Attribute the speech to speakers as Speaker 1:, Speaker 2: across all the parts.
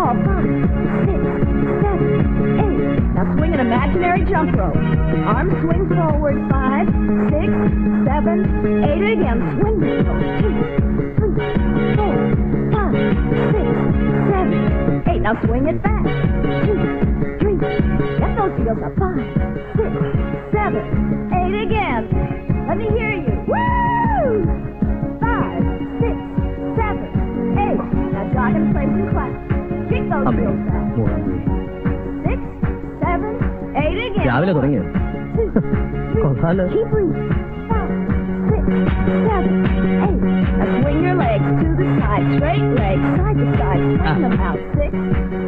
Speaker 1: ball. 5, 6, 7, 8. Now swing an imaginary jump rope. Arm swing forward. 5, 6, 7, 8. Again. Swing the rope. 2, 3, 4, 5, 6, 7, 8. Now swing it back. 2, 3. Get those heels up. 5, 6, 7, 8. Again. Let me hear you. Woo! 5, 6, 7, 8. Now jog in place and clap. Kick those heels back. 6, 7, 8. Again.
Speaker 2: രാവിലെ തുടങ്ങിയോ?
Speaker 1: 2, 3. Keep breathing. 5, 6, 7, 8. Now swing your legs to the side. Straight legs, side to side. Swing them out. 6,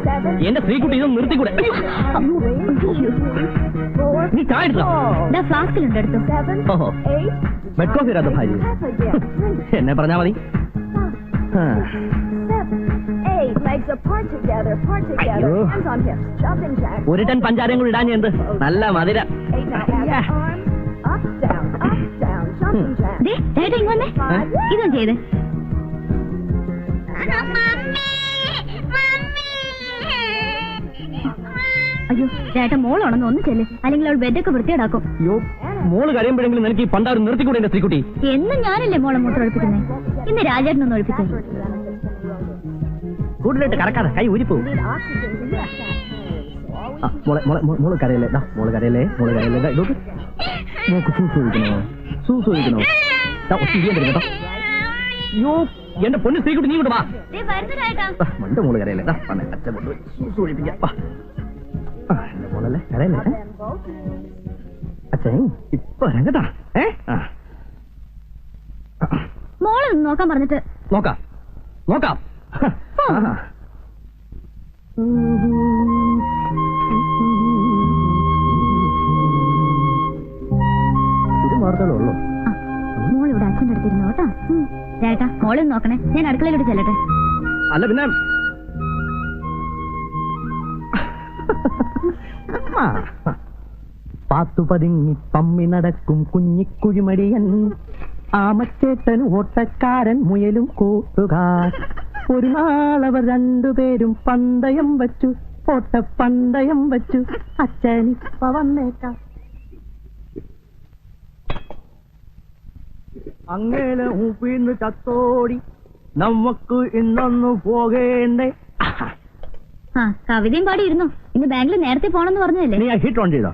Speaker 1: 7.
Speaker 2: എന്റെ സ്ത്രീക്കുട്ടി ഇതൊന്നും നിർത്തിക്കൂടെ? നീ ചായ എടുത്തോ?
Speaker 3: ഫ്ലാസ്കിലുണ്ട് എടുത്തു.
Speaker 2: ഓഹോ, bed coffee ഇടാത്ത ഭാര്യ എന്നെ പറഞ്ഞാ മതി. ഒരു ടൺ പഞ്ചാരയും കൂടി ഇടാൻ എന്ത് നല്ല മധുര.
Speaker 3: ഇതും ചെയ്ത് അയ്യോ ചേട്ടൻ മോളാണെന്ന് ഒന്ന് ചെല്ല്, അല്ലെങ്കിൽ അവൾ ബെഡൊക്കെ വൃത്തിയേടാക്കും.
Speaker 2: അയ്യോ, മോള് കരയുമ്പോഴെങ്കിലും എനിക്ക് ഈ പണ്ടാറ് നിർത്തിക്കൂടെ എന്റെ സ്ത്രീക്കുട്ടി?
Speaker 3: എന്നും ഞാനല്ലേ മോളെ മൂത്രം ഒഴിപ്പിക്കുന്നേ, ഇന്ന് രാജേട്ടനൊന്ന് ഒഴിപ്പിച്ചേ.
Speaker 2: കൂടുതലായിട്ട് കറക്കാതെ കൈ ഊരിപ്പോവും. മോള് കരയല്ലേ, മോള് കരയല്ലേ, മോള് കരയല്ലേ. മോക്ക് സൂസ് ഒഴിക്കണോ, സൂസ് ഒഴിക്കണോ? കേട്ടോ. അയ്യോ, എന്റെ പൊന്ന് സ്ത്രീക്കുട്ടി നീ കൊണ്ട് വാ. മണ്ട മോള് കരയല്ലേ, അച്ഛൻ കൊണ്ട് സൂസ് ഒഴിപ്പിക്കാം. മോളല്ലേ കരയല്ലേ അച്ഛൻ ഇപ്പൊ രംഗത്താ.
Speaker 3: മോളെ നോക്കാൻ പറഞ്ഞിട്ട്
Speaker 2: നോക്കാം നോക്കാം. ഇത് മാത്രമേ ഉള്ളൂ.
Speaker 3: മോളിവിടെ അച്ഛൻ്റെ അടുത്തിരുന്നു കേട്ടോ. ചേട്ടാ മോളെ നോക്കണേ, ഞാൻ അടുക്കളയിലോട്ട് ചെല്ലട്ടെ.
Speaker 2: അല്ല പിന്നെ പാത്തു പതുങ്ങി പമ്മി നടക്കും കുഞ്ഞിക്കുഴിമടിയൻ, ആമച്ചേട്ടൻ ഓട്ടക്കാരൻ മുയലും കൂട്ടുകാർ. ഒരു നാളവർ രണ്ടുപേരും പന്തയം വച്ചു, ഓട്ടപ്പന്തയം വച്ചു. അച്ഛനിപ്പ വന്നേക്കാം. അങ്ങനെ ഊപ്പിന്ന് ചത്തോടി നമുക്ക് ഇന്നൊന്നു പോകേണ്ടേ.
Speaker 3: കവിതയും പാടിയിരുന്നു. ഇന്ന് ബാങ്കിൽ നേരത്തെ പോണെന്ന് പറഞ്ഞതല്ലേ?
Speaker 2: നീ ഹീറ്റ് ഓൺ ചെയ്തോ?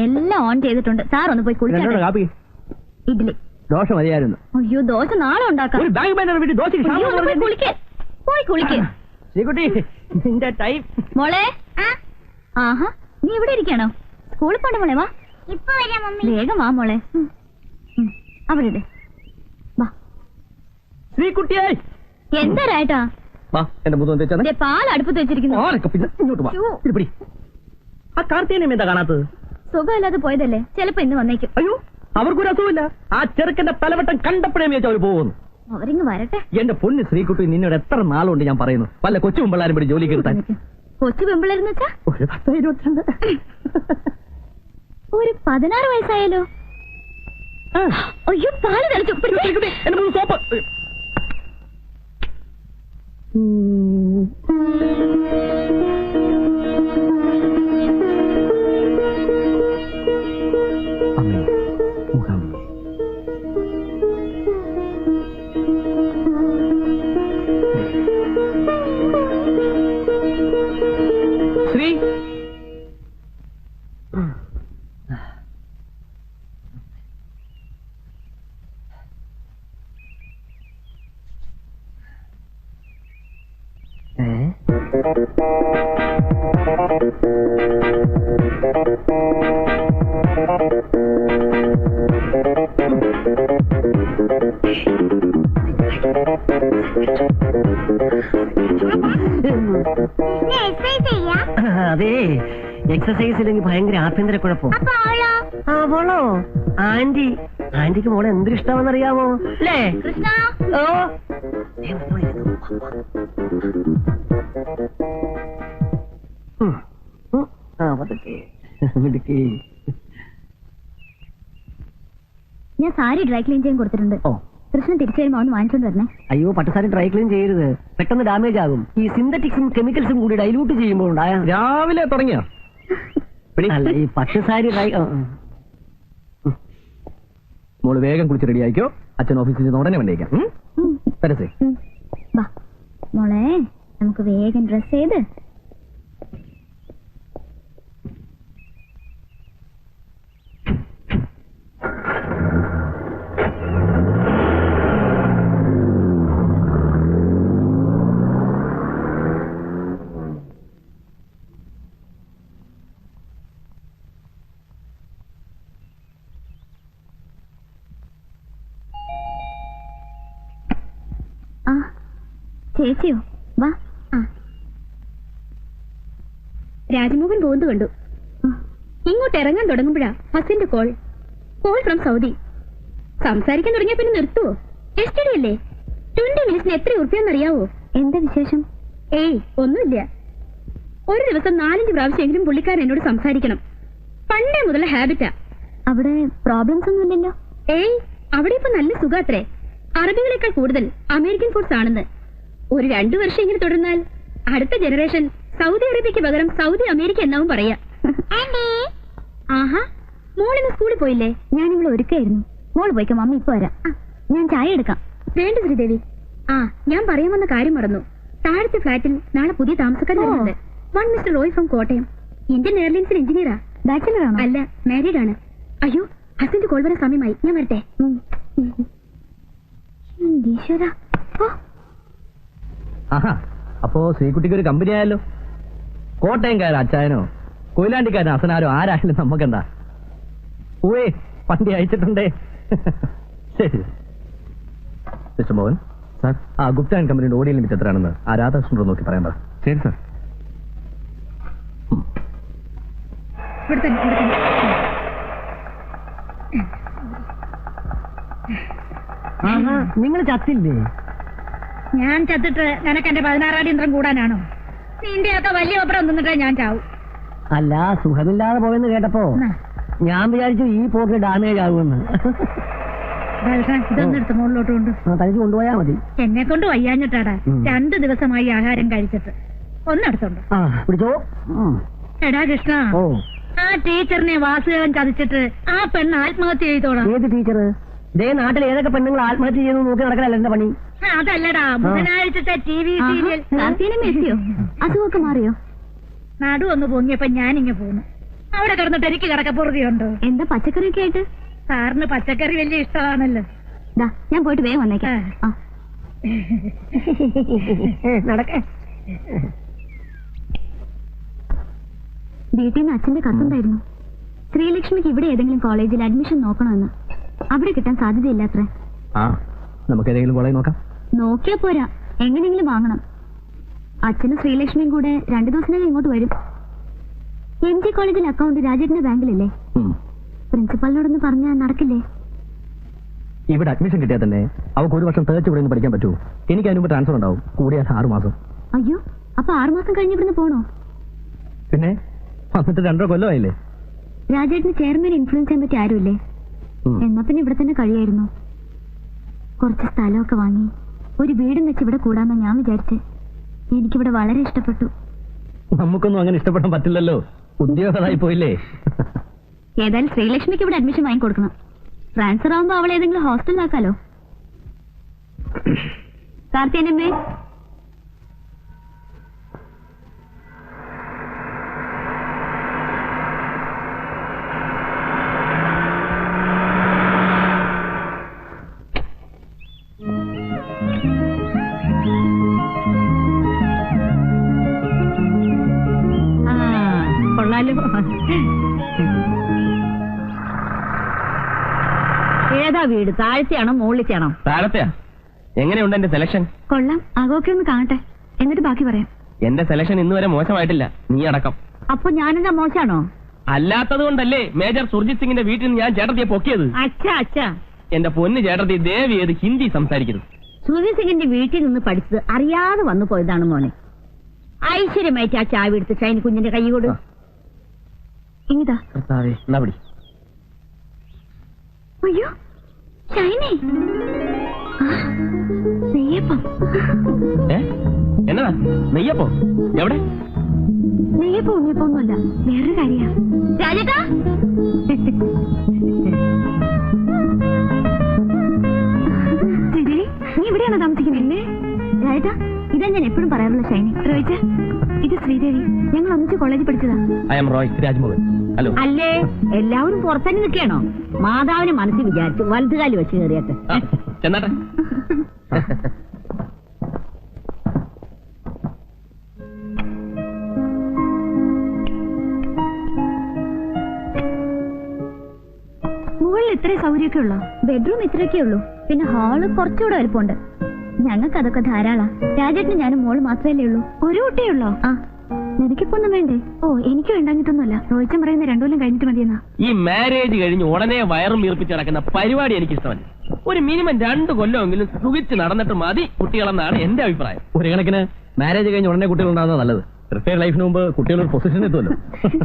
Speaker 3: എല്ലാം ഓൺ ചെയ്തിട്ടുണ്ട്. സാർ ഒന്ന് പോയി കുളിച്ചാട്ടെ.
Speaker 2: കാപ്പി
Speaker 3: ഇഡ്ഡലി
Speaker 2: ദോശ മതിയായിരുന്നു.
Speaker 3: അയ്യോ ദോശ നാളെ ഉണ്ടാക്കാം. പോയി കുളിക്ക്.
Speaker 2: നിന്റെ ടൈം.
Speaker 3: മോളെ, ആഹാ നീ ഇവിടെ ഇരിക്കണോ? സ്കൂളിൽ പോണ്ട മോളെ, വാ. വേഗം വാ മോളെ. അവിടെ ഇട്. വാ.
Speaker 2: ശ്രീകുട്ടിയായി
Speaker 3: എന്താ രായിട്ടാ? പാൽ അടുപ്പത്ത് വെച്ചിരിക്കുന്നു.
Speaker 2: ആ കാർത്തികനെ എന്താ കാണാത്തത്?
Speaker 3: സുഖമില്ലാതെ പോയതല്ലേ, ചിലപ്പോ ഇന്ന് വന്നേക്കും.
Speaker 2: അയ്യോ, അവർക്കൊരു അസുഖമില്ല. ആ ചെറുക്കന്റെ പലവട്ടം കണ്ടപ്പോഴേ വെച്ചാൽ അവർ പോകുന്നു.
Speaker 3: അവരിങ്ങ് വരട്ടെ.
Speaker 2: എന്റെ പൊന്ന് ശ്രീകുട്ടി, നിന്നോട് എത്ര നാളുണ്ട് ഞാൻ പറയുന്നു, വല്ല കൊച്ചു പെമ്പിള്ളാരും കൂടി ജോലിക്ക് എടുത്താൽ.
Speaker 3: കൊച്ചു പെമ്പിള്ളേരെന്ന് വെച്ചാ
Speaker 2: ഒരു 10-22.
Speaker 3: ഒരു 16 വയസ്സായാലോ? അയ്യോ പാല് തെളിച്ചു.
Speaker 2: എന്റെ മൂന്ന് സോപ്പ്. ശ്രീ
Speaker 4: അതെ, എക്സസൈസ് ഇല്ലെങ്കിൽ ഭയങ്കര ആഭ്യന്തര കുഴപ്പം. അവളോ? ആന്റിക്ക് മോളെ എന്തൊരു ഇഷ്ടമെന്നറിയാമോ അല്ലേ? ഓ
Speaker 3: ഞാൻ സാരി ഡ്രൈ ക്ലീൻ ചെയ്യാൻ കൊടുത്തിട്ടുണ്ട്. കൃഷ്ണൻ തിരിച്ചു വരുമ്പോ ഒന്ന് വാങ്ങിച്ചോണ്ട് വരണേ.
Speaker 4: അയ്യോ പട്ടുസാരി ഡ്രൈ ക്ലീൻ ചെയ്യരുത്, പെട്ടെന്ന് ഡാമേജ് ആകും. ഈ സിന്തറ്റിക്സും കെമിക്കൽസും കൂടി ഡൈലൂട്ട് ചെയ്യുമ്പോൾ
Speaker 2: രാവിലെ തുടങ്ങിയോ?
Speaker 4: അല്ല ഈ പട്ടുസാരി ഡ്രൈ.
Speaker 2: മോള് വേഗം കുളിച്ച് റെഡി ആയിക്കോ, അച്ഛൻ ഓഫീസിൽ നിന്ന് ഉടനെ വണ്ടേക്കാം. തരസേ
Speaker 3: വാ മോളെ, നമുക്ക് വേഗം ഡ്രസ് ചെയ്ത് ചേച്ചിയോ? വാ.
Speaker 1: രാജ്മോഹൻ പോകുന്നത് കണ്ടു. ഇങ്ങോട്ട് ഇറങ്ങാൻ തുടങ്ങുമ്പോഴാ ഹസിന്റെ കോൾ ഫ്രം സൗദി. സംസാരിക്കാൻ തുടങ്ങിയ പിന്നെ നിർത്തുവോ? എസ്റ്റഡി അല്ലേ, 20 മിനിറ്റ്സിന് എത്ര ഉറുപ്പിയെന്നറിയാവോ?
Speaker 3: എന്താ വിശേഷം?
Speaker 1: ഏയ് ഒന്നുമില്ല. ഒരു ദിവസം 4-5 പ്രാവശ്യമെങ്കിലും പുള്ളിക്കാരൻ എന്നോട് സംസാരിക്കണം. പണ്ടേ മുതൽ ഹാബിറ്റാ.
Speaker 3: അവിടെ പ്രോബ്ലംസ് ഒന്നുമില്ലല്ലോ?
Speaker 1: ഏയ് അവിടെ ഇപ്പൊ നല്ല സുഖാത്രേ. അറബികളെക്കാൾ കൂടുതൽ അമേരിക്കൻ ഫുഡ്സ് ആണെന്ന്. ഒരു 2 വർഷം ഇങ്ങനെ തുടർന്നാൽ അടുത്ത ജനറേഷൻ സൗദി അറേബ്യക്ക് പകരം സൗദി അമേരിക്ക എന്നാവും പറയാ. ആഹാ, മോളിന്ന് സ്കൂളിൽ പോയില്ലേ?
Speaker 3: ഞാൻ ഇവിടെ ഒരുക്കായിരുന്നു. മോള് പോയിക്കോ, മമ്മി ഇപ്പൊ വരാം. ഞാൻ ചായ എടുക്കാം.
Speaker 1: വേണ്ട ശ്രീദേവി. ഞാൻ പറയാൻ വന്ന കാര്യം മറന്നു. താഴത്തെ ഫ്ലാറ്റിൽ നാളെ പുതിയ താമസക്കാർ വരുന്നുണ്ട്. One mister Roy from Kottayam. Indian എയർലൈൻസിൽ എഞ്ചിനീയറാ.
Speaker 3: ബാച്ചിലർ ആണോ?
Speaker 1: അല്ല, മാരീഡ് ആണ്. അയ്യോ, ഹസ്ബൻഡ് കോൾ വരാൻ സമയമായി, ഞാൻ വരട്ടെ.
Speaker 3: ഈശ്വരാ.
Speaker 2: ആഹാ, അപ്പോ ശ്രീകുട്ടിക്ക് ഒരു കമ്പനി ആയല്ലോ. കോട്ടയംകാരൻ അച്ചായനോ കൊയിലാണ്ടിക്കാരൻ അസനാരോ ആരായാലും നമുക്കെന്താ. ഓയേ വണ്ടി അയച്ചിട്ടുണ്ടേ. ശരി മിസ്റ്റർ മോഹൻ സാർ, ആ ഗുപ്ത ആൻഡ് കമ്പനിയുടെ ഓഡിയോ ലിമിറ്റ് എത്രയാണെന്ന് ആ രാധാകൃഷ്ണനോട് നോക്കി പറയാൻ പറ. ശരി സാർ.
Speaker 4: നിങ്ങൾ ചത്തില്ലേ?
Speaker 1: ഞാൻ ചത്തിട്ട് നിനക്ക് എന്റെ 16 യന്ത്രം കൂടാനാണോ? നിന്റെയൊക്കെ വലിയ ഒപ്പരം നിന്നിട്ടേ ഞാൻ ചാവും.
Speaker 4: അല്ല, സുഖമില്ലാതെ പോയെന്ന് കേട്ടപ്പോ ഞാൻ വിചാരിച്ചു ഈ പോക്ക് ഡാമേജ് ആകുമെന്ന്.
Speaker 1: ഇതൊന്നെടുത്ത് മുകളിലോട്ട് കൊണ്ട്
Speaker 4: തനിച്ച് കൊണ്ടുപോയാ മതി.
Speaker 1: എന്നെ കൊണ്ട് വയ്യാഞ്ഞിട്ടാടാ. 2 ദിവസമായി ആഹാരം കഴിച്ചിട്ട്. ഒന്നെടുത്തോണ്ട്
Speaker 4: പിടിച്ചോ.
Speaker 1: എടാ കൃഷ്ണ, ആ ടീച്ചറിനെ വാസുദേവൻ ചതിച്ചിട്ട് ആ പെണ്ണ് ആത്മഹത്യ ചെയ്തോളാം.
Speaker 4: ഏത് ടീച്ചർ? ഇതേ നാട്ടിൽ ഏതൊക്കെ പെണ്ണുങ്ങൾ ആത്മഹത്യ ചെയ്യുന്നു നോക്കി നടക്കലല്ല എന്റെ പണി.
Speaker 1: അതല്ലടാ, ബുധനാഴ്ചത്തെ TV സീരിയൽ.
Speaker 3: എത്തിയോ? അസുഖമൊക്കെ മാറിയോ?
Speaker 1: നടു ഒന്ന് പൊങ്ങിയപ്പോ ഞാനിങ്ങ പോന്നു. അവിടെ കിടന്നിട്ട് എനിക്ക് കിടക്കപ്പുറതിയുണ്ടോ?
Speaker 3: എന്താ പച്ചക്കറിയൊക്കെ ആയിട്ട്?
Speaker 1: സാറിന് പച്ചക്കറി വലിയ ഇഷ്ടമാണല്ലോ.
Speaker 3: ഞാൻ പോയിട്ട് വേഗം വന്നേക്കാം.
Speaker 4: നടക്കേ.
Speaker 3: വീട്ടിൽ നിന്ന് അച്ഛന്റെ കത്തുണ്ടായിരുന്നു. ശ്രീലക്ഷ്മിക്ക് ഇവിടെ ഏതെങ്കിലും കോളേജിൽ അഡ്മിഷൻ നോക്കണമെന്ന്. അവിടെ കിട്ടാൻ സാധ്യതയില്ലാത്രേ.
Speaker 2: നമുക്ക് ഏതെങ്കിലും കോളേജ് നോക്കാം.
Speaker 3: നോക്കിയാ പോരാ, എങ്ങനെയെങ്കിലും വാങ്ങണം. അച്ഛനും ശ്രീലക്ഷ്മിയും കൂടെ 2 ദിവസത്തിനകം ഇങ്ങോട്ട് വരും. MG കോളേജിൽ അക്കൗണ്ട് രാജേട്ടന്റെ ബാങ്കിലല്ലേ? പ്രിൻസിപ്പലിനോടൊന്ന് പറഞ്ഞാൽ നടക്കില്ലേ?
Speaker 2: ഇവിടെ അഡ്മിഷൻ കിട്ടിയാൽ തന്നെ അവർക്ക് 1 വർഷം തേച്ച് ഇവിടെ നിന്ന് പഠിക്കാൻ പറ്റുമോ? എനിക്ക് അതിന് മുമ്പ് ട്രാൻസ്ഫർ ഉണ്ടാവും, കൂടിയാൽ 6 മാസം.
Speaker 3: അയ്യോ, അപ്പൊ 6 മാസം കഴിഞ്ഞ് ഇവിടുന്ന് പോണോ?
Speaker 2: പിന്നെ വന്നിട്ട് 2 കൊല്ലമായില്ലേ.
Speaker 3: രാജേട്ടന് ചെയർമാൻ ഇൻഫ്ലുവൻസ് ചെയ്യാൻ പറ്റിയ ആരുമില്ലേ? എന്നാ പിന്നെ ഇവിടെ തന്നെ കഴിയായിരുന്നു. കുറച്ച് സ്ഥലമൊക്കെ വാങ്ങി ഒരു വീടും വെച്ച് ഇവിടെ കൂടാന്നാ ഞാൻ വിചാരിച്ചേ. എനിക്കിവിടെ വളരെ ഇഷ്ടപ്പെട്ടു.
Speaker 2: നമുക്കൊന്നും അങ്ങനെ ഇഷ്ടപ്പെടാൻ പറ്റില്ലല്ലോ, ഉദ്യോഗസ്ഥരായി പോയില്ലേ.
Speaker 3: ഏതായാലും ശ്രീലക്ഷ്മിക്ക് ഇവിടെ അഡ്മിഷൻ വാങ്ങിക്കൊടുക്കണം. ട്രാൻസ്ഫർ ആവുമ്പോ അവളെ ഏതെങ്കിലും ഹോസ്റ്റലിലാക്കാലോ. കാർത്തിയനമ്മേ,
Speaker 1: ഏതാ വീട്? താഴത്തെയാണോ മുകളിലത്തെയാണോ?
Speaker 5: താഴത്തെയാ. എങ്ങനെയുണ്ട് എന്റെ സെലക്ഷൻ?
Speaker 3: കൊള്ളാം. ആകോക്കെ ഒന്ന് കാണട്ടെ, എന്നിട്ട് ബാക്കി പറയാം.
Speaker 5: എന്റെ സെലക്ഷൻ ഇന്നുവരെ മോശമായിട്ടില്ല, നീ അടക്കം.
Speaker 1: അപ്പൊ ഞാനെന്താ മോശമാണോ?
Speaker 5: അല്ലാത്തത് കൊണ്ടല്ലേ മേജർ സുർജിത് സിംഗിന്റെ വീട്ടിൽ നിന്ന് ഞാൻ ചേട്ടത്തിയെ പൊക്കിയത്.
Speaker 1: അച്ഛാ അച്ഛാ,
Speaker 5: എന്റെ പൊന്ന് ചേട്ടത്തി ദേവി ഏത് ഹിന്ദി സംസാരിക്കരുത്.
Speaker 1: സുർജിത് സിംഗിന്റെ വീട്ടിൽ നിന്ന് പഠിച്ചത് അറിയാതെ വന്നു പോയതാണ് മോനെ. ഐശ്വര്യമായിട്ട് ആ ചാവി എടുത്ത് ഷൈനി കുഞ്ഞിന്റെ കൈ കൊടു.
Speaker 3: ഇതാ.
Speaker 5: എന്നാ പിടി.
Speaker 3: അയ്യോ ഷൈനി. നെയ്യപ്പം.
Speaker 5: എന്നതാ നെയ്യപ്പോ? എവിടെ?
Speaker 3: നെയ്യപ്പം ഉണ്ണിയപ്പൊന്നുമല്ല, വേറൊരു കാര്യ. രാജേട്ടാ, നീ ഇവിടെയാണോ താമസിക്കുന്നില്ലേ? രാജേട്ടാ, ഇതാ ഞാൻ എപ്പോഴും പറയാറുള്ള ഷൈനി. റോയിച്ച, ഇത് ശ്രീദേവി. ഞങ്ങൾ ഒന്നിച്ച് കോളേജിൽ പഠിച്ചതാ.
Speaker 5: I M Roy Rajmohan. Hello.
Speaker 1: അല്ലേ, എല്ലാവരും പുറത്തന്നെ നിൽക്കണോ? മാതാവിന് മനസ്സിൽ വിചാരിച്ചു വലതുകാലി വെച്ച് കയറിയട്ടെ.
Speaker 5: ചെന്നാട്ടെ.
Speaker 3: മുകളിൽ ഇത്രയും സൗകര്യമൊക്കെ ഉള്ളോ? ബെഡ്റൂം ഇത്രയൊക്കെ ഉള്ളൂ. പിന്നെ ഹാള് കുറച്ചുകൂടെ വലുപ്പമുണ്ട്. ഞങ്ങൾക്ക് അതൊക്കെ ധാരാളാ. രാജേട്ടന് ഞാനും മോള് മാത്രമല്ലേ ഉള്ളൂ. ഒരു കുട്ടിയുള്ളോ? ആ. നിനക്കിപ്പോ ഒന്നും വേണ്ടേ? ഓ, എനിക്ക് വേണ്ടാഞ്ഞിട്ടൊന്നുമല്ല. റോയിച്ചൻ പറയുന്ന 2 കൊല്ലം കഴിഞ്ഞിട്ട് മതിയെന്നാ.
Speaker 5: ഈ മാരേജ് കഴിഞ്ഞ് ഉടനെ വയറും വീർപ്പിച്ച് നടക്കുന്ന പരിപാടി എനിക്ക് ഇഷ്ടമല്ല. ഒരു മിനിമം 2 കൊല്ലമെങ്കിലും സുഖിച്ച് നടന്നിട്ട് മതി കുട്ടികളെന്നാണ് എന്റെ അഭിപ്രായം.
Speaker 2: ഒരു കണക്കിന് മാരേജ് കഴിഞ്ഞ് ഉടനെ കുട്ടികളുണ്ടാകുന്നത് നല്ലത്. റിട്ടയർ ലൈഫിന് മുമ്പ് കുട്ടികളൊരു പൊസിഷൻ എത്തുമല്ലോ.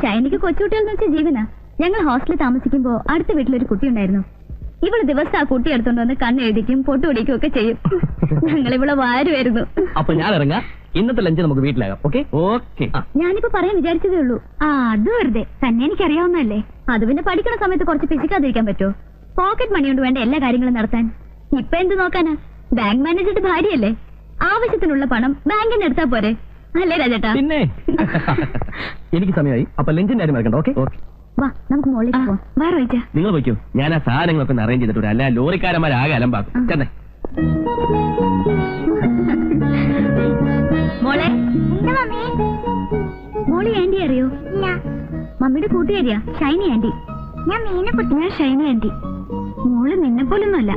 Speaker 3: ഷൈനിക്ക് കൊച്ചുകുട്ടികളെന്ന് വെച്ചാൽ ജീവനാ. ഞങ്ങൾ ഹോസ്റ്റലിൽ താമസിക്കുമ്പോ അടുത്ത വീട്ടിലൊരു കുട്ടി ഉണ്ടായിരുന്നു. ഇവള് ദിവസം ആ കുട്ടി എടുത്തോണ്ട് വന്ന് കണ്ണെഴുതിക്കും പൊട്ടുപിടിക്കും ഒക്കെ ചെയ്യും. ഞങ്ങൾ ഇവിടെ വാരുമായിരുന്നു.
Speaker 2: അപ്പൊ ഞാൻ ഇറങ്ങാം. ഇന്നത്തെ ലഞ്ച് നമുക്ക് വീട്ടിലാകാം. Okay
Speaker 5: okay.
Speaker 3: ഞാനിപ്പോ പറയാൻ വിചാരിച്ചതേ ഉള്ളൂ. ആ, അത് വെറുതെ തന്നെ എനിക്കറിയാവുന്നല്ലേ. അത് പിന്നെ പഠിക്കണ സമയത്ത് കുറച്ച് പിശിക്കാതിരിക്കാൻ പറ്റുമോ? പോക്കറ്റ് മണി കൊണ്ട് വേണ്ട എല്ലാ കാര്യങ്ങളും നടത്താൻ. ഇപ്പൊ എന്ത് നോക്കാനാ? ബാങ്ക് മാനേജറുടെ ഭാര്യയല്ലേ. ആവശ്യത്തിനുള്ള പണം ബാങ്കിന് എടുത്താ പോരെ, അല്ലേ രാജേട്ടാ?
Speaker 2: പിന്നെ എനിക്ക് സമയമായി. അപ്പൊ ലഞ്ചിന്റെ കാര്യം മറക്കണ്ട. Okay okay.
Speaker 3: വാ, നമുക്ക് മോളിൽ പോവാം. വാ റോയിച്ച.
Speaker 5: നിങ്ങൾ വയ്ക്കോ, ഞാൻ ആ സാധനങ്ങളൊക്കെ ഒന്ന് അറേഞ്ച് ചെയ്തിട്ടുണ്ട്. അല്ല ലോറിക്കാരന്മാരാകെ അലമ്പാക്കും. ചെന്നേ.
Speaker 3: മോളെ, മോളി ആന്റി അറിയോ? മമ്മിയുടെ കൂട്ടുകാരിയാ ഷൈനി ആന്റി. ഞാൻ ഷൈനി ആന്റി. മോള് നിന്നെ പോലൊന്നുമല്ല,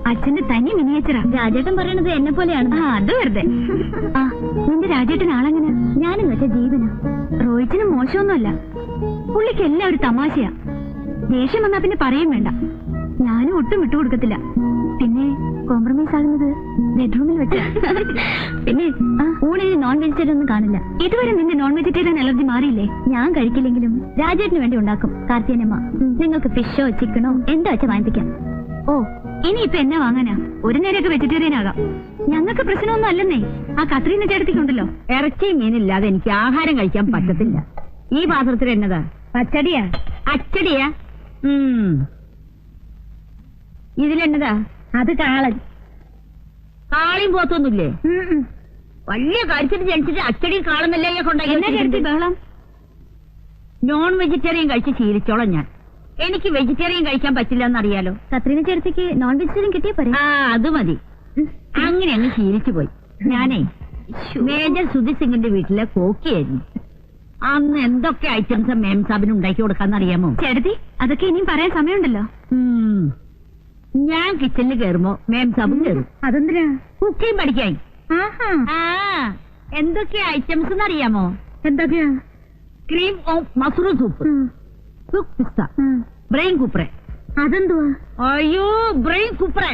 Speaker 3: അച്ഛന്റെ തനി മിനിയേച്ചറാ. രാജേട്ടൻ പറയണത് എന്നെ പോലെയാണ്. ആ, അത് വെറുതെ. ആ, നിന്റെ രാജേട്ടൻ ആളെങ്ങനെ? ഞാനെന്ന് വെച്ച ജീവനാ. റോയിച്ചിന് മോശമൊന്നുമല്ല. പുള്ളിക്ക് എല്ലാം ഒരു തമാശയാ. ദേഷ്യം വന്നാ പിന്നെ പറയും വേണ്ട. ഞാനും ഒട്ടും വിട്ടുകൊടുക്കത്തില്ല. പിന്നെ കോംപ്രമൈസ് ആകുന്നത് ബെഡ്റൂമിൽ വെച്ച. പിന്നെ ഊണിന് നോൺ വെജിറ്റേറിയൻ ഒന്നും കാണില്ല. ഇതുവരെ നിന്റെ നോൺ വെജിറ്റേറിയൻ അലർജി മാറിയില്ലേ? ഞാൻ കഴിക്കില്ലെങ്കിലും രാജേട്ടിന് വേണ്ടി ഉണ്ടാക്കും കാർത്തിയനമ്മ. നിങ്ങൾക്ക് ഫിഷോ ചിക്കനോ എന്താ വെച്ചാൽ വാങ്ങിപ്പിക്കാം. ഓ, ഇനിയിപ്പൊ എന്നാ വാങ്ങാനാ? ഒരു നേരമൊക്കെ വെജിറ്റേറിയൻ ആകാം. ഞങ്ങൾക്ക് പ്രശ്നമൊന്നും അല്ലെന്നേ. ആ കത്രീന ചേട്ടത്തിക്കുണ്ടല്ലോ.
Speaker 1: ഇറച്ചിയും മീനില്ലാതെ എനിക്ക് ആഹാരം കഴിക്കാൻ പറ്റത്തില്ല. ഈ പാത്രത്തിൽ എന്നതാ? പച്ചടിയാ? അച്ചടിയാ? ഇതിലെന്നതാ? അത് കാളൻ. കാളിയും പോത്തൊന്നുമില്ലേ? വലിയ കാര്യത്തിന് ജനിച്ചിട്ട് അച്ചടിയും കാളെന്നല്ലേ കൊണ്ടാക്കി ബഹളം. നോൺ വെജിറ്റേറിയൻ കഴിച്ച് ശീലിച്ചോളാം ഞാൻ. എനിക്ക് വെജിറ്റേറിയൻ കഴിക്കാൻ പറ്റില്ല എന്നറിയാലോ.
Speaker 3: കത്രീന ചേട്ടത്തിക്ക് നോൺ വെജിറ്റേറിയൻ കിട്ടിയ പോരെ?
Speaker 1: ആ, അത് മതി. അങ്ങനെ അങ്ങ് ശീലിച്ചു പോയി. ഞാനേ മേജർ സുധി സിംഗിന്റെ വീട്ടിലെ കോക്കിയായിരുന്നു. അന്ന് എന്തൊക്കെ ഐറ്റംസ് മേം സാബിന് ഉണ്ടാക്കി കൊടുക്കാന്നറിയാമോ?
Speaker 3: ചേട്ടത്തി, അതൊക്കെ ഇനിയും പറയാൻ സമയമുണ്ടല്ലോ.
Speaker 1: ഞാൻ കിച്ചണിൽ കയറുമ്പോ മേം സാബും കയറും.
Speaker 3: അതെന്തിനാ?
Speaker 1: കുക്കിംഗ് പഠിക്കാൻ. എന്തൊക്കെയാ ഐറ്റംസ് എന്നറിയാമോ?
Speaker 3: എന്തൊക്കെയാ?
Speaker 1: ക്രീം ഓഫ് മഷ്റൂം സൂപ്പ്, സുക്ക് പിസ്ത, ബ്രെയിൻ കൂപ്രെ.
Speaker 3: അതെന്തുവാ?
Speaker 1: അയ്യോ, ബ്രെയിൻ കൂപ്രെ,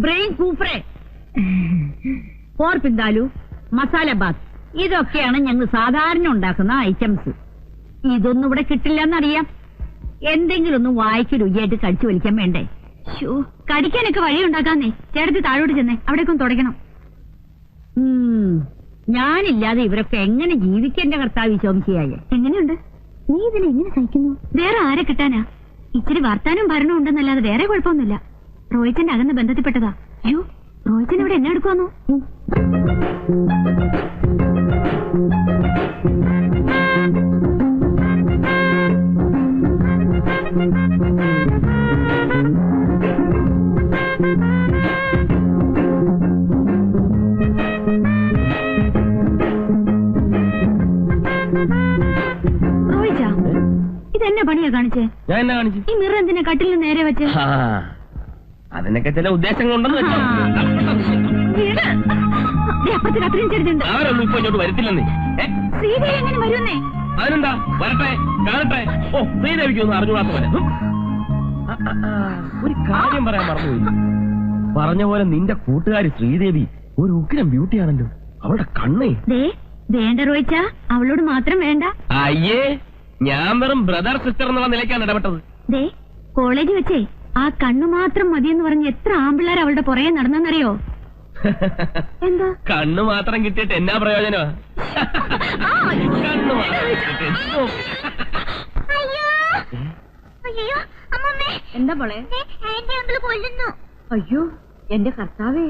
Speaker 1: ബ്രെയിൻ കൂപ്രെ, പോർ പിന്താലു, മസാല ബാത്ത്. ഇതൊക്കെയാണ് ഞങ്ങൾ സാധാരണ ഉണ്ടാക്കുന്ന ഐറ്റംസ്. ഇതൊന്നും ഇവിടെ കിട്ടില്ല എന്നറിയാം. എന്തെങ്കിലും ഒന്നും വായിക്ക് രുചിയായിട്ട് കടിച്ചു വലിക്കാൻ വേണ്ടേ?
Speaker 3: കടിക്കാനൊക്കെ വഴി ഉണ്ടാക്കാന്നേ. ചേട്ടത്തി താഴോട്ട് ചെന്നേ, അവിടേക്കൊന്ന് തുടയ്ക്കണം.
Speaker 1: ഞാനില്ലാതെ ഇവരൊക്കെ എങ്ങനെ ജീവിക്കേണ്ട കർത്താവ് ശോഭിച്ചയായ?
Speaker 3: എങ്ങനെയുണ്ട്? നീ ഇതിനെ എങ്ങനെ സഹിക്കുന്നു? വേറെ ആരെ കിട്ടാനാ? ഇച്ചിരി വർത്താനും ഭരണവും ഉണ്ടെന്നല്ലാതെ വേറെ കുഴപ്പമൊന്നുമില്ല. റോയിച്ചന്റെ അകന്ന ബന്ധത്തിൽപ്പെട്ടതാ. അയ്യോ, റോയിച്ചൻ ഇവിടെ എന്നെ എടുക്കുവാന്നോ? റോയിച്ചാ, ഇതെന്നെ പണിയാ കാണിച്ചേ?
Speaker 5: ഞാൻ എന്നാ കാണിച്ചു?
Speaker 3: ഈ മിറർ എന്തിനാ കട്ടിലിന് നേരെ വെച്ച്?
Speaker 5: അതിനൊക്കെ ചില ഉദ്ദേശങ്ങളുണ്ടെന്ന് വെച്ചോ.
Speaker 3: അപ്പുറത്ത് കത്രീൻ ചേർത്തുണ്ട്.
Speaker 5: അവരൊന്നും ഇപ്പൊ ഇങ്ങോട്ട് വരത്തില്ലെന്നേ.
Speaker 3: ശ്രീദേവി എങ്ങനെ വരുന്നേ?
Speaker 5: അതിനെന്താ, വരട്ടെ, കാണട്ടെ. ഓ, ശ്രീദേവിക്കൊന്നും അറിഞ്ഞുകൂടാത്ത പോലെ. ഒരു കാര്യം പറയാൻ മറന്നുപോയി. പറഞ്ഞ പോലെ നിന്റെ കൂട്ടുകാരി ശ്രീദേവി ഒരു ഉഗ്രം ബ്യൂട്ടിയാണല്ലോ. അവളുടെ കണ്ണേ.
Speaker 3: വേണ്ട റോയിച്ചാ, അവളോട് മാത്രം വേണ്ട.
Speaker 5: അയ്യേ, ഞാൻ വെറും ബ്രദർ സിസ്റ്റർ എന്നുള്ള നിലയ്ക്കാണ് ഇടപെട്ടത്.
Speaker 3: കോളേജ് വെച്ചേ ആ കണ്ണു മാത്രം മതിയെന്ന് പറഞ്ഞ് എത്ര ആമ്പിള്ളേർ അവളുടെ പുറകെ നടന്നെന്നറിയോ? എന്താ
Speaker 5: കണ്ണു മാത്രം കിട്ടിയിട്ട് എന്നാ പ്രയോജനമാ? കണ്ണു മാത്രം കിട്ടിയിട്ട്
Speaker 3: എന്താ പോളെ? അയ്യോ എന്റെ കർത്താവേ,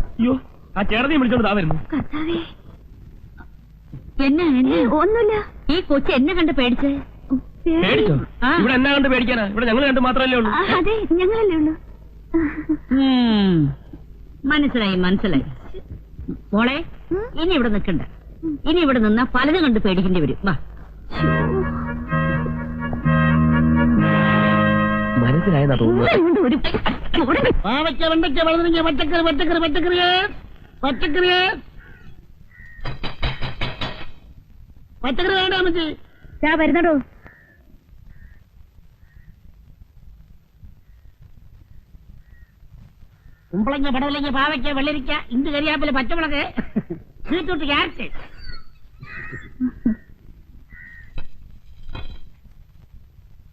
Speaker 5: അയ്യോ ആ ചേട്ടനെ വിളിച്ചോണ്ട് താ വരുന്നു.
Speaker 3: കർത്താവേ, എന്നെ ഒന്നുമില്ല. ഈ കൊച്ചു എന്നെ കണ്ട് പേടിച്ചേ.
Speaker 5: പേടിച്ചോ? ഇവിടെ എന്നാ കണ്ട് പേടിക്കാനാ? ഇവിടെ ഞങ്ങൾ കണ്ട് മാത്രല്ലേ ഉള്ളൂ.
Speaker 3: അതെ, ഞങ്ങളല്ലേ ഉള്ളൂ.
Speaker 6: മനസ്സിലായി മനസ്സിലായി. മോളെ, ഇനി ഇവിടെ നിൽക്കണ്ട. ഇനി ഇവിടെ നിന്നാ പലതും കണ്ട് പേടിക്കേണ്ടി വരും. വാ.
Speaker 5: മനസ്സിലായെന്നാ തോന്നുന്നു.
Speaker 3: ഒരു
Speaker 4: പാവയ്ക്ക, വെണ്ടയ്ക്ക, വഴുതനങ്ങ, പച്ചക്കറി, പച്ചക്കറി, പച്ചക്കറി, പച്ചക്കറി, പച്ചക്കറി വേണ്ട അമ്മച്ചി.
Speaker 3: വരുന്നടോ.
Speaker 6: കുമ്പളങ്ങ, പടവലങ്ങ, പാവയ്ക്ക, വെള്ളരിക്ക, ഇഞ്ചി, കരിയാപ്പില, പച്ചമുളക്, ബീറ്റ്റൂട്ട്, ക്യാരറ്റ്.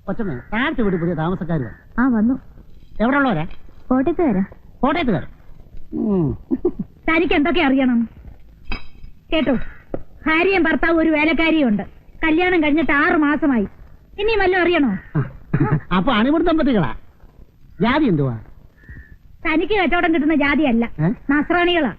Speaker 4: കൊച്ചമ്മ, താഴത്തെ വീട് പുതിയ താമസക്കാർ
Speaker 3: വന്നു.
Speaker 4: എവിടെ ഉള്ളവരാ?
Speaker 3: കോട്ടയത്ത് വരാം.
Speaker 4: കോട്ടയത്തുകാർ.
Speaker 1: തനിക്ക് എന്തൊക്കെ അറിയണം കേട്ടോ? ഭാര്യയും ഭർത്താവും ഒരു വേലക്കാരിയും ഉണ്ട്. കല്യാണം കഴിഞ്ഞിട്ട് 6 മാസമായി. ഇനിയും വല്ലതും അറിയണോ?
Speaker 4: അപ്പൊ അണിമുടി ദമ്പതികളാ? ജാതി എന്തുവാ?
Speaker 1: തനിക്ക് കച്ചവടം കിട്ടുന്ന ജാതിയല്ല, നസ്രാണികളാ.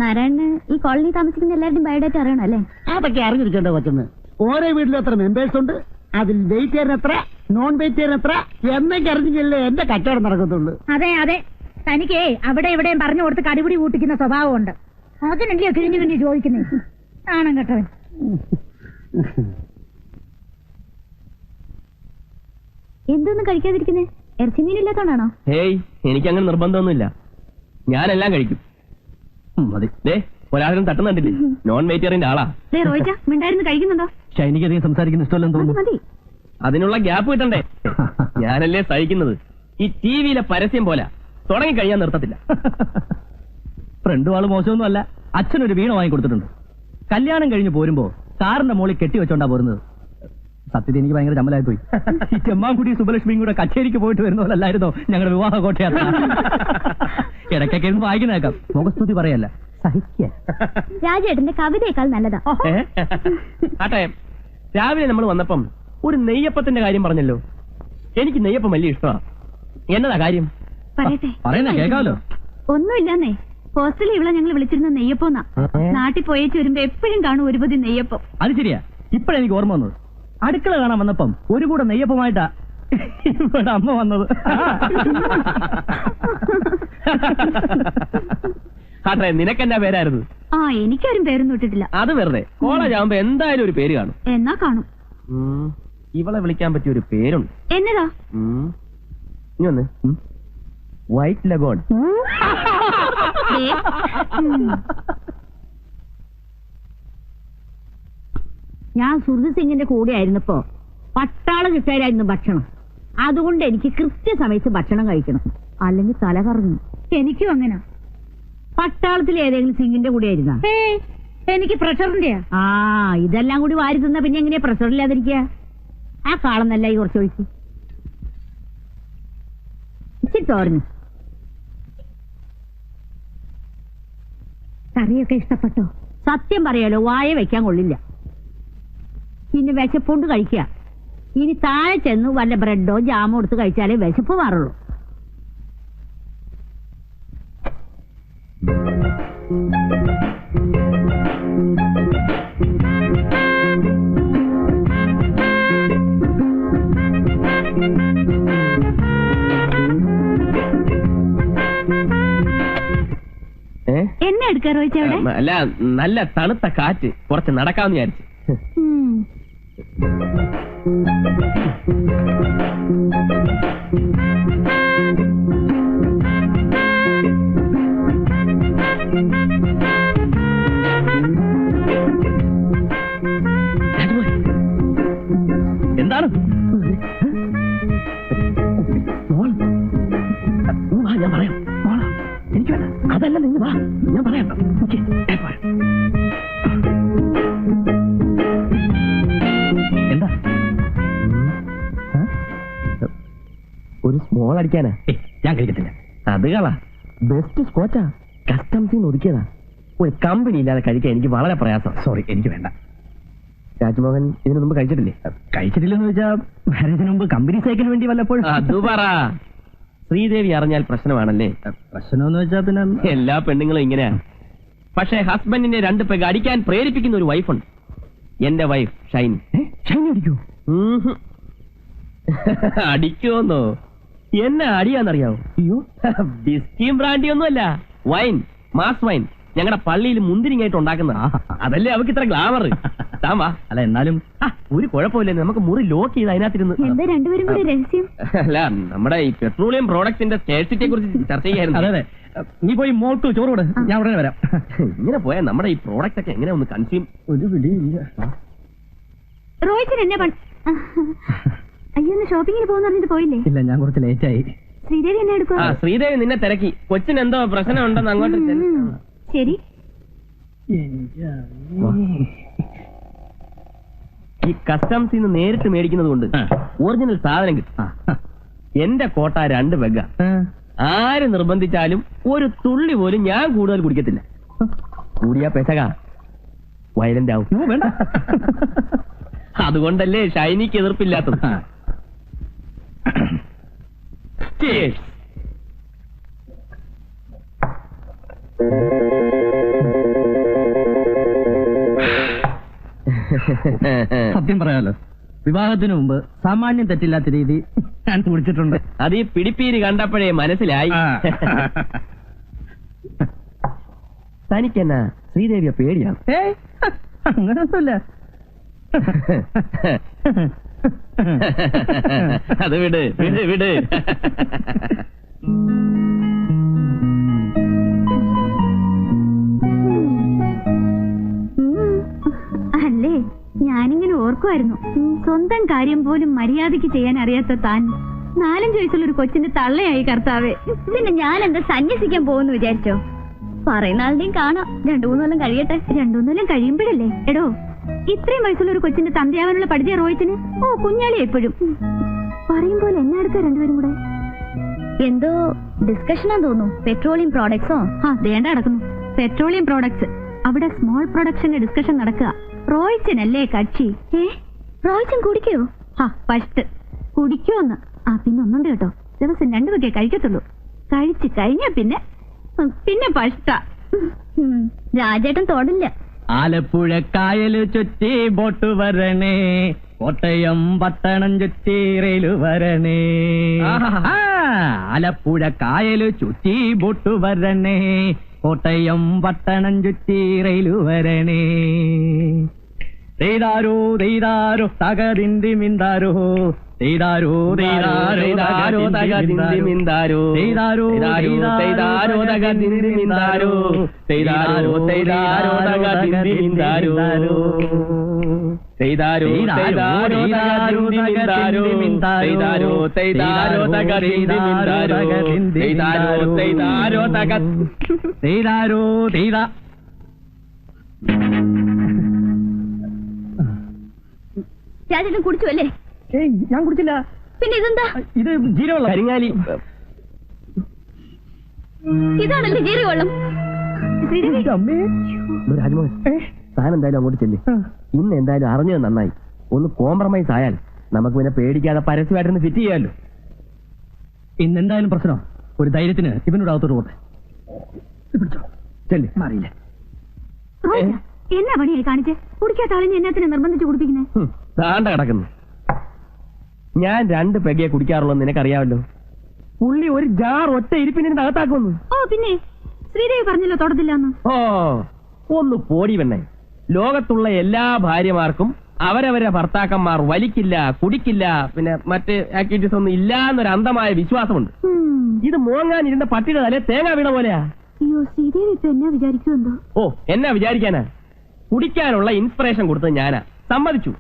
Speaker 3: നാരായണന് ഈ കോളനി താമസിക്കുന്ന എല്ലാവരുടെയും ബയോഡേറ്റ അറിയണം അല്ലേ?
Speaker 4: അതൊക്കെ അറിഞ്ഞിരിക്കണ്ടോ കൊച്ചമ്മ? ഓരോ വീട്ടിലും എത്ര മെമ്പേഴ്സ് ഉണ്ട്, അതിൽ വെജിറ്റേറിയൻ എത്ര, നോൺ വെജിറ്റേറിയൻ എത്ര എന്നൊക്കെ അറിഞ്ഞില്ലേ എന്റെ കച്ചവടം നടക്കത്തുള്ളൂ.
Speaker 1: അതെ അതെ, തനിക്ക് അവിടെ ഇവിടെയും പറഞ്ഞു കൊടുത്ത് കടിപിടി കൂട്ടിക്കുന്ന സ്വഭാവമുണ്ട്. അതിനല്ലയോ കിഴിഞ്ഞു കിഴിഞ്ഞ് ചോദിക്കുന്നേ? ആണം കേട്ടവൻ.
Speaker 3: എന്തൊന്നും കഴിക്കാതിരിക്കുന്നേ? ഇറച്ചി മീനില്ലാത്തോണ്ടാണോ?
Speaker 5: ഹേയ്, എനിക്കങ്ങനെ നിർബന്ധമൊന്നുമില്ല. ഞാനെല്ലാം കഴിക്കും. മതി. ഒരാളും തട്ടുന്നുണ്ടില്ലേ? നോൺ വെജിറ്റേറിയന്റെ ആളാ.
Speaker 3: റോയിച്ച മിണ്ടായിരുന്നു കഴിക്കുന്നുണ്ടോ?
Speaker 2: എനിക്കധികം സംസാരിക്കുന്ന ഇഷ്ടമല്ലെന്ന് തോന്നുന്നു.
Speaker 3: മതി.
Speaker 5: അതിനുള്ള ഗ്യാപ്പ് കിട്ടണ്ടേ? ഞാനല്ലേ സഹിക്കുന്നത്. ഈ ടിവിയിലെ പരസ്യം പോലെ തുടങ്ങി കഴിയാൻ നിർത്തത്തില്ല.
Speaker 2: ഫ്രണ്ട് ആള് മോശമൊന്നും അല്ല. അച്ഛനൊരു വീണ വാങ്ങി കൊടുത്തിട്ടുണ്ട്. കല്യാണം കഴിഞ്ഞ് പോരുമ്പോ കാറിന്റെ മുകളിൽ കെട്ടി വെച്ചോണ്ടാ പോരുന്നത്. സത്യത്തിൽ എനിക്ക് ഭയങ്കര ചമ്മലായി പോയി. ഈ ചെമ്മാൻകുടി സുബലക്ഷ്മിയും കൂടെ കച്ചേരിക്ക് പോയിട്ട് വരുന്നതല്ലായിരുന്നോ ഞങ്ങളുടെ വിവാഹ കോട്ടയാത്ര? ഇടയ്ക്കൊക്കെ ഇരുന്ന് വായിക്കുന്നേക്കാം. മുഖസ്തുതി പറയല്ല, സഹിക്ക.
Speaker 3: രാജേട്ടന്റെ കവിതയേക്കാൾ നല്ലതാ.
Speaker 5: ആട്ടെ, രാവിലെ നമ്മൾ വന്നപ്പം ഒരു നെയ്യപ്പത്തിന്റെ കാര്യം പറഞ്ഞല്ലോ. എനിക്ക് നെയ്യപ്പം വലിയ ഇഷ്ടമാണ്. എന്നതാ കാര്യം?
Speaker 3: പറയട്ടെ.
Speaker 2: പറയുന്ന കേൾക്കാമല്ലോ.
Speaker 3: ഒന്നുമില്ലെന്നേ, ഹോസ്റ്റലിൽ ഇവിടെ ഞങ്ങൾ വിളിച്ചിരുന്ന നെയ്യപ്പോന്നാ. നാട്ടിൽ പോയേച്ച് വരുമ്പോ എപ്പോഴും കാണും ഒരു പൊതി നെയ്യപ്പം.
Speaker 2: അത് ശരിയാ. ഇപ്പഴെനിക്ക് ഓർമ്മ വന്നത്. അടുക്കള കാണാൻ വന്നപ്പം ഒരു കൂടെ നെയ്യപ്പമായിട്ടാ ഇവിടെ അമ്മ വന്നത്.
Speaker 5: ആട്ടെ, നിനക്കെന്നാ പേരായിരുന്നു?
Speaker 3: എനിക്കാരും പേരൊന്നും ഇട്ടിട്ടില്ല.
Speaker 5: അത് വെറുതെ. കോളേജ് ആവുമ്പോ എന്തായാലും ഒരു പേര് കാണും.
Speaker 3: എന്നാ കാണും.
Speaker 5: ഇവളെ വിളിക്കാൻ പറ്റിയ ഒരു പേരുണ്ട്.
Speaker 3: എന്നതാ?
Speaker 5: ഇനി വന്ന് വൈറ്റ് ലഗോൺ.
Speaker 6: ഞാൻ സുഹൃത് സിംഗിന്റെ കൂടെ ആയിരുന്നപ്പോ പട്ടാള കിട്ടായിരുന്നു ഭക്ഷണം. അതുകൊണ്ട് എനിക്ക് കൃത്യസമയത്ത് ഭക്ഷണം കഴിക്കണം, അല്ലെങ്കിൽ തല കറങ്ങും.
Speaker 1: എനിക്കും അങ്ങനെ.
Speaker 6: പട്ടാളത്തിൽ ഏതെങ്കിലും സിംഗിന്റെ കൂടെ ആയിരുന്ന?
Speaker 1: എനിക്ക് പ്രഷറിന്റെയാ.
Speaker 6: ഇതെല്ലാം കൂടി വാരി തിന്ന പിന്നെ എങ്ങനെയാ പ്രഷർ ഇല്ലാതിരിക്കുക? ആ കാളന്നല്ല ഈ കുറച്ചൊഴിച്ച് ഇച്ചിരി തോരഞ്ഞു.
Speaker 1: കറിയൊക്കെ ഇഷ്ടപ്പെട്ടോ?
Speaker 6: സത്യം പറയാലോ, വായ വെക്കാൻ കൊള്ളില്ല. പിന്നെ വിശപ്പുണ്ട് കഴിക്കുക. ഇനി താഴെ ചെന്ന് വല്ല ബ്രെഡോ ജാമോ എടുത്ത് കഴിച്ചാലേ വിശപ്പ് മാറുള്ളൂ.
Speaker 3: എന്നെ എടുക്കാറോ അവിടെ?
Speaker 5: അല്ല, നല്ല തണുത്ത കാറ്റ്, കുറച്ച് നടക്കാമെന്ന് വിചാരിച്ചു.
Speaker 2: എന്താണ്? ഞാൻ പറയാം. എനിക്ക് വേണ്ട, അതല്ല, നിങ്ങൾ വാ, ഞാൻ പറയാം. എന്താ?
Speaker 5: ഒരു സ്മോൾ അടിക്കാനാ?
Speaker 2: ഞാൻ കഴിക്കത്തില്ല.
Speaker 5: അത് കളാ, ബെസ്റ്റ് സ്കോച്ചാ, കസ്റ്റംസിൽ നിന്ന് ഒതുക്കിയതാ. ഒരു കമ്പനി ഇല്ലാതെ കഴിക്കാൻ എനിക്ക് വളരെ പ്രയാസം.
Speaker 2: സോറി, എനിക്ക് വേണ്ട.
Speaker 5: രാജ്മോഹൻ ഇതിനു മുമ്പ് കഴിച്ചിട്ടില്ലേ?
Speaker 2: കഴിച്ചിട്ടില്ലെന്ന് വെച്ചാൽ മാരേജിന് മുമ്പ് കമ്പനി സൈക്കിന് വേണ്ടി വല്ലപ്പോഴും.
Speaker 5: അത് പറ. ശ്രീദേവി അറിഞ്ഞാൽ പ്രശ്നമാണല്ലേ?
Speaker 2: പ്രശ്നമെന്ന് വെച്ചാൽ പിന്നെ
Speaker 5: എല്ലാ പെണ്ണുങ്ങളും ഇങ്ങനെയാ. പക്ഷേ ഹസ്ബൻഡിനെ 2 പെഗ് അടിക്കാൻ പ്രേരിപ്പിക്കുന്ന ഒരു വൈഫുണ്ട്. എന്റെ വൈഫ് ഷൈനി.
Speaker 2: ഷൈനി അടിക്കൂ?
Speaker 5: അടിക്കുമെന്നോ? എന്നെ അടിയാന്നറിയാവോ?
Speaker 2: അയ്യോ,
Speaker 5: ബിസ്കിയും ബ്രാൻഡി ഒന്നുമല്ല, വൈൻ, മാസ് വൈൻ. ഞങ്ങളുടെ പള്ളിയിൽ മുന്തിരിങ്ങായിട്ട് ഉണ്ടാക്കുന്ന. അതല്ലേ അവക്ക് ഇത്ര ഗ്ലാമർ. താൻ വാ.
Speaker 2: അല്ല എന്നാലും
Speaker 5: ഒരു കുഴപ്പമില്ലെന്ന്. നമുക്ക് മുറി ലോക്ക് ചെയ്ത് അതിനകത്തിരുന്ന്.
Speaker 3: എന്താ രണ്ടുപേരും കൂടി രഹസ്യം?
Speaker 5: അല്ല, നമ്മുടെ ഈ പെട്രോളിയം പ്രോഡക്ട്സിന്റെ സ്കേഴ്സിറ്റിയെ കുറിച്ച് ചർച്ച ചെയ്യായിരുന്നു.
Speaker 2: അതെ, നീ പോയി മോൾക്ക് ചോറ് കൊടു, ഞാൻ ഉടനെ വരാം.
Speaker 5: ഇങ്ങനെ പോയാൽ നമ്മുടെ ഈ പ്രോഡക്റ്റ് ഒക്കെ എങ്ങനെ ഒന്ന് കൺസ്യൂം?
Speaker 2: ഒരു പിടിയില്ല.
Speaker 3: റോഹിച്ചൻ എന്നെ അയ്യോ, ഒന്ന് ഷോപ്പിങ്ങിന് പോകുന്ന പറഞ്ഞിട്ട് പോയില്ലേ?
Speaker 2: ഇല്ല, ഞാൻ കുറച്ച് ലേറ്റ് ആയി.
Speaker 3: ശ്രീദേവി എന്നെ എടുക്കുക?
Speaker 5: ശ്രീദേവി നിന്നെ തിരക്കി. കൊച്ചിന് എന്തോ പ്രശ്നം ഉണ്ടെന്ന് അങ്ങോട്ട്
Speaker 3: ശരി.
Speaker 5: ഈ കസ്റ്റംസിൽ നിന്ന് നേരിട്ട് മേടിക്കുന്നത് കൊണ്ട് ഒറിജിനൽ സാധനം കിട്ടും. എന്റെ കോട്ട 2 പെഗ്ഗ. ആര് നിർബന്ധിച്ചാലും ഒരു തുള്ളി പോലും ഞാൻ കൂടുതൽ കുടിക്കത്തില്ല. കൂടിയാ പെസക വയലന്റ് ആവും.
Speaker 2: വേണ്ട.
Speaker 5: അതുകൊണ്ടല്ലേ ഷൈനിക്ക് എതിർപ്പില്ലാത്തത്. Cheers.
Speaker 2: സത്യം പറയാലോ, വിവാഹത്തിന് മുമ്പ് സാമാന്യം തെറ്റില്ലാത്ത രീതി ഞാൻ കുടിച്ചിട്ടുണ്ട്.
Speaker 5: അത് ഈ പിടിപ്പീര് കണ്ടപ്പോഴേ മനസ്സിലായി. തനിക്കെന്നാ ശ്രീദേവിയെ പേടിയാണ്?
Speaker 2: അങ്ങനൊന്നുമില്ല.
Speaker 5: അത് വിട് വിട് വിട്.
Speaker 3: അല്ലേ, ഞാനിങ്ങനെ ഓർക്കുമായിരുന്നു, സ്വന്തം കാര്യം പോലും മര്യാദയ്ക്ക് ചെയ്യാൻ അറിയാത്ത താൻ 4-5 വയസ്സുള്ള ഒരു കൊച്ചിന്റെ തള്ളയായി കർത്താവേ. പിന്നെ ഞാൻ എന്താ സന്യസിക്കാൻ പോകുന്നു വിചാരിച്ചോ? പറയുന്ന ആളുടെയും കാണാം. 2-3 കൊല്ലം കഴിയട്ടെ. 2-3 കൊല്ലം കഴിയുമ്പോഴല്ലേ എടോ ഇത്രയും വയസ്സുള്ള ഒരു കൊച്ചിന്റെ തന്തയാവാനുള്ള പഠിച്ച റോഹിച്ചിന്. ഓ, കുഞ്ഞാളി എപ്പോഴും പറയും പോലെ എന്നെ അടുക്ക രണ്ടുപേരും കൂടെ എന്തോ ഡിസ്കഷനാന്ന് തോന്നുന്നു. പെട്രോളിയം പ്രോഡക്ട്സോ? ദേണ്ട നടക്കുന്നു പെട്രോളിയം പ്രോഡക്ട്സ്. അവിടെ സ്മോൾ പ്രൊഡക്ഷന്റെ ഡിസ്കഷൻ നടക്കുക. റോഹിച്ചനല്ലേ കക്ഷി. റോഹിച്ചൻ കുടിക്കോ? ഫസ്റ്റ് കുടിക്കോന്ന്. പിന്നെ ഒന്നുണ്ട് കേട്ടോ, ദിവസം 2 വകയെ കഴിക്കത്തുള്ളൂ. കഴിച്ചു കഴിഞ്ഞാ പിന്നെ ഫസ്റ്റാ. രാജേട്ടൻ തൊടില്ല.
Speaker 2: ആലപ്പുഴ കായല് ചുറ്റി ബോട്ട് വരണേ, കോട്ടയം പട്ടണം ചുറ്റി റെയില് വരണേ. ആലപ്പുഴ കായല് ചുറ്റി ബോട്ട് വരണേ, കോട്ടയം പട്ടണം ചുറ്റി റെയില് വരണേ. തെയ്താരോ തെയ്താരോ തകതിന്തി മിന്താരോ, തെയ്താരോ തെയ്താരോ തകതിന്തി മിന്താരോ, തെയ്താരോ തെയ്താരോ തകതിന്തി മിന്താരോ, തെയ്താരോ തെയ്താരോ തകതിന്തി മിന്താരോ, തെയ്താരോ തെയ്താരോ തകതിന്തി മിന്താരോ, തെയ്താരോ തെയ്താരോ തകതിന്തി മിന്താരോ, തെയ്താരോ തെയ്താരോ തക തെയ്താരോ തെയ്താ.
Speaker 3: രാജേട്ടൻ കുടിച്ചു അല്ലേ?
Speaker 2: ഞാൻ കുടിച്ചില്ല.
Speaker 3: പിന്നെ ഇതെന്താ?
Speaker 2: ഇത് ജീരവെള്ളം.
Speaker 5: കരിങ്ങാലി.
Speaker 3: ഇതാണല്ലേ ജീരകവെള്ളം?
Speaker 5: രാജ്മോഹൻ, താൻ എന്തായാലും അങ്ങോട്ട് ചെല്ല്. ഇന്ന് എന്തായാലും അറിഞ്ഞത് നന്നായി. ഒന്ന് കോംപ്രമൈസ് ആയാൽ നമുക്ക് പിന്നെ പേടിക്കാതെ പരസ്യമായിട്ടൊന്ന് ഫിറ്റ് ചെയ്യാമല്ലോ.
Speaker 2: ഇന്നെന്തായാലും പ്രശ്നം. ഒരു ധൈര്യത്തിന് ഇവനോട് അകത്തോട്ട് പോട്ടെ. ചെല്ല്, മാറിയില്ല.
Speaker 3: എന്നാ പണിയായി കാണിച്ചേ? കുടിക്കാത്ത ആളിനെ എന്നാത്തിന് നിർബന്ധിച്ച് കുടിപ്പിക്കുന്നേ?
Speaker 5: താണ്ട കിടക്കുന്നു. ഞാൻ 2 പെഗയെ കുടിക്കാറുള്ളൂ, നിനക്കറിയാമല്ലോ. പുള്ളി ഒരു ജാർ ഒറ്റ ഇരിപ്പിനെ അകത്താക്കുന്നു.
Speaker 3: ഓ പിന്നെ ശ്രീദേവി പറഞ്ഞല്ലോ തൊടത്തില്ലാന്ന്.
Speaker 5: ഓ, ഒന്ന് പോടി പെണ്ണേ. ലോകത്തുള്ള എല്ലാ ഭാര്യമാർക്കും അവരവരെ ഭർത്താക്കന്മാർ വലിക്കില്ല, കുടിക്കില്ല, പിന്നെ മറ്റ് ആക്ടിവിറ്റീസ് ഒന്നും ഇല്ല എന്നൊരു അന്ധമായ വിശ്വാസമുണ്ട്. ഇത് മോങ്ങാനിരുന്ന പട്ടിയുടെ തലേ തേങ്ങ വീണ പോലെയാ.
Speaker 3: അയ്യോ, ശ്രീദേവി ഇപ്പൊ എന്നാ വിചാരിക്കുമെന്തോ?
Speaker 5: ഓ, എന്നാ വിചാരിക്കാനാ? കുടിക്കാനുള്ള ഇൻസ്പിറേഷൻ കൊടുത്തത് ഞാനാ, സമ്മതിച്ചു.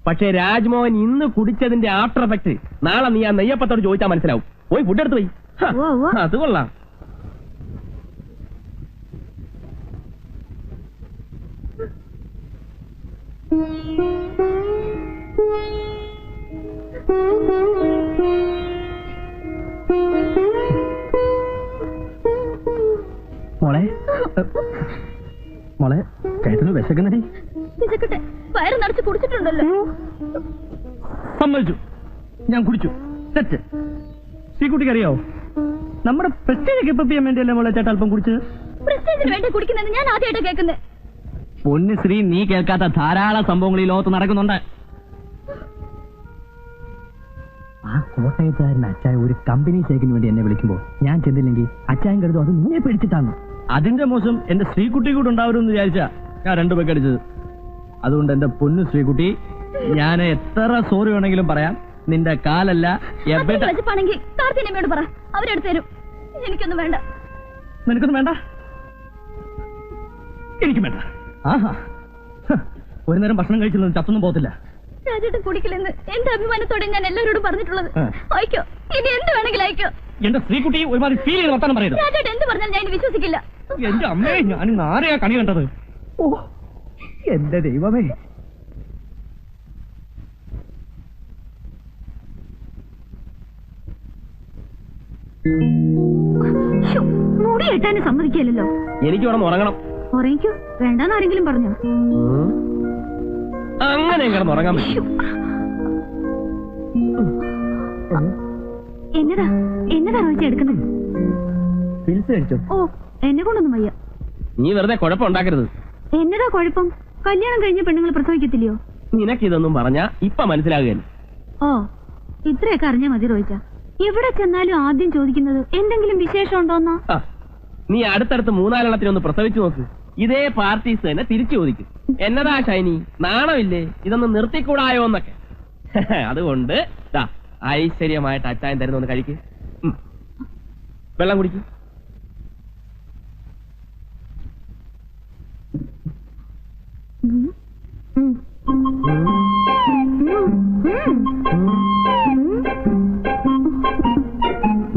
Speaker 5: പക്ഷേ രാജ്മോഹൻ ഇന്ന് കുടിച്ചതിന്റെ ആഫ്റ്റർ എഫക്ട് നാളെ നീ ആ നെയ്യപ്പത്തോട് ചോദിച്ചാൽ മനസ്സിലാവും. പോയി ഫുഡ് എടുത്ത് പോയി. അത് കൊള്ളാം.
Speaker 2: മോളെ ചേട്ടന് വിശക്കുന്നടി.
Speaker 3: വിശക്കട്ടെ, വയറ് നിറച്ച് കുടിച്ചിട്ടുണ്ടല്ലോ.
Speaker 2: സമ്മതിച്ചു, ഞാൻ കുടിച്ചു. തെറ്റ്. ശ്രീകുട്ടിക്ക് അറിയാവോ, നമ്മുടെ പ്രത്യേക കെപ്പ് ചെയ്യാൻ വേണ്ടിയല്ലേ മോളെ ചേട്ടൻ അല്പം കുടിച്ചത്?
Speaker 3: പ്രസ്റ്റേജിന് വേണ്ടി കുടിക്കുന്നത് ഞാൻ ആദ്യമായിട്ട് കേൾക്കുന്നത്.
Speaker 2: പൊന്നു ശ്രീ, നീ കേൾക്കാത്ത ധാരാളം സംഭവങ്ങൾ ഈ ലോകത്ത് നടക്കുന്നുണ്ട്. ആ കോട്ടയത്തുകാരൻ അച്ചായ ഒരു കമ്പനി ഷേക്കിന് വേണ്ടി എന്നെ വിളിക്കുമ്പോൾ ഞാൻ ചെന്നില്ലെങ്കിൽ അച്ചായൻ കരുതും അത് നിന്നെ പിടിച്ചിട്ടാണ്. അതിന്റെ മോശം എന്റെ ശ്രീകുട്ടി കൂടെ ഉണ്ടാവരുമെന്ന് വിചാരിച്ചാ ഞാൻ 2 പേക്ക് അടിച്ചത്. അതുകൊണ്ട് എന്റെ പൊന്നു ശ്രീകുട്ടി, ഞാൻ എത്ര സോറി വേണമെങ്കിലും പറയാം. നിന്റെ കാലല്ല
Speaker 3: വിശപ്പാണെങ്കിൽ കാർത്തിനമ്മയോട് പറ, അവരെടുത്ത് തരും. എനിക്കൊന്നും വേണ്ട.
Speaker 2: നിനക്കൊന്നും വേണ്ട, എനിക്കും വേണ്ട. ആഹാ, ഒരു നേരം ഭക്ഷണം കഴിച്ചില്ല ചത്തൊന്നും പോകത്തില്ല.
Speaker 3: രാജേട്ടൻ കുടിക്കില്ലെന്ന് എന്റെ അഭിമാനത്തോടെ ഞാൻ എല്ലാവരോടും പറഞ്ഞിട്ടുള്ളത്. അയക്കോ, ഇനി എന്ത് വേണമെങ്കിലും അയക്കോ.
Speaker 2: എന്റെ ശ്രീകുട്ടി ഒരുമാതിരി ഫീൽ ചെയ്ത് വർത്താനം പറയുന്നത്.
Speaker 3: രാജേട്ടൻ എന്ത് പറഞ്ഞാലും ഞാൻ വിശ്വസിക്കില്ല.
Speaker 2: എന്റെ അമ്മേ, ഞാൻ ഇന്ന് ആരെയാ കണി കണ്ടത്? ഓ എന്റെ ദൈവമേ.
Speaker 3: മുടി കെട്ടാനും സമ്മതിക്കില്ലല്ലോ.
Speaker 5: എനിക്ക് വേണം ഉറങ്ങണം.
Speaker 3: ഉറങ്ങിക്കോ, വേണ്ടാന്ന് ആരെങ്കിലും പറഞ്ഞോ?
Speaker 5: അങ്ങനെ കിടന്ന് ഉറങ്ങാൻ പറ്റും.
Speaker 3: എന്നതാ എന്നതാ ചോദിച്ചാ എടുക്കുന്നത്?
Speaker 2: പിൽസ് കഴിച്ചോ?
Speaker 3: ഓ, എന്നെ കൊണ്ടൊന്നും വയ്യ.
Speaker 5: നീ വെറുതെ കുഴപ്പമുണ്ടാക്കരുത്.
Speaker 3: എന്നതാ കുഴപ്പം? കല്യാണം കഴിഞ്ഞ പെണ്ണുങ്ങൾ പ്രസവിക്കത്തില്ലയോ?
Speaker 5: നിനക്കിതൊന്നും പറഞ്ഞാ ഇപ്പൊ മനസ്സിലാകുകയല്ല.
Speaker 3: ഓ, ഇത്രയൊക്കെ അറിഞ്ഞാ മതി റോയിച്ച. എവിടെ ചെന്നാലും ആദ്യം ചോദിക്കുന്നത് എന്തെങ്കിലും വിശേഷം ഉണ്ടോന്നാ.
Speaker 5: നീ അടുത്തടുത്ത് 3-4 എണ്ണത്തിനൊന്ന് പ്രസവിച്ചു നോക്ക്. ഇതേ പാർട്ടീസ് തന്നെ തിരിച്ചു ചോദിക്കും. എന്നതാ ഷൈനി, നാണമില്ലേ, ഇതൊന്ന് നിർത്തിക്കൂടായോ എന്നൊക്കെ. അതുകൊണ്ട് ഐശ്വര്യമായിട്ട് അച്ചായൻ തരുന്നൊന്ന് കഴിക്ക്. വെള്ളം കുടിക്ക്.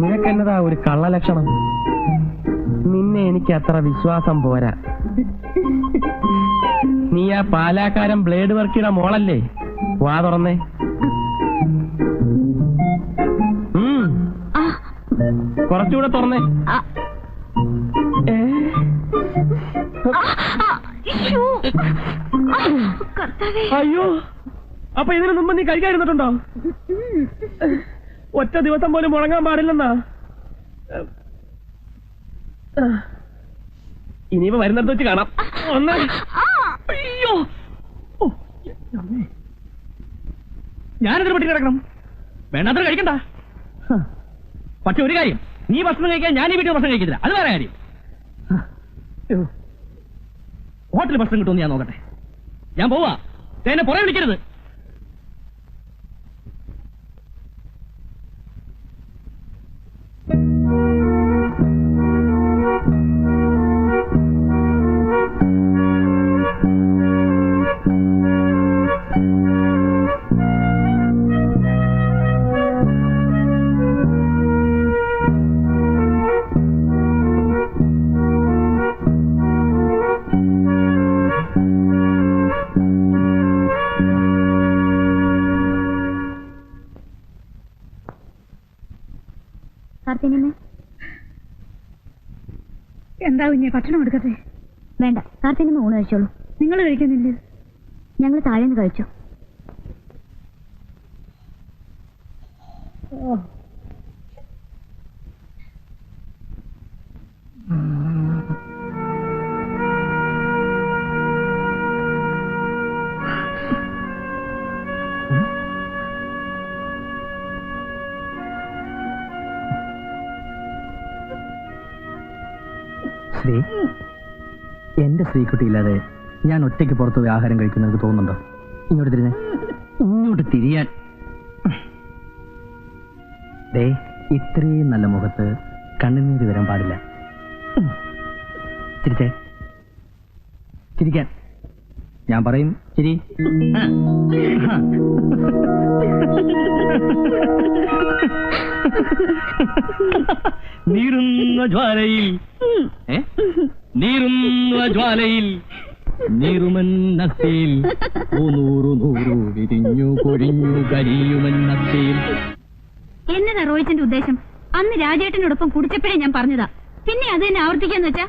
Speaker 5: നിനക്കെന്നതാ ഒരു കള്ളലക്ഷണം? നിന്നെ എനിക്ക് അത്ര വിശ്വാസം പോരാ. നീ ആ പാലാക്കാരൻ ബ്ലേഡ് വർക്കിയുടെ മോളല്ലേ? വാ തുറന്നേ. കുറച്ചുകൂടെ തുറന്നേ. അയ്യോ, അപ്പൊ ഇതിനു മുമ്പ് നീ കഴിക്കാതിരുന്നിട്ടുണ്ടോ? ഒറ്റ ദിവസം പോലും മുടങ്ങാൻ പാടില്ലെന്നാ. ഇനിയിപ്പോ വരുന്നിടത്ത് വെച്ച് കാണാം. അയ്യോ, ഞാനെതിരെ പറ്റി കിടക്കണം. വേണ്ടാത്ര കഴിക്കണ്ട. പക്ഷെ ഒരു കാര്യം, നീ ഭക്ഷണം കഴിക്കാൻ ഞാൻ ഈ വീട്ടിൽ ഭക്ഷണം കഴിക്കത്തില്ല. അത് വേറെ കാര്യം. ഹോട്ടലിൽ ഭക്ഷണം കിട്ടുമെന്ന് ഞാൻ നോക്കട്ടെ. ഞാൻ പോവാ. എന്നെ പുറകെ വിളിക്കരുത്.
Speaker 3: എന്താ കുഞ്ഞെ, ഭക്ഷണം എടുക്കട്ടെ? വേണ്ട, കാർത്തിനിമ്മ ഊണ് കഴിച്ചോളൂ. നിങ്ങൾ കഴിക്കുന്നില്ലേ? ഞങ്ങൾ താഴേന്ന് കഴിച്ചു.
Speaker 2: ശ്രീ, എന്റെ ശ്രീകുട്ടിയില്ലാതെ ഞാൻ ഒറ്റയ്ക്ക് പുറത്തു പോയി ആഹാരം കഴിക്കുന്ന എനിക്ക് തോന്നുന്നുണ്ടോ? ഇങ്ങോട്ട് തിരിഞ്ഞേ, ഇങ്ങോട്ട് തിരിയാൻ. ദേ, ഇത്രയും നല്ല മുഖത്ത് കണ്ണുനീര് വരാൻ പാടില്ല. ചിരിച്ചേ, ചിരിക്കാൻ. ഞാൻ പറയും ചിരി. നീറുന്ന ജ്വാലയിൽ, നീറുന്ന ജ്വാലയിൽ നീറുമെന്നത്തേൽ നൂറു നൂറു വിരിഞ്ഞു കൊഴിഞ്ഞു കരിയുമെന്നത്തേൽ.
Speaker 3: എന്നതാ റോയിച്ചന്റെ ഉദ്ദേശം? അന്ന് രാജേട്ടനോടൊപ്പം കുടിച്ചപ്പോഴേ ഞാൻ പറഞ്ഞതാ. പിന്നെ അത് തന്നെ ആവർത്തിക്കാന്ന് വെച്ചാ?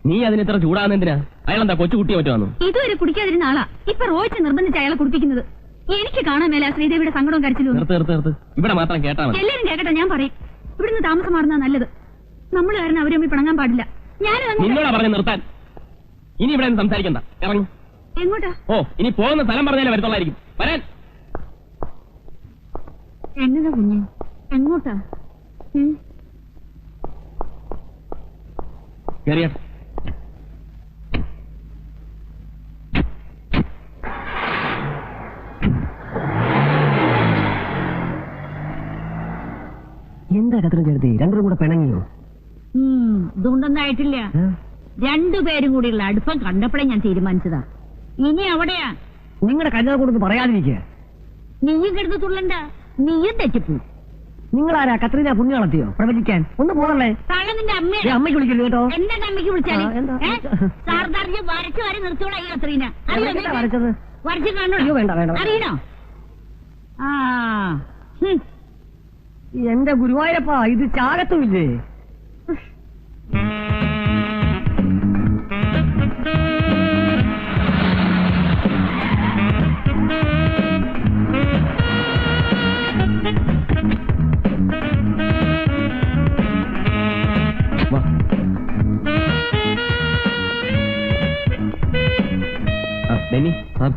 Speaker 5: നീ അതിനെത്ര ചൂടാകുന്നെന്തിനാ? അയാളെന്താ കൊച്ചുകുട്ടിയെ പറ്റുവാന്നു?
Speaker 3: ഇതുവരെ കുടിക്കാതിരുന്ന ആളാ ഇപ്പൊ റോയിച്ച് നിർബന്ധിച്ച് അയാളെ കുടിപ്പിക്കുന്നത്. എനിക്ക് കാണാൻ മേല ശ്രീദേവിയുടെ സങ്കടവും കരച്ചിലും.
Speaker 5: നിർത്ത്. ഇവിടെ മാത്രം കേട്ടാ മതി.
Speaker 3: എല്ലാരും കേക്കട്ടെ, ഞാൻ പറയും. ഇവിടുന്ന് താമസം മാറുന്ന നല്ലത്. നമ്മൾ കാരണം അവരെ തമ്മിൽ പിണങ്ങാൻ പാടില്ല.
Speaker 5: നിന്നോടാ പറഞ്ഞു നിർത്താൻ. ഇനി ഇവിടെ സംസാരിക്കണ്ട, ഇറങ്ങും.
Speaker 3: എങ്ങോട്ടാ?
Speaker 5: ഓ, ഇനി പോകുന്ന സ്ഥലം പറഞ്ഞാലേ വരത്തുള്ളായിരിക്കും. വരാൻ.
Speaker 3: എന്നതാ കുഞ്ഞ്, എങ്ങോട്ടാ?
Speaker 5: കേറിയാ.
Speaker 2: എന്താ കത്രം ചേർത്തി? രണ്ടും കൂടെ പിണങ്ങിയോ?
Speaker 6: ഇതുകൊണ്ടൊന്നും ആയിട്ടില്ല. രണ്ടുപേരും കൂടിയുള്ള അടുപ്പം കണ്ടപ്പോഴേ ഞാൻ തീരുമാനിച്ചതാ. ഇനി അവിടെയാ
Speaker 2: നിങ്ങളുടെ കല്യാണം കൊണ്ടൊന്ന് പറയാതിരിക്കുക.
Speaker 6: നീയും കിടന്ന് തുള്ളണ്ട, നീയും തെറ്റിപ്പോ.
Speaker 2: നിങ്ങളാരാ കത്രീന പുണ്യാളത്തിയോ പ്രവചിക്കാൻ? ഒന്ന് പോകണേ.
Speaker 6: തള്ള നിന്റെ അമ്മയെ
Speaker 2: അമ്മയ്ക്ക് വിളിക്കരുത് കേട്ടോ.
Speaker 6: എന്താ അമ്മയ്ക്ക് വിളിച്ചാല്?
Speaker 2: എന്താ?
Speaker 6: സാർദാർജി വരച്ചു വരെ നിർത്തോളായി കത്രീന.
Speaker 2: വരച്ചത്
Speaker 6: വരച്ച് കാണോ?
Speaker 2: വേണ്ട വേണ്ട.
Speaker 6: അറിയണോ? ആ
Speaker 2: എന്റെ ഗുരുവായൂരപ്പാ, ഇത് ചാകത്തുമില്ലേ?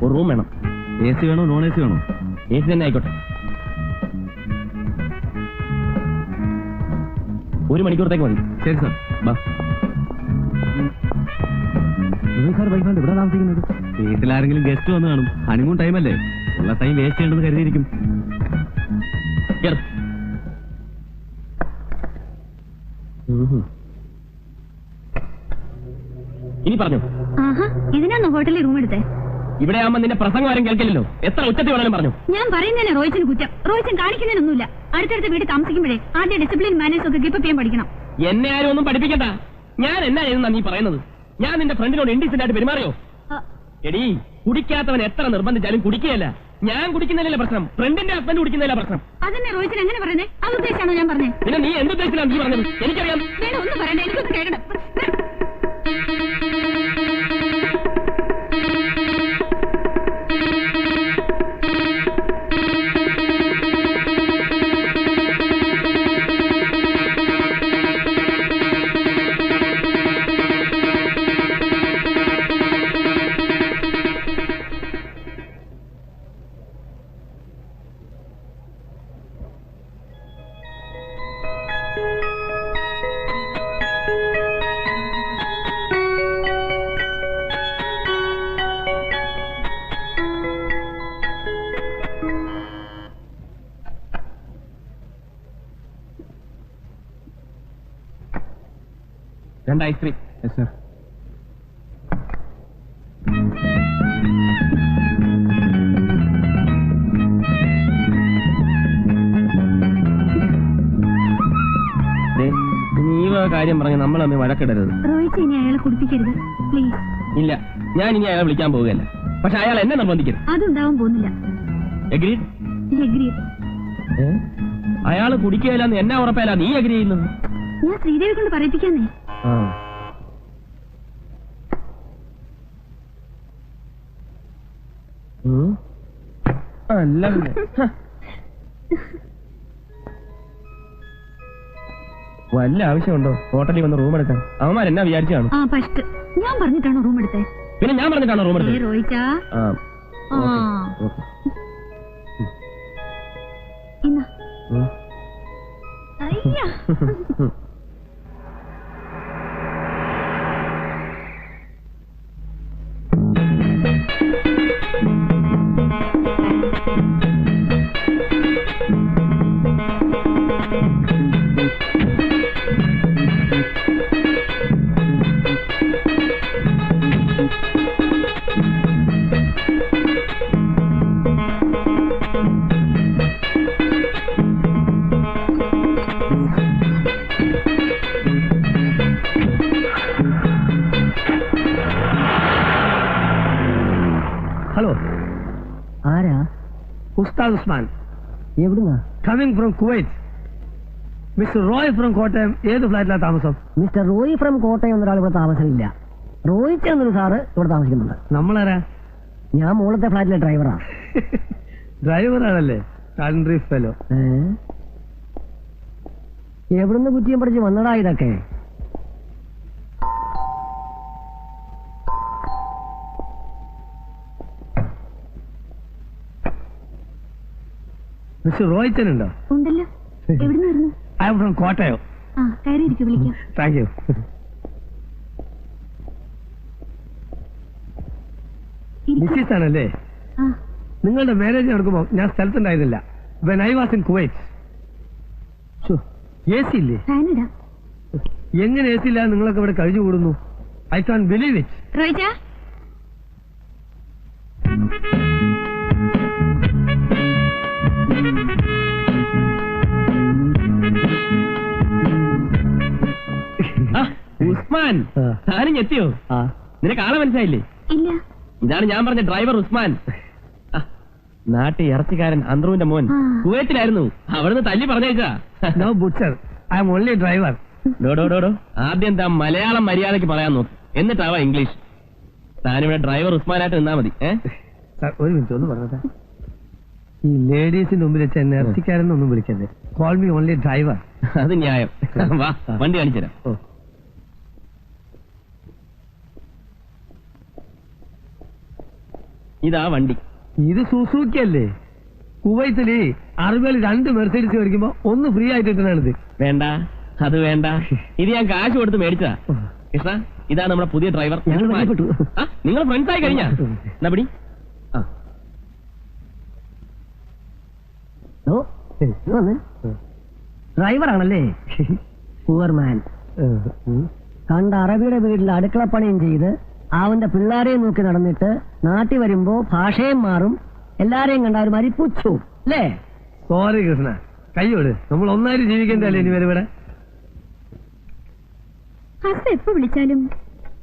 Speaker 5: ഒരു റൂം വേണം.
Speaker 2: AC വേണോ നോൺ AC വേണോ?
Speaker 5: AC തന്നെ ആയിക്കോട്ടെ. 1 മണിക്കൂറത്തേക്ക് മതി.
Speaker 2: ശരി സാർ. സാർ വൈഫാണ്ട് ഇവിടെ താമസിക്കുന്നത്? വീട്ടിലാരെങ്കിലും ഗസ്റ്റ് വന്ന് കാണും. ഹണിമൂൺ ടൈമല്ലേ, ഉള്ള ടൈം വേസ്റ്റ് ചെയ്യണമെന്ന് കരുതിയിരിക്കും.
Speaker 5: ഇനി പറഞ്ഞു.
Speaker 3: ഇതിനാണോ ഹോട്ടലിൽ റൂം എടുത്തേ?
Speaker 5: ഇവിടെ ആവുമ്പോ നിന്റെ പ്രസംഗം ആരും കേൾക്കില്ലല്ലോ. എത്ര ഉച്ചത്തിൽ വേണമെങ്കിലും പറഞ്ഞു.
Speaker 3: ഞാൻ പറയുന്നതന്നെ റോയിച്ചിന് കുറ്റം. റോയിച്ചൻ കാണിക്കുന്നതിനൊന്നുമില്ല. അടുത്തടുത്ത വീട് താമസിക്കുമ്പോഴേ ആദ്യം ഡിസിപ്ലിൻ മാനേഴ്സ് ഒക്കെ കീപ്പ് ചെയ്യാൻ പഠിക്കണം.
Speaker 5: എന്നെ ആരും ഒന്നും പഠിപ്പിക്കണ്ട. ഞാൻ എന്നാ ചെയ്യുന്ന നീ പറയുന്നത്? ഞാൻ നിന്റെ ഫ്രണ്ടിനോട് ഇൻഡീസെന്റ് ആയിട്ട് പെരുമാറിയോ? എടീ, കുടിക്കാത്തവൻ എത്ര നിർബന്ധിച്ചാലും കുടിക്കുകയല്ല. ഞാൻ കുടിക്കുന്നതിലല്ല പ്രശ്നം, ഫ്രണ്ടിന്റെ ഹസ്ബൻഡ് കുടിക്കുന്നതില്ല പ്രശ്നം.
Speaker 3: അതന്നെ റോയിച്ചൻ എങ്ങനെ പറയുന്നേ? അത് ഉദ്ദേശിച്ചാണോ ഞാൻ പറഞ്ഞേ?
Speaker 5: പിന്നെ നീ എന്തുദ്ദേശിച്ചാണ് നീ പറഞ്ഞത്? എനിക്കറിയാം.
Speaker 3: വേണ്ട, ഒന്നും പറയണ്ട, എനിക്കൊന്ന് കേൾക്കണം.
Speaker 5: രണ്ട് ഐസ്ക്രീം.
Speaker 2: Yes sir.
Speaker 5: ഇനി ഈ കാര്യം പറഞ്ഞ് നമ്മൾ തമ്മിൽ വഴക്കിടരുത്.
Speaker 3: റോയിച്ച ഇനി അയാളെ കുടിപ്പിക്കരുത് പ്ലീസ്.
Speaker 5: ഇല്ല, ഞാൻ ഇനി അയാളെ വിളിക്കാൻ പോവുകയല്ല. പക്ഷെ അയാൾ എന്നെ നിർബന്ധിക്കരുത്.
Speaker 3: അതുണ്ടാവാൻ പോകുന്നില്ല.
Speaker 5: എഗ്രീഡ്?
Speaker 3: എഗ്രീഡ്.
Speaker 5: അയാള് കുടിക്കുകയില്ലെന്ന് എന്നാ ഉറപ്പല്ല നീ എഗ്രി ചെയ്യുന്നത്?
Speaker 3: ഞാൻ ശ്രീദേവി കൊണ്ട് പറയിപ്പിക്കാന്നേ.
Speaker 5: അല്ല, വല്ല ആവശ്യമുണ്ടോ ഹോട്ടലിൽ വന്ന് റൂം എടുക്കാൻ? അവന്മാർ എന്നാ വിചാരിച്ചു കാണും.
Speaker 3: ഞാൻ പറഞ്ഞിട്ടാണോ റൂം എടുത്തേ?
Speaker 5: പിന്നെ ഞാൻ പറഞ്ഞിട്ടാണോ റൂം എടുത്തത്?
Speaker 3: റോയിച്ചാ
Speaker 2: ഹലോ, ആരാ? ഉസ്താദ് ഉസ്മാൻ. എവിടുന്നാ? Coming from Kuwait. Mister Roy from Kottayam ഏത് ഫ്ലാറ്റിലാണ് താമസം?
Speaker 4: മിസ്റ്റർ റോയ് ഫ്രം കോട്ടയം എന്നൊരാൾ ഇവിടെ താമസമില്ല. റോയിച്ച് എന്നൊരു സാറ് ഇവിടെ താമസിക്കുന്നുണ്ട്.
Speaker 2: നമ്മളാരാ?
Speaker 4: ഞാൻ മുകളത്തെ ഫ്ലാറ്റിലെ ഡ്രൈവറാ.
Speaker 2: ഡ്രൈവറാണല്ലേ? Country fellow.
Speaker 4: എവിടുന്ന് കുറ്റിയും പഠിച്ച് വന്നടാ ഇതൊക്കെ?
Speaker 2: മിസ്റ്റർ റോയിച്ചനുണ്ടോ?
Speaker 3: ഉണ്ടല്ലോ. എവിടുന്ന് വരുന്നു?
Speaker 2: I am from Kottayam.
Speaker 3: ആ കയറിയിരിക്കും, വിളിക്കാം.
Speaker 2: Thank you. മിസ്സിസ് ആണല്ലേ?
Speaker 3: ആ
Speaker 2: നിങ്ങളുടെ മാരേജ് നടക്കുമ്പോൾ ഞാൻ സ്ഥലത്തുണ്ടായിരുന്നില്ല. When I was in Kuwait. A C ഇല്ലേ?
Speaker 3: ഫാനിടാം.
Speaker 2: എങ്ങനെ എ സി ഇല്ല നിങ്ങളൊക്കെ ഇവിടെ കഴിഞ്ഞു കൂടുന്നു? I can believe it.
Speaker 3: റോയിച്ചാ,
Speaker 5: ഉസ്മാൻ, താനും എത്തിയോ? നിനക്ക് ആളെ മനസ്സിലായില്ലേ?
Speaker 3: ഇല്ല.
Speaker 5: ഇതാണ് ഞാൻ പറഞ്ഞ ഡ്രൈവർ ഉസ്മാൻ. നാട്ടിൽ ഇറച്ചിക്കാരൻ അന്ത്രുവിന്റെ മോൻ കുവൈത്തിലായിരുന്നു. അവിടുന്ന് തല്ലി പറഞ്ഞേച്ചാ.
Speaker 2: No butcher, I am only driver.
Speaker 5: ഡോ ആദ്യം താൻ മലയാളം മര്യാദയ്ക്ക് പറയാൻ നോക്ക്, എന്നിട്ടാവാ ഇംഗ്ലീഷ്. താനിവിടെ ഡ്രൈവർ ഉസ്മാനായിട്ട് നിന്നാ മതി.
Speaker 2: ഒരു മിനിറ്റ് ഒന്ന് പറഞ്ഞത്. ഈ ലേഡീസിന്റെ മുമ്പിൽ വെച്ച് എന്നെ ഇറച്ചിക്കാരെന്നൊന്നും വിളിക്കരുത്. Call me only driver.
Speaker 5: അത് ന്യായം. വാ, വണ്ടി കാണിച്ചുതരാം. ഇതാ വണ്ടി.
Speaker 2: ഇത് സുസൂക്കി അല്ലേ? കുവൈത്തില് അറബികൾ 2 മെർസൈഡീസ് മേടിക്കുമ്പോ ഒന്ന് ഫ്രീ ആയിട്ട് കിട്ടുന്നതാണിത്.
Speaker 5: വേണ്ട, അത് വേണ്ട. ഇത് ഞാൻ കാശ് കൊടുത്ത് മേടിച്ചതാ. കൃഷ്ണ, ഇതാണ് നമ്മുടെ പുതിയ ഡ്രൈവർ. നിങ്ങൾ ഫ്രണ്ട്സ് ആയി കഴിഞ്ഞാ? എന്നാ പിടി.
Speaker 4: ഡ്രൈവറാണല്ലേ? പൂവർമാൻ. കണ്ട അറബിയുടെ വീട്ടിൽ അടുക്കളപ്പണിയും ചെയ്ത് അവന്റെ പിള്ളേരെയും നോക്കി നടന്നിട്ട് നാട്ടിൽ വരുമ്പോ ഭാഷയും മാറും, എല്ലാരെയും കണ്ട ഒരു മാതിരി പുച്ഛവും അല്ലേ?
Speaker 2: സോറി കൃഷ്ണ, കയ്യോട്. നമ്മൾ ഒന്നായിട്ട് ജീവിക്കണ്ടല്ലേ ഇനി വരെ ഇവിടെ?
Speaker 3: ഹസ് എപ്പോ വിളിച്ചാലും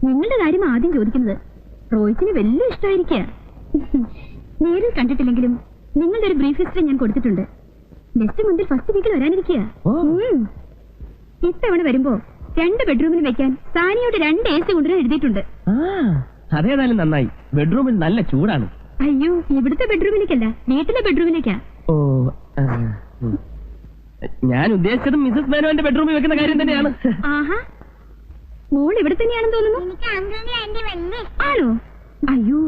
Speaker 3: നിങ്ങളുടെ കാര്യം ആദ്യം ചോദിക്കുന്നത്. റോയിച്ചിന് വലിയ ഇഷ്ടമായിരിക്കുക. നേരിൽ കണ്ടിട്ടില്ലെങ്കിലും നിങ്ങളുടെ ഒരു ബ്രീഫ് ഹിസ്റ്ററി ഞാൻ കൊടുത്തിട്ടുണ്ട്. നെക്സ്റ്റ് മന്തിൽ ഫസ്റ്റ് വീക്കിൽ വരാനിരിക്കുക. ഇത്തവണ വരുമ്പോ 2 ബെഡ്റൂമിൽ വെക്കാൻ സാനിയോട് 2 AC കൊണ്ടുവരാൻ എഴുതിയിട്ടുണ്ട്.
Speaker 5: അതേതായാലും നന്നായി. ബെഡ്റൂമിൽ നല്ല ചൂടാണ്.
Speaker 3: അയ്യോ, ഇവിടുത്തെ ബെഡ്റൂമിലേക്കല്ല, വീട്ടിലെ ബെഡ്റൂമിലേക്കാ.
Speaker 5: ഓ, ഞാൻ ഉദ്ദേശിച്ചത് മിസസ് മേനോന്റെ ബെഡ്റൂമിൽ വെക്കുന്ന കാര്യം തന്നെയാണ്.
Speaker 3: ആഹാ, മോൾ ഇവിടെ തന്നെയാണെന്ന് തോന്നുന്നു. ആണോ? അയ്യോ,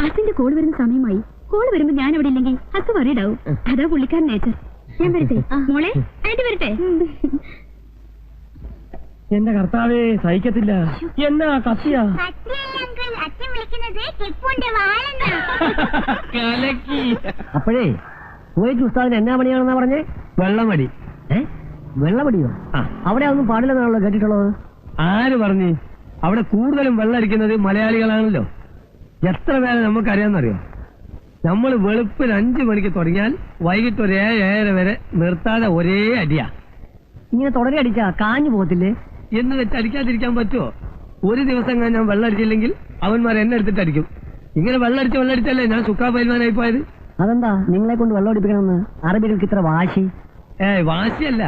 Speaker 3: അസിന്റെ കോൾ വരുന്ന സമയമായി. കോൾ വരുമ്പോ ഞാൻ അവിടെ ഇല്ലെങ്കിൽ അസ് വറീഡാവും. അതാ പുള്ളിക്കാരൻ നേച്ചർ. ഞാൻ വരട്ടെ മോളെ? ആയിട്ട് വരട്ടെ.
Speaker 5: എന്റെ കർത്താവേ, സഹിക്കത്തില്ല. എന്നാ കത്തിയാ?
Speaker 4: അപ്പോഴേ കുവൈറ്റ് ഉസ്താദിന് എന്നാ പണിയാണെന്നാ പറഞ്ഞേ?
Speaker 2: വെള്ളമടി.
Speaker 4: വെള്ളമടിയോ? അവിടെ ഒന്നും പാടില്ലെന്നാണല്ലോ കേട്ടിട്ടുള്ളത്.
Speaker 2: ആര് പറഞ്ഞു? അവിടെ കൂടുതലും വെള്ളമടിക്കുന്നത് മലയാളികളാണല്ലോ. എത്ര പേരെ നമുക്കറിയാമെന്നറിയോ? നമ്മൾ വെളുപ്പിന് 5 മണിക്ക് തുടങ്ങിയാൽ വൈകിട്ട് ഒരു 7-7:30 വരെ നിർത്താതെ ഒരേ അടിയാ.
Speaker 4: ഇങ്ങനെ തുടരെ അടിച്ചാ കാഞ്ഞു പോകത്തില്ലേ?
Speaker 2: എന്ന് വെച്ച് അടിക്കാതിരിക്കാൻ പറ്റുമോ? ഒരു ദിവസം ഞാൻ വെള്ളം അടിച്ചില്ലെങ്കിൽ അവന്മാർ എന്നെ എടുത്തിട്ട് അടിക്കും. ഇങ്ങനെ വെള്ളമടിച്ചല്ലേ ഞാൻ സുക്കാ പൈൽവാനായി പോയത്.
Speaker 4: അതെന്താ നിങ്ങളെ കൊണ്ട് വെള്ളം അടിപ്പിക്കണമെന്ന് അറബികൾക്ക് ഇത്ര വാശി?
Speaker 2: വാശിയല്ല,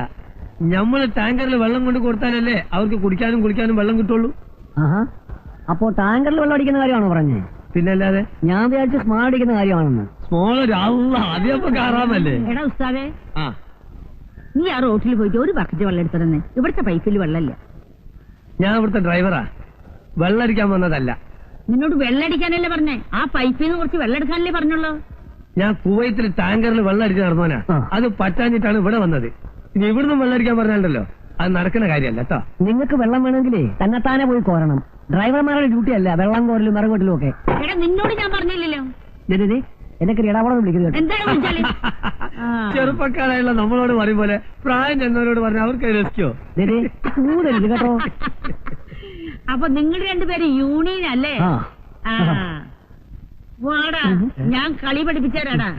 Speaker 2: നമ്മള് ടാങ്കറിൽ വെള്ളം കൊണ്ട് കൊടുത്താലല്ലേ അവർക്ക് കുടിക്കാനും കുളിക്കാനും വെള്ളം കിട്ടുള്ളൂ.
Speaker 4: ആഹാ, അപ്പോ ടാങ്കറിൽ വെള്ളം അടിക്കുന്ന കാര്യമാണോ പറഞ്ഞേ?
Speaker 2: പിന്നല്ലാതെ.
Speaker 4: ഞാൻ വിചാരിച്ച സ്മാൾ അടിക്കുന്ന കാര്യമാണെന്ന്.
Speaker 2: സ്മോൾ ആദ്യമൊക്കെ കാറാമല്ലേ?
Speaker 6: എടാ ഉസ്താദേ, നീ ആ റോട്ടിൽ പോയിട്ട് ഒരു ബക്കറ്റ് വെള്ളം എടുത്തിരുന്നേ. ഇവിടുത്തെ പൈപ്പിൽ വെള്ളമില്ല.
Speaker 2: ഞാൻ ഇവിടുത്തെ ഡ്രൈവറാ, വെള്ളടിക്കാൻ വന്നതല്ല.
Speaker 6: നിന്നോട് വെള്ളടിക്കാനല്ലേ പറഞ്ഞേ? ആ പൈപ്പിൽ നിന്ന് കുറച്ച് വെള്ളം എടുക്കാനല്ലേ പറഞ്ഞുള്ളൂ.
Speaker 2: ഞാൻ കുവൈത്തിൽ ടാങ്കറിൽ വെള്ളം അടിച്ച് നടന്നവനാ. അത് പറ്റാഞ്ഞിട്ടാണ് ഇവിടെ വന്നത്. ഇനി ഇവിടുന്ന് വെള്ളം അടിക്കാൻ പറഞ്ഞാലല്ലോ അത് നടക്കുന്ന കാര്യമല്ല കേട്ടോ.
Speaker 4: നിങ്ങൾക്ക് വെള്ളം വേണമെങ്കിലേ തന്നെത്താനെ പോയി കോരണം. ഡ്രൈവർമാരുടെ ഡ്യൂട്ടി അല്ല വെള്ളം കോരലും മറകോട്ടിലും ഒക്കെ.
Speaker 6: എടാ നിന്നോട് ഞാൻ പറഞ്ഞില്ലല്ലോ.
Speaker 4: എന്നൊക്കെ ഇടപാടം വിളിക്കുന്നത്
Speaker 6: എന്താണ്?
Speaker 2: ചെറുപ്പക്കാരായുള്ള നമ്മളോട് പറയും പോലെ പ്രായം ചെന്നവരോട് പറഞ്ഞ അവർക്ക് രസിക്കോ?
Speaker 4: കൂടരുത് കേട്ടോ.
Speaker 6: അപ്പൊ നിങ്ങൾ 2 പേര് യൂണിയൻ അല്ലേ? വാടാ, ഞാൻ കളി പഠിപ്പിച്ചാരാടാ.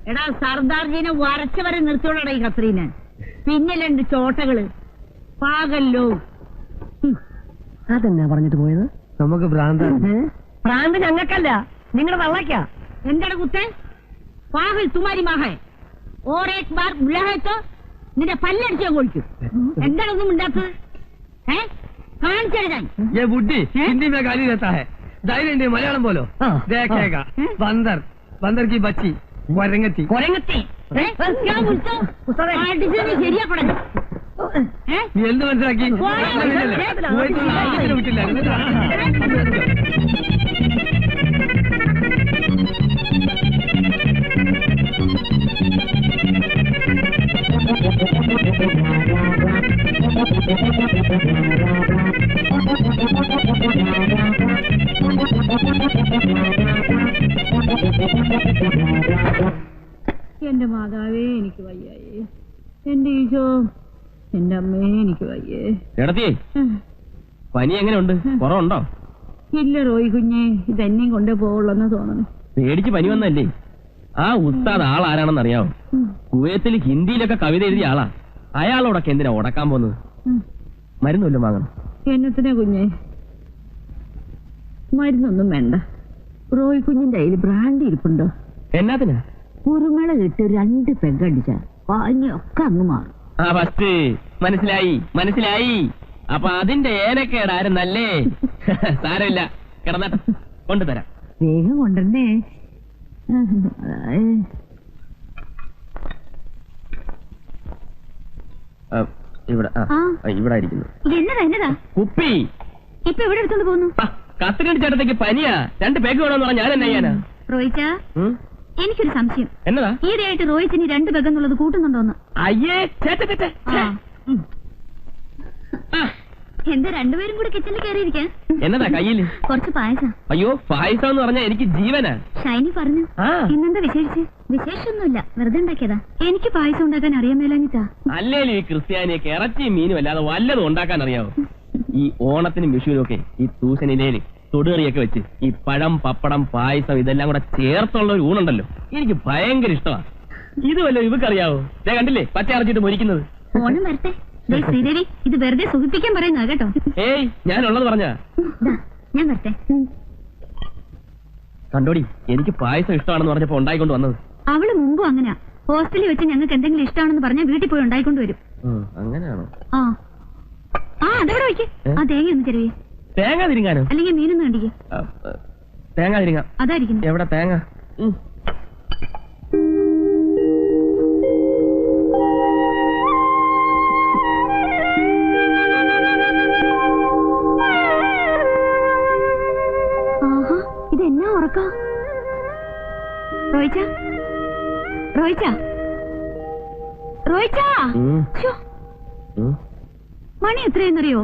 Speaker 6: എടാ സർദാർജീനെ വരച്ച വരെ നിർത്തിയോടാ ഈ ഖത്രീനെ. പിന്നെ 2 ചോട്ടകള് പാകല്ലോ.
Speaker 4: അതെന്നാ പറഞ്ഞിട്ട് പോയത്?
Speaker 2: നമുക്ക്
Speaker 4: ഭ്രാന്ത് ഞങ്ങൾക്കല്ല, നിങ്ങളുടെ തള്ളയ്ക്കാ.
Speaker 6: എന്താണ് കുത്തേ? പാകൽ തുമാരി മാഹേ. और एक बार बुला है तो നിന്റെ പല്ലടിച്ച് ഞാൻ കൊഴിക്കും. എന്താണൊന്നും ഉണ്ടാത്തത്? കാണിച്ചെഴുതാൻ
Speaker 2: ये बुड्ढी हिंदी में गाली देता है धैर्य इंडिया मलयालम बोलो देखेगा बंदर बंदर की बच्ची कोरंगती
Speaker 6: കൊരങ്ങത്തി ഞാൻ വിളിച്ചോ അടിച്ച് നീ ശരിയാക്കണം.
Speaker 2: നീ എന്ത് മനസ്സിലാക്കി വിട്ടില്ല
Speaker 6: എന്റെ മാതാവേ എനിക്ക് വയ്യായേ, എന്റെ ഈശോ, എന്റെ അമ്മേ എനിക്ക് വയ്യേ.
Speaker 5: എടത്തി പനി എങ്ങനെയുണ്ട്? കുറവുണ്ടോ?
Speaker 6: ഇല്ല റോയി കുഞ്ഞേ, ഇതെന്നെയും കൊണ്ടേ പോവുള്ളെന്ന് തോന്നണേ.
Speaker 5: പേടിച്ച് പനി വന്നല്ലേ? ആ ഉസ്താദ് ആളാരാണെന്ന് അറിയാവോ? കുവൈത്തിൽ ഹിന്ദിയിലൊക്കെ കവിത എഴുതിയ ആളാ. അയാളോടൊക്കെ എന്തിനാ ഉടക്കാൻ പോകുന്നത്? മരുന്നല്ലോ വാങ്ങണം.
Speaker 6: എന്നത്തിനാ കുഞ്ഞേ? മരുന്നൊന്നും വേണ്ട. റോയി കുഞ്ഞിന്റെ കയ്യിൽ ബ്രാൻഡി ഇരിപ്പുണ്ടോ?
Speaker 5: എന്നാത്തിനാ?
Speaker 6: കുരുമുള ഇട്ട് 2 പെഗടിച്ച പനിയൊക്കെ അങ്ങ് മാറും.
Speaker 5: ആ ഫസ്റ്റ് മനസ്സിലായി മനസ്സിലായി. അപ്പൊ അതിന്റെ ഏനക്കേടായിരുന്നല്ലേ? സാരമില്ല, കിടന്നട്ടെ, കൊണ്ടുതരാം.
Speaker 6: വേഗം കൊണ്ടുവന്നേ.
Speaker 5: ഇവിടെ ഇവിടെ ഇരിക്കുന്നു.
Speaker 3: എന്നതാ എന്നതാ
Speaker 5: കുപ്പി
Speaker 3: ഇപ്പൊ എവിടെ എടുത്തോണ്ട് പോകുന്നു?
Speaker 5: കത്തിരണ്ട് ചേട്ടത്തേക്ക് പനിയാ. 2 പേക്ക് വേണമെന്ന് പറഞ്ഞാൽ ഞാൻ എന്നാ ചെയ്യാനാ?
Speaker 3: റോയിച്ച, എനിക്കൊരു സംശയം.
Speaker 5: എന്നതാ?
Speaker 3: ഈയിടെയായിട്ട് റോയിച്ചിനി 2 പെഗ് എന്നുള്ളത് കൂട്ടുന്നുണ്ടോന്ന്?
Speaker 5: അയ്യേ ചേട്ട
Speaker 3: എന്താ രണ്ടുപേരും കൂടെ കിച്ചണിൽ കയറിയിരിക്കാൻ?
Speaker 5: എന്നതാ കയ്യില്?
Speaker 3: കുറച്ച് പായസം.
Speaker 5: അയ്യോ പായസം എന്ന് പറഞ്ഞാൽ എനിക്ക് ജീവനാ.
Speaker 3: ഷൈനി പറഞ്ഞു. ഇന്നെന്താ വിശേഷിച്ച്? വിശേഷമൊന്നുമില്ല, വെറുതെ ഉണ്ടാക്കിയതാ. എനിക്ക് പായസം ഉണ്ടാക്കാൻ അറിയാൻ മേലാഞ്ഞിട്ടാ.
Speaker 5: അല്ലേലും ഈ ക്രിസ്ത്യാനിയൊക്കെ ഇറച്ചിയും മീനും അല്ലാതെ വല്ലതും ഉണ്ടാക്കാൻ അറിയാവോ? ഈ ഓണത്തിനും വിഷുവിനും ഒക്കെ ഈ തൂശനിലേല് തൊടുകറിയൊക്കെ വെച്ച് ഈ പഴം പപ്പടം പായസം ഇതെല്ലാം കൂടെ ചേർത്തുള്ള ഒരു ഊണുണ്ടല്ലോ, എനിക്ക് ഭയങ്കര ഇഷ്ടമാണ്. ഇത് വല്ലോ ഇവക്കറിയാവോ? ദേ കണ്ടില്ലേ പച്ച അരച്ചിട്ട് മൊരിക്കുന്നത്.
Speaker 3: ഓണം വരട്ടെ. ശ്രീദേവി, ഇത് വെറുതെ സുഖിപ്പിക്കാൻ പറയുന്ന കേട്ടോ.
Speaker 5: ഏയ് ഞാനുള്ളത് പറഞ്ഞ
Speaker 3: ഞാൻ വരട്ടെ.
Speaker 5: കണ്ടോടി, എനിക്ക് പായസം ഇഷ്ടമാണെന്ന് പറഞ്ഞപ്പോ ഉണ്ടായിക്കൊണ്ട് വന്നത്.
Speaker 3: അവള് മുമ്പും അങ്ങനെയാ. ഹോസ്റ്റലിൽ വെച്ച് ഞങ്ങൾക്ക് എന്തെങ്കിലും ഇഷ്ടമാണെന്ന് പറഞ്ഞാൽ വീട്ടിൽ പോയി ഉണ്ടായിക്കൊണ്ട് വരും.
Speaker 5: അങ്ങനെയാണോ?
Speaker 3: അതെവിടെ വയ്ക്ക്. ആ തേങ്ങ ഒന്ന് ചെറിയ.
Speaker 5: തേങ്ങ തിരിങ്ങാനോ?
Speaker 3: അല്ലെങ്കിൽ മീനൊന്നും കണ്ടിക്ക്.
Speaker 5: തേങ്ങ തിരിങ്ങാം.
Speaker 3: അതായിരിക്കും.
Speaker 5: എവിടെ തേങ്ങ?
Speaker 3: ഇതെന്നാ ഉറക്ക? റോയിച്ച, റോയിച്ച, റോയിച്ച, മണി എത്രയെന്നറിയോ?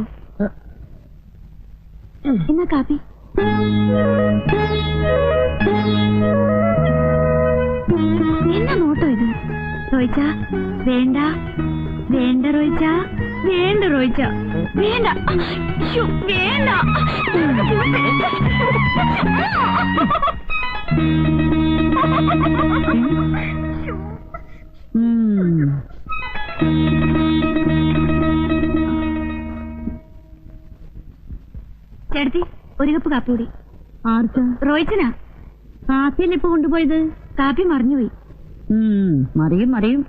Speaker 3: എന്നാ കാപ്പി. എന്നാ നോട്ടോ ഇത്? റോയിച്ച വേണ്ട, വേണ്ട റോയിച്ച, വേണ്ട റോയിച്ച, വേണ്ട, വേണ്ട. ചേട്ടത്തി, 1 കപ്പ് കാപ്പി കൂടി.
Speaker 6: ആർക്കാ?
Speaker 3: റോയിച്ചനാ.
Speaker 6: കാപ്പിയല്ലേ ഇപ്പൊ കൊണ്ടുപോയത്?
Speaker 3: കാപ്പി മറിഞ്ഞുപോയി.
Speaker 6: മറിയും മറിയും.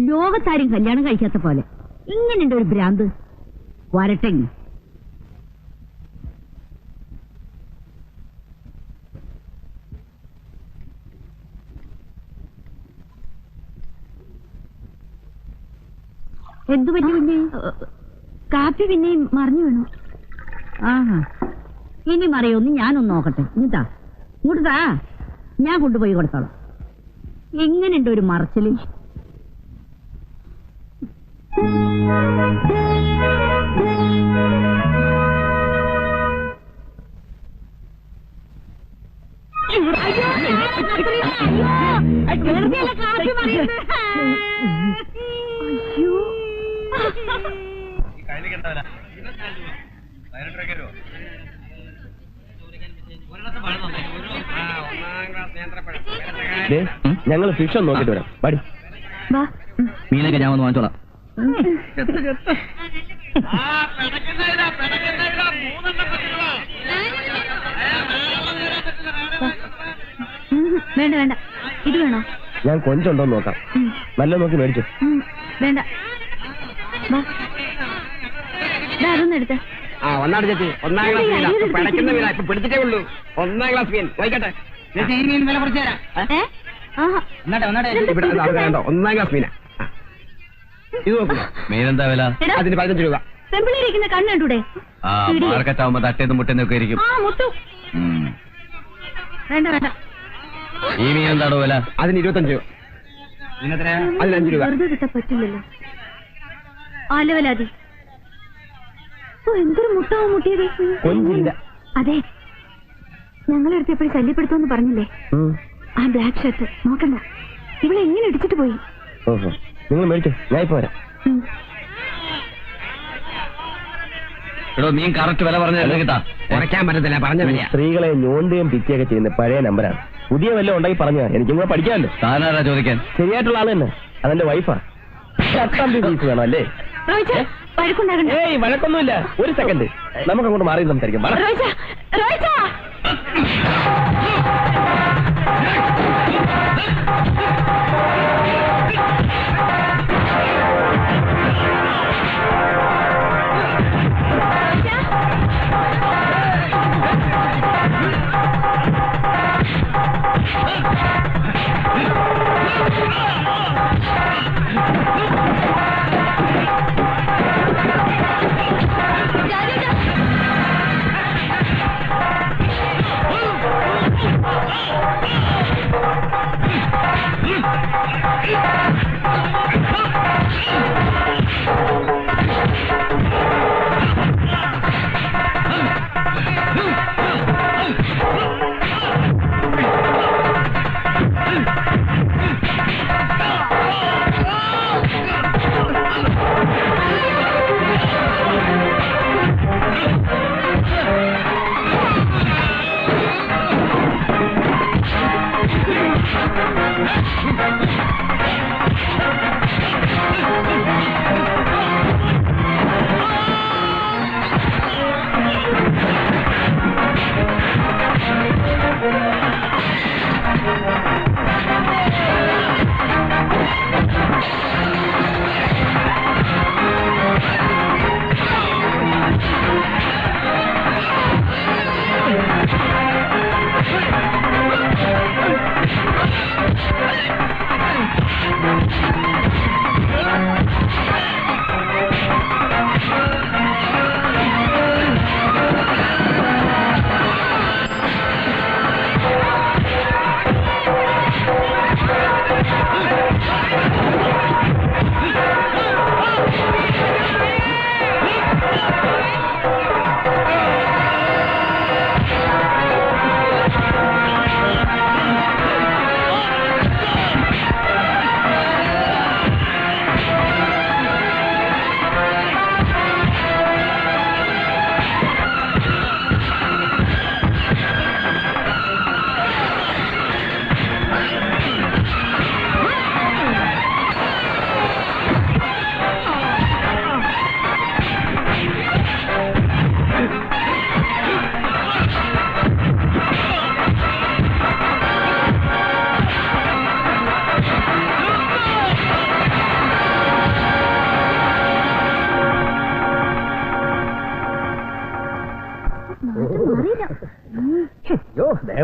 Speaker 6: ലോകത്താരും കല്യാണം കഴിക്കാത്ത പോലെ ഇങ്ങനെയുണ്ട് ഒരു ഭ്രാന്ത്. വരട്ടെ. എന്തു പറ്റി പിന്നെ?
Speaker 3: കാപ്പി പിന്നെയും മറിഞ്ഞു വീണു.
Speaker 6: ആഹാ, ഇനി മറിയൊന്ന് ഞാനൊന്ന് നോക്കട്ടെ. ഇങ്ങത്താ, ഇങ്ങോട്ടാ, ഞാൻ കൊണ്ടുപോയി കൊടുത്തോളാം. എങ്ങനെയുണ്ട് ഒരു മറച്ചില്?
Speaker 5: ഞങ്ങൾ ഫിഷ് ഒന്ന് നോക്കിട്ട് വരാം. പാടി
Speaker 3: വാ.
Speaker 2: മീനൊക്കെ ഞാൻ വന്ന് വാങ്ങിച്ചോളാം.
Speaker 3: വേണ്ട വേണ്ട, ഇത് വേണോ?
Speaker 5: ഞാൻ കൊഞ്ചുണ്ടോ നോക്കാം. നല്ല നോക്കി മേടിച്ചു.
Speaker 3: വേണ്ട, അതൊന്നും എടുത്ത.
Speaker 2: ഒന്നാണ് ചേച്ചി, 1ാം ക്ലാസ് മീനാ. പിടയ്ക്കുന്ന മീനാ, ഇപ്പൊ പിടിച്ചിട്ടേ ഉള്ളൂ. 1ാം ക്ലാസ് മീൻ വായിക്കട്ടെ. ചേച്ചി ഈ മീൻ വില കുറച്ച് തരാം. ഇവിടെ 1ാം ക്ലാസ് മീനാ. ഇത് നോക്കുക.
Speaker 5: മീനെന്താ വില?
Speaker 2: അതിന് 15 രൂപ.
Speaker 3: പെമ്പിളിരിക്കുന്ന കണ്ണുണ്ടൂടെ?
Speaker 5: മാർക്കറ്റാവുമ്പോ തട്ടേന്ന് മുട്ടേന്നൊക്കെ ഇരിക്കും.
Speaker 3: വേണ്ട വേണ്ട.
Speaker 5: ഈ മീൻ എന്താണോ വില?
Speaker 2: അതിന് 25 രൂപ. അതിന് 5 രൂപ.
Speaker 3: വെറുതെ കിട്ടാൻ പറ്റില്ലല്ലോ. ആലവലാതി. എന്തൊരു മുട്ടാവും മുട്ടിയത്.
Speaker 2: കൊഞ്ചില്ല.
Speaker 3: അതെ, ഞങ്ങളടുത്ത് എപ്പോഴും ശല്യപ്പെടുത്തുമെന്ന് പറഞ്ഞില്ലേ? ആ ബ്ലാക്ക് ഷർട്ട് നോക്കണ്ട, ഇവിടെ എങ്ങനെ ഇടിച്ചിട്ട് പോയി.
Speaker 5: നിങ്ങൾ മേടിച്ചോ, ഞാൻ ഇപ്പൊ വരാം. എടോ, മീൻ കറക്റ്റ് വില പറഞ്ഞാൽ കിട്ടാ.
Speaker 2: കുറയ്ക്കാൻ പറ്റത്തില്ല, പറഞ്ഞ വിലയാ.
Speaker 5: സ്ത്രീകളെ ഞോണ്ടുകയും പിറ്റിയൊക്കെ ചെയ്യുന്ന പഴയ നമ്പറാണ്. പുതിയ വല്ലതും ഉണ്ടാക്കി പറഞ്ഞാ എനിക്കും കൂടെ പഠിക്കാമല്ലോ. താനാരാ ചോദിക്കാൻ? ശരിയായിട്ടുള്ള ആള് തന്നെ, അതെന്റെ വൈഫാ. ഫീസ് വേണം അല്ലേ? ഏയ് വഴക്കൊന്നുമില്ല. ഒരു സെക്കൻഡ്, നമുക്ക് അങ്ങോട്ട് മാറി സംസാരിക്കാം.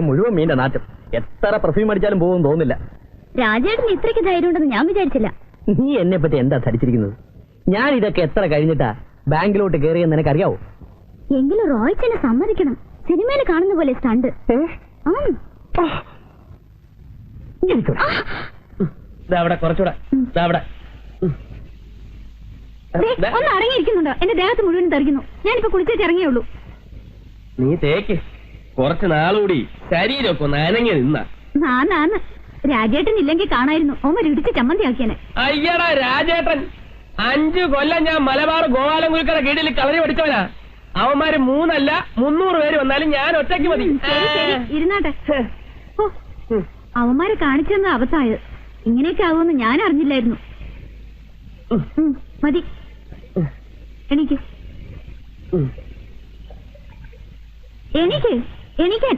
Speaker 5: മുഴുവൻ മീന്റെ നാറ്റം. എത്ര പെർഫ്യൂം അടിച്ചാലും പോകും തോന്നില്ല.
Speaker 3: രാജേട്ടന് ഇത്രയ്ക്ക് ധൈര്യം ഉണ്ടെന്ന് ഞാൻ വിചാരിച്ചില്ല.
Speaker 2: നീ എന്നെ പറ്റി എന്താ ധരിച്ചിരിക്കുന്നത്? ഞാൻ ഇതൊക്കെ എത്ര കഴിഞ്ഞിട്ടാ ബാങ്കിലോട്ട് കയറിയെന്ന് നിനക്കറിയാവോ?
Speaker 3: എങ്കിലും റോയ്ച്ചനെ സമ്മതിക്കണം. സിനിമയിൽ കാണുന്ന പോലെ സ്റ്റണ്ട്.
Speaker 5: കുറച്ചുകൂടെ
Speaker 3: ഒന്ന് അടങ്ങിയിരിക്കുന്നുണ്ടോ? എന്റെ ദേഹത്ത് മുഴുവൻ തെറിക്കുന്നു. ഞാനിപ്പോ കുളിച്ചേച്ച് ഇറങ്ങിയുള്ളൂ.
Speaker 5: നീ തേക്ക്, കുറച്ച് നാളുകൂടി ശരീരമൊക്കെ ഒന്ന് അനങ്ങി നിന്ന.
Speaker 3: നാന്ന് രാജേട്ടൻ ഇല്ലെങ്കിൽ കാണായിരുന്നു. ഓമർ ഇടിച്ച് ചമ്മന്തിയാക്കിയാനെ.
Speaker 5: അയ്യടാ രാജേട്ടൻ, 5 കൊല്ലം ഞാൻ മലബാർ ഗോപാലം കുരുക്കട കീഴിൽ കളരി പഠിച്ചവനാ. അവന്മാര് 3 അല്ല 300 പേര് വന്നാലും ഞാൻ ഒറ്റയ്ക്ക് മതി.
Speaker 3: ഇരുന്നാട്ടെ. അവന്മാരെ കാണിച്ചെന്ന അവസായത്. ഇങ്ങനെയൊക്കെ ആവുമെന്ന് ഞാൻ അറിഞ്ഞില്ലായിരുന്നു. മതി. എനിക്ക് എനിക്ക് എനിക്ക്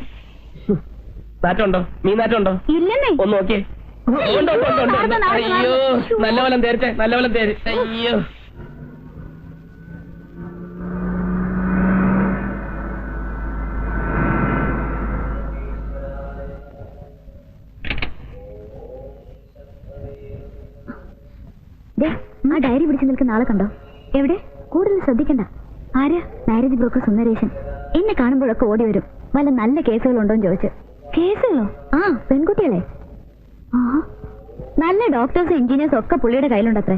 Speaker 5: നാറ്റുണ്ടോ? നീ നാറ്റുണ്ടോ?
Speaker 3: ഇല്ലെന്നേ.
Speaker 5: ഒന്ന് നോക്കിയേ. ഉണ്ട്, ഉണ്ട്, ഉണ്ട്, ഉണ്ട്, ഉണ്ട്. അയ്യോ, നല്ല വലം തേരിച്ചേ, നല്ല വലം തേര്. അയ്യോ.
Speaker 3: ആ ഡയറി പിടിച്ചു നിൽക്കുന്ന ആളെ കണ്ടോ? എവിടെ? കൂടുതൽ ശ്രദ്ധിക്കണ്ട. ആരാ? Marriage broker Sundaresan. എന്നെ കാണുമ്പോഴൊക്കെ ഓടി വരും. വല്ല നല്ല കേസുകളുണ്ടോന്ന് ചോദിച്ചു. കേസുകളോ? ആ, പെൺകുട്ടികളെ. ആ, നല്ല ഡോക്ടേഴ്സും എഞ്ചിനീയേഴ്സും ഒക്കെ പുള്ളിയുടെ കയ്യിലുണ്ടത്രേ.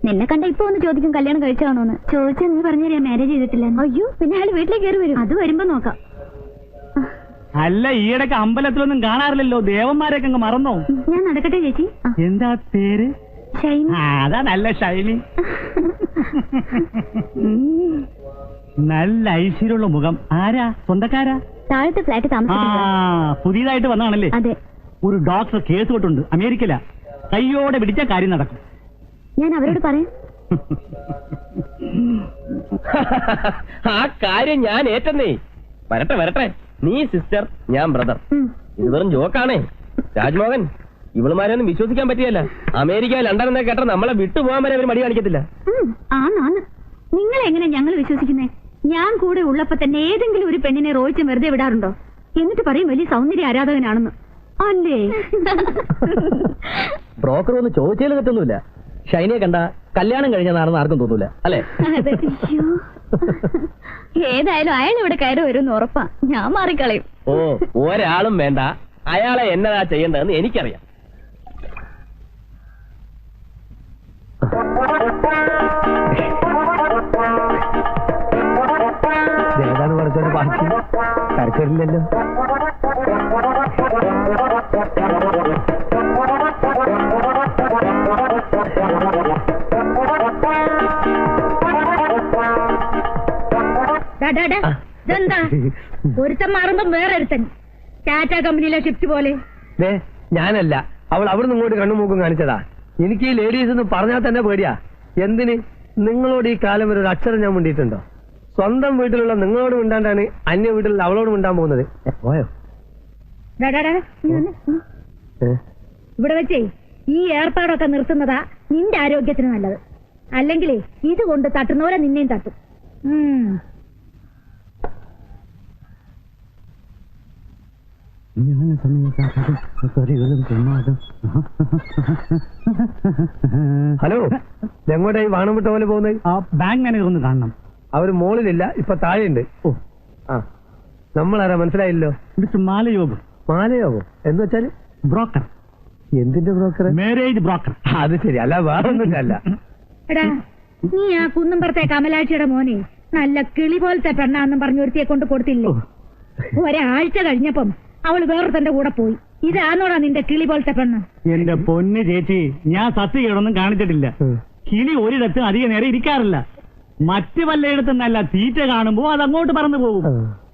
Speaker 3: നിന്നെ കണ്ട ഇപ്പൊ ഒന്ന് ചോദിക്കും കല്യാണം കഴിച്ചാണോന്ന്. ചോദിച്ചാൽ നീ പറഞ്ഞാ മാരേജ് ചെയ്തിട്ടില്ല. അയ്യോ, പിന്നെ അയാൾ വീട്ടിലേക്ക് കയറി വരും. അത് വരുമ്പോ നോക്കാം.
Speaker 2: അല്ല, ഈയിടക്ക് അമ്പലത്തിലൊന്നും കാണാറില്ലല്ലോ. ദേവന്മാരെയൊക്കെ അങ്ങ് മറന്നോ?
Speaker 3: ഞാൻ നടക്കട്ടെ ചേച്ചി.
Speaker 2: എന്താ പേര്?
Speaker 3: ഷൈനി.
Speaker 2: അതാ നല്ല ഷൈനി. നല്ല ഐശ്വര്യമുള്ള മുഖം. ആരാ? സ്വന്തക്കാരാ?
Speaker 3: താഴത്തെ ഫ്ലാറ്റ് താമസിക്കുന്നത്.
Speaker 2: പുതിയതായിട്ട് വന്നാണല്ലേ?
Speaker 3: അതെ.
Speaker 2: ഒരു ഡോക്ടർ കേസ് കൊട്ടുണ്ട് അമേരിക്കയില. കയ്യോടെ പിടിച്ച കാര്യം നടക്കും.
Speaker 3: ഞാൻ അവരോട് പറയാം.
Speaker 5: ആ കാര്യം ഞാൻ ഏറ്റെന്നേ. വരട്ടെ വരട്ടെ. നീ സിസ്റ്റർ, ഞാൻ ബ്രദർ. ഇത് വെറും ജോക്കാണേ. രാജ്മോഹൻ, ഇവളുമാരെയൊന്നും വിശ്വസിക്കാൻ പറ്റിയല്ല. അമേരിക്ക, ലണ്ടൻ എന്നൊക്കെ കേട്ടാ നമ്മളെ വിട്ടുപോകാൻ വരെ അവർ മടി കാണിക്കത്തില്ല.
Speaker 3: ആന്നാന്ന്. നിങ്ങൾ എങ്ങനെ ഞങ്ങൾ വിശ്വസിക്കുന്നേ? ഞാൻ കൂടെ ഉള്ളപ്പോ തന്നെ ഏതെങ്കിലും ഒരു പെണ്ണിനെ റോയിച്ച് വെറുതെ വിടാറുണ്ടോ? എന്നിട്ട് പറയും വലിയ സൗന്ദര്യ ആരാധകനാണെന്ന്. അല്ലേ?
Speaker 2: ബ്രോക്കർ ഒന്ന് ചോദിച്ചതിൽ തെറ്റൊന്നുമില്ല. ഷൈനിയെ കണ്ട കല്യാണം കഴിഞ്ഞതാണെന്ന് ആർക്കും തോന്നൂല, അല്ലേ?
Speaker 3: ഏതായാലും അയാൾ ഇവിടെ കയറി വരുമെന്ന് ഉറപ്പാ. ഞാൻ മാറിക്കളയും.
Speaker 5: ഓ, ഒരാളും വേണ്ട. അയാളെ എന്നതാ ചെയ്യേണ്ടതെന്ന് എനിക്കറിയാം.
Speaker 2: ഏതാണ് പറഞ്ഞോണ്ട് ബാക്കി കരച്ചില്ലല്ലോ.
Speaker 6: ഇതെന്താ? ഒരുത്തൻ മാറുമ്പം വേറെ ഒരുത്തൻ. ടാറ്റ കമ്പനിയിലെ ഷിഫ്റ്റ് പോലെ.
Speaker 2: ഞാനല്ല, അവൾ അവിടുന്ന് ഇങ്ങോട്ട് കണ്ണുമൂക്കും കാണിച്ചതാ. എനിക്ക് ഈ ലേഡീസ് എന്ന് പറഞ്ഞാൽ തന്നെ പേടിയാ. എന്തിന്? നിങ്ങളോട് ഈ കാലം വരെ ഒരു അക്ഷരം ഞാൻ മിണ്ടിയിട്ടുണ്ടോ? സ്വന്തം വീട്ടിലുള്ള നിങ്ങളോട് മിണ്ടാണ്ടാണ് അന്യ വീട്ടിലുള്ള അവളോട് മിണ്ടാൻ പോകുന്നത്. പോയോ?
Speaker 6: ഇവിടെ വെച്ചേ ഈ ഏർപ്പാടൊക്കെ നിർത്തുന്നതാ നിന്റെ ആരോഗ്യത്തിന് നല്ലത്. അല്ലെങ്കിലേ ഇത് കൊണ്ട് തട്ടുന്നവരെ നിന്നെയും തട്ടും.
Speaker 2: ഹലോ, എങ്ങോട്ടായി വാണം വിട്ട പോലെ പോകുന്നത്? ബാങ്ക് മാനേജർ ഒന്ന് കാണണം. അവര് മോളിലില്ല, ഇപ്പൊ താഴെയുണ്ട്. ഓ, ആ, നമ്മളാരാ മനസ്സിലായില്ലോ? മിസ്റ്റർ മാലയോഗം. മാലയോഗം എന്ന് വെച്ചാല്? ബ്രോക്കർ. എന്തിന്റെ ബ്രോക്കർ? Marriage broker. അത് ശരി. അല്ല, വേറെ ഒന്നുമില്ല.
Speaker 6: എടാ, നീ ആ കുന്നുംപുറത്തെ കമലാക്ഷിയുടെ മോനെ നല്ല കിളി പോലത്തെ പെണ്ണാന്നും പറഞ്ഞു ഒരുത്തിയെ കൊണ്ട് കൊടുത്തില്ലേ? ഒരാഴ്ച കഴിഞ്ഞപ്പം അവള് വേറൊരുത്തന്റെ കൂടെ പോയി. ഇതാന്നോടാ നിന്റെ കിളി പോലത്തെ പെണ്ണ്?
Speaker 2: എന്റെ പൊന്ന് ചേച്ചി, ഞാൻ സത്യകേടൊന്നും കാണിച്ചിട്ടില്ല. കിളി ഒരിടത്ത് അധിക നേരം ഇരിക്കാറില്ല. മറ്റു വല്ലയിടത്തുനിന്നല്ല, തീറ്റ കാണുമ്പോ അത് അങ്ങോട്ട് പറന്നു പോകും.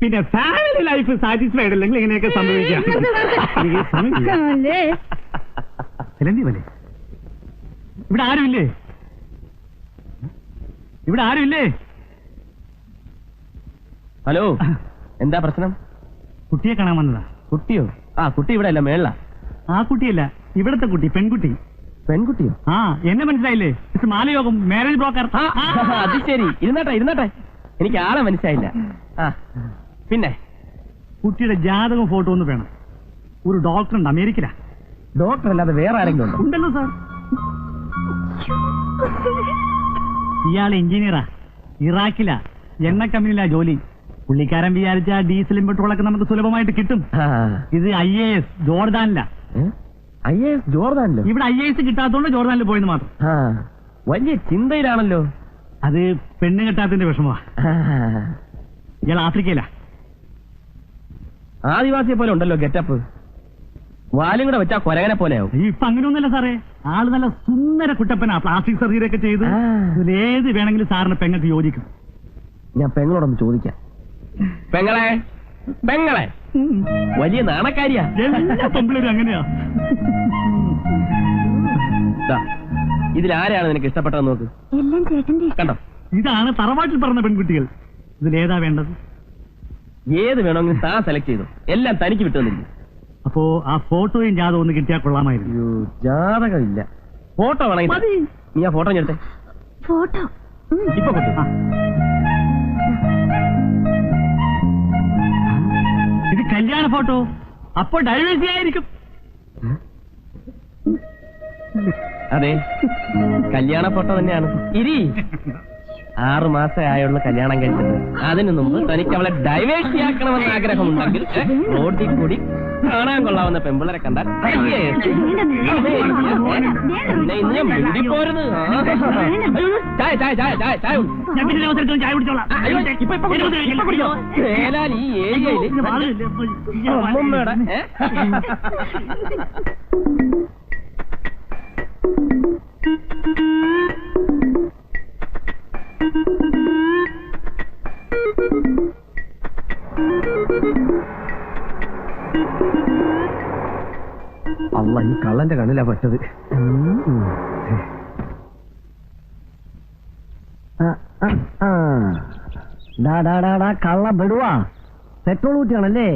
Speaker 2: പിന്നെ ഫാമിലി ലൈഫ് സാറ്റിസ്ഫൈഡ് അല്ലെങ്കിൽ ഇങ്ങനെയൊക്കെ സംഭവിക്കാം. ഇവിടെ ആരുമില്ലേ? ഇവിടെ ആരുമില്ലേ?
Speaker 5: ഹലോ, എന്താ പ്രശ്നം?
Speaker 2: കുട്ടിയെ കാണാൻ വന്നതാ.
Speaker 5: കുട്ടിയോ? ആ, കുട്ടി ഇവിടെ അല്ല, മേള.
Speaker 2: ആ കുട്ടിയല്ല, ഇവിടത്തെ കുട്ടി, പെൺകുട്ടി.
Speaker 5: പെൺകുട്ടിയോ?
Speaker 2: ആ, എന്നെ മനസ്സിലായില്ലേ? Mister Malayogam, marriage broker.
Speaker 5: അത് ശരി. ഇരുന്നട്ടെ ഇരുന്നട്ടെ, എനിക്ക് ആളെ മനസ്സിലായില്ല. ആ, പിന്നെ
Speaker 2: കുട്ടിയുടെ ജാതകം ഫോട്ടോ ഒന്ന് വേണം. ഒരു ഡോക്ടർ ഉണ്ട് അമേരിക്കയിലാ.
Speaker 5: ഡോക്ടർ അല്ലാതെ വേറെ ആരെങ്കിലും ഉണ്ടോ?
Speaker 2: ഉണ്ടല്ലോ സാർ. ഇയാൾ എഞ്ചിനീയറാ, ഇറാഖിലാ, എണ്ണ കമ്പനിയിലാ ജോലി. പുള്ളിക്കാരൻ വിചാരിച്ച ഡീസലും പെട്രോളൊക്കെ നമുക്ക് സുലഭമായിട്ട് കിട്ടും. ഇത് IAS ജോർദാനിലാ.
Speaker 5: IAS ജോർദാനിലോ?
Speaker 2: ഇവിടെ IAS കിട്ടാത്തോണ്ട് ജോർദാനിൽ പോയെന്ന് മാത്രം.
Speaker 5: വലിയ ചിന്തയിലാണല്ലോ.
Speaker 2: അത് പെണ്ണ് കെട്ടാത്തിന്റെ വിഷമമാ. ഇയാൾ ആഫ്രിക്കയിലാ.
Speaker 5: ആദിവാസിയെ പോലെ ഉണ്ടല്ലോ ഗെറ്റപ്പ്. വാലും കൂടെ വെച്ചാ കൊരകനെ പോലെയാവും.
Speaker 2: ഇപ്പൊ അങ്ങനെയൊന്നുമല്ല സാറേ. ആള് നല്ല സുന്ദര കുട്ടപ്പനാ. പ്ലാസ്റ്റിക് സർജറി ഒക്കെ ചെയ്ത് ഏത് വേണമെങ്കിലും സാറിന് പെങ്ങൾക്ക് യോജിക്കും.
Speaker 5: ഞാൻ പെങ്ങളോടൊന്ന് ചോദിക്കാം. പെങ്ങളെ, പെങ്ങളെ, വലിയ നാണക്കാരിയാ.
Speaker 2: എല്ലാ പെമ്പിളരും അങ്ങനെയാ.
Speaker 5: ഇതിലാരെയാണ് നിനക്ക് ഇഷ്ടപ്പെട്ടത് നോക്ക്.
Speaker 3: എല്ലാം ചേട്ടന്റെ
Speaker 5: കണ്ടോ,
Speaker 7: ഇതാണ് തറവാട്ടിൽ പറഞ്ഞ പെൺകുട്ടികൾ. ഇതിലേതാ വേണ്ടത്?
Speaker 5: ഏത് വേണമെങ്കിലും താൻ സെലക്ട് ചെയ്തു. എല്ലാം തനിക്ക് വിട്ടു തന്നിരിക്കും.
Speaker 7: അപ്പോ ആ ഫോട്ടോയും ജാതകം ഒന്ന് കിട്ടിയാൽ കൊള്ളാമായിരുന്നു.
Speaker 5: ജാതകം ഇല്ല. ഫോട്ടോ വേണമെങ്കിൽ നീ ആ ഫോട്ടോ ഞെടുത്തേ.
Speaker 3: ഫോട്ടോ
Speaker 5: ഇപ്പൊ കൊണ്ടു.
Speaker 7: ഇത് കല്യാണ ഫോട്ടോ. അപ്പൊ ഡൈവേഴ്സി ആയിരിക്കും.
Speaker 5: അതെ, കല്യാണ ഫോട്ടോ തന്നെയാണ്. ഇരി, 6 മാസമേ ആയുള്ള കല്യാണം കഴിച്ചത്. അതിനു മുമ്പ് തനിക്ക് അവളെ ഡൈവേഴ്സിയാക്കണമെന്ന് ആഗ്രഹമുണ്ടെങ്കിൽ റോഡിൽ കൂടി കാണാൻ കൊള്ളാവുന്ന പെമ്പിളരെ കണ്ടാൽ പോരുത്. ചായ ചായ ചായ ചായ ചായ
Speaker 7: ചായ കുടിച്ചോളാം.
Speaker 5: ഈ ഏരിയയിൽ അമ്മമ്മയുടെ
Speaker 2: അല്ല, ഈ കള്ളന്റെ കണ്ണിലാ പറ്റത്.
Speaker 4: കള്ള ബെടുവാ, പെട്രോൾ ഊറ്റിയാണല്ലേ?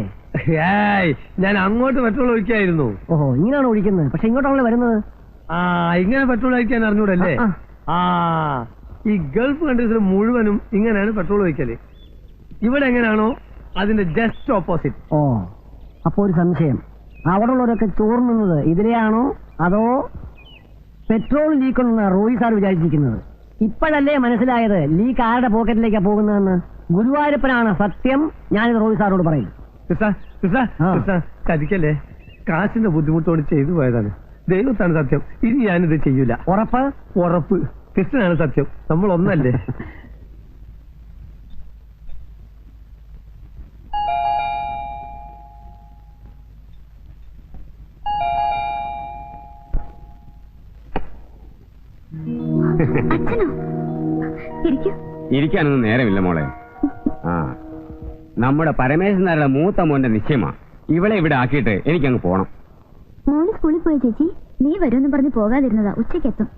Speaker 2: ഞാൻ അങ്ങോട്ട് പെട്രോൾ ഒഴിക്കായിരുന്നു.
Speaker 4: ഓഹോ, ഇങ്ങനെയാണ് ഒഴിക്കുന്നത്. പക്ഷെ ഇങ്ങോട്ടാണല്ലോ വരുന്നത്.
Speaker 2: ഇങ്ങനെ പെട്രോൾ ഒഴിക്കാൻ അറിഞ്ഞൂടല്ലേ? ഈ ഗൾഫ് കൺട്രീസിൽ മുഴുവനും ഇങ്ങനെയാണ് പെട്രോൾ ഒഴിക്കല്. ഇവിടെ എങ്ങനെയാണോ അതിന്റെ ജസ്റ്റ് ഓപ്പോസിറ്റ്.
Speaker 4: ഓ, അപ്പൊ ഒരു സംശയം, അവിടെ ഉള്ളവരൊക്കെ ചോർന്നുന്നത് ഇതിലെയാണോ അതോ പെട്രോൾ ലീക്ക് ഉണ്ടെന്നാണ് റോയി സാർ വിചാരിച്ചിരിക്കുന്നത്? ഇപ്പോഴല്ലേ മനസ്സിലായത് ലീക്ക് ആരുടെ പോക്കറ്റിലേക്കാ പോകുന്നതെന്ന്. ഗുരുവായൂരപ്പനാണ് സത്യം. ഞാനിത് റോയി സാറോട് പറയും.
Speaker 2: ചതിക്കല്ലേ, കാശിന്റെ ബുദ്ധിമുട്ടോട് ചെയ്തു പോയതാണ്. ദൈവത്താണ് സത്യം. ഇനി ഞാനിത് ചെയ്യൂല.
Speaker 4: ഉറപ്പ്?
Speaker 2: ഉറപ്പ്. കൃഷ്ണനാണ് സത്യം. നമ്മൾ ഒന്നല്ലേ?
Speaker 8: ഇരിക്കാനൊന്നും നേരമില്ല മോളെ. നമ്മുടെ പരമേശ്വരനാരുടെ മൂത്ത മോന്റെ നിശ്ചയമാ. ഇവളെ ഇവിടെ ആക്കിയിട്ട് എനിക്കങ്ങ് പോണം.
Speaker 3: മോള് സ്കൂളിൽ പോയ ചേച്ചി, നീ വരുമെന്ന് പറഞ്ഞ് പോകാതിരുന്നതാ. ഉച്ചയ്ക്കെത്തും.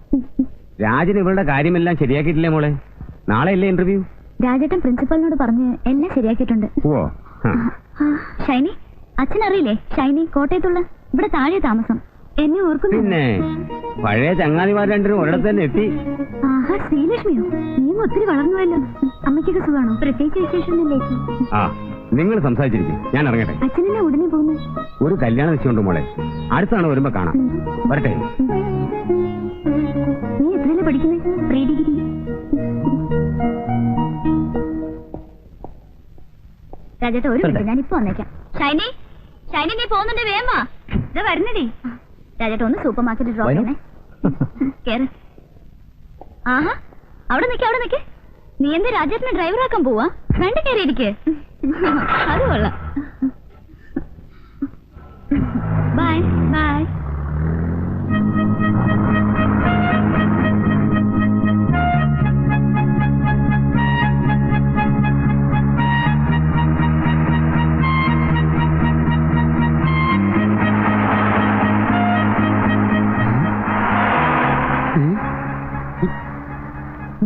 Speaker 8: രാജൻ ഇവളുടെ കാര്യമെല്ലാം ശരിയാക്കിയിട്ടില്ലേ മോളെ? നാളെ അല്ലേ ഇന്റർവ്യൂ?
Speaker 3: രാജേട്ടൻ പ്രിൻസിപ്പലിനോട് പറഞ്ഞ് എല്ലാം ശരിയാക്കിയിട്ടുണ്ട്.
Speaker 8: ഓ,
Speaker 3: ഷൈനി, അച്ഛനറിയില്ലേ? ഷൈനി കോട്ടയത്തുള്ള, ഇവിടെ താഴെ താമസം. എന്നെ ഓർക്കുന്നു.
Speaker 8: പിന്നെ പഴയ ചങ്ങാതിമാർ രണ്ടിനും ഒരിടത്ത് തന്നെ എത്തി.
Speaker 3: ആഹാ, ശ്രീലക്ഷ്മിയോ? നീ ഒത്തിരി വളർന്നുവല്ലോ. അമ്മയ്ക്കൊക്കെ സുഖമാണോ? പ്രത്യേകിച്ച് വിശേഷമൊന്നുമില്ലേ?
Speaker 8: നിങ്ങൾ സംസാരിച്ചിരിക്കും, ഞാൻ ഇറങ്ങട്ടെ.
Speaker 3: അച്ഛനെന്നെ ഉടനെ പോകുന്നു.
Speaker 8: ഒരു കല്യാണം നിശ്ചയമുണ്ട് മോളെ. അടുത്താണ് വരുമ്പോ കാണാം. വരട്ടെ.
Speaker 3: നീ എത്രയല്ലേ പഠിക്കുന്നത്? Pre degree. രാജേട്ടാ, ഒരു മിനിറ്റ്, ഞാനിപ്പോ വന്നേക്കാം. ഷൈനി, ഷൈനി, നീ പോകുന്നുണ്ട്? വേമാ ഇത് വരുന്നടി. രാജേട്ടാ, ഒന്ന് സൂപ്പർ മാർക്കറ്റിൽ ഡ്രോപ്പ് ചെയ്യണേ. കേറ്. ആഹാ, അവിടെ നിൽക്കേ. നീ എന്താ രാജേട്ടനെ ഡ്രൈവറാക്കാൻ പോവാ? ഫ്രണ്ട് കയറിയിരിക്കേ. അത് കൊള്ളാം. Bye bye.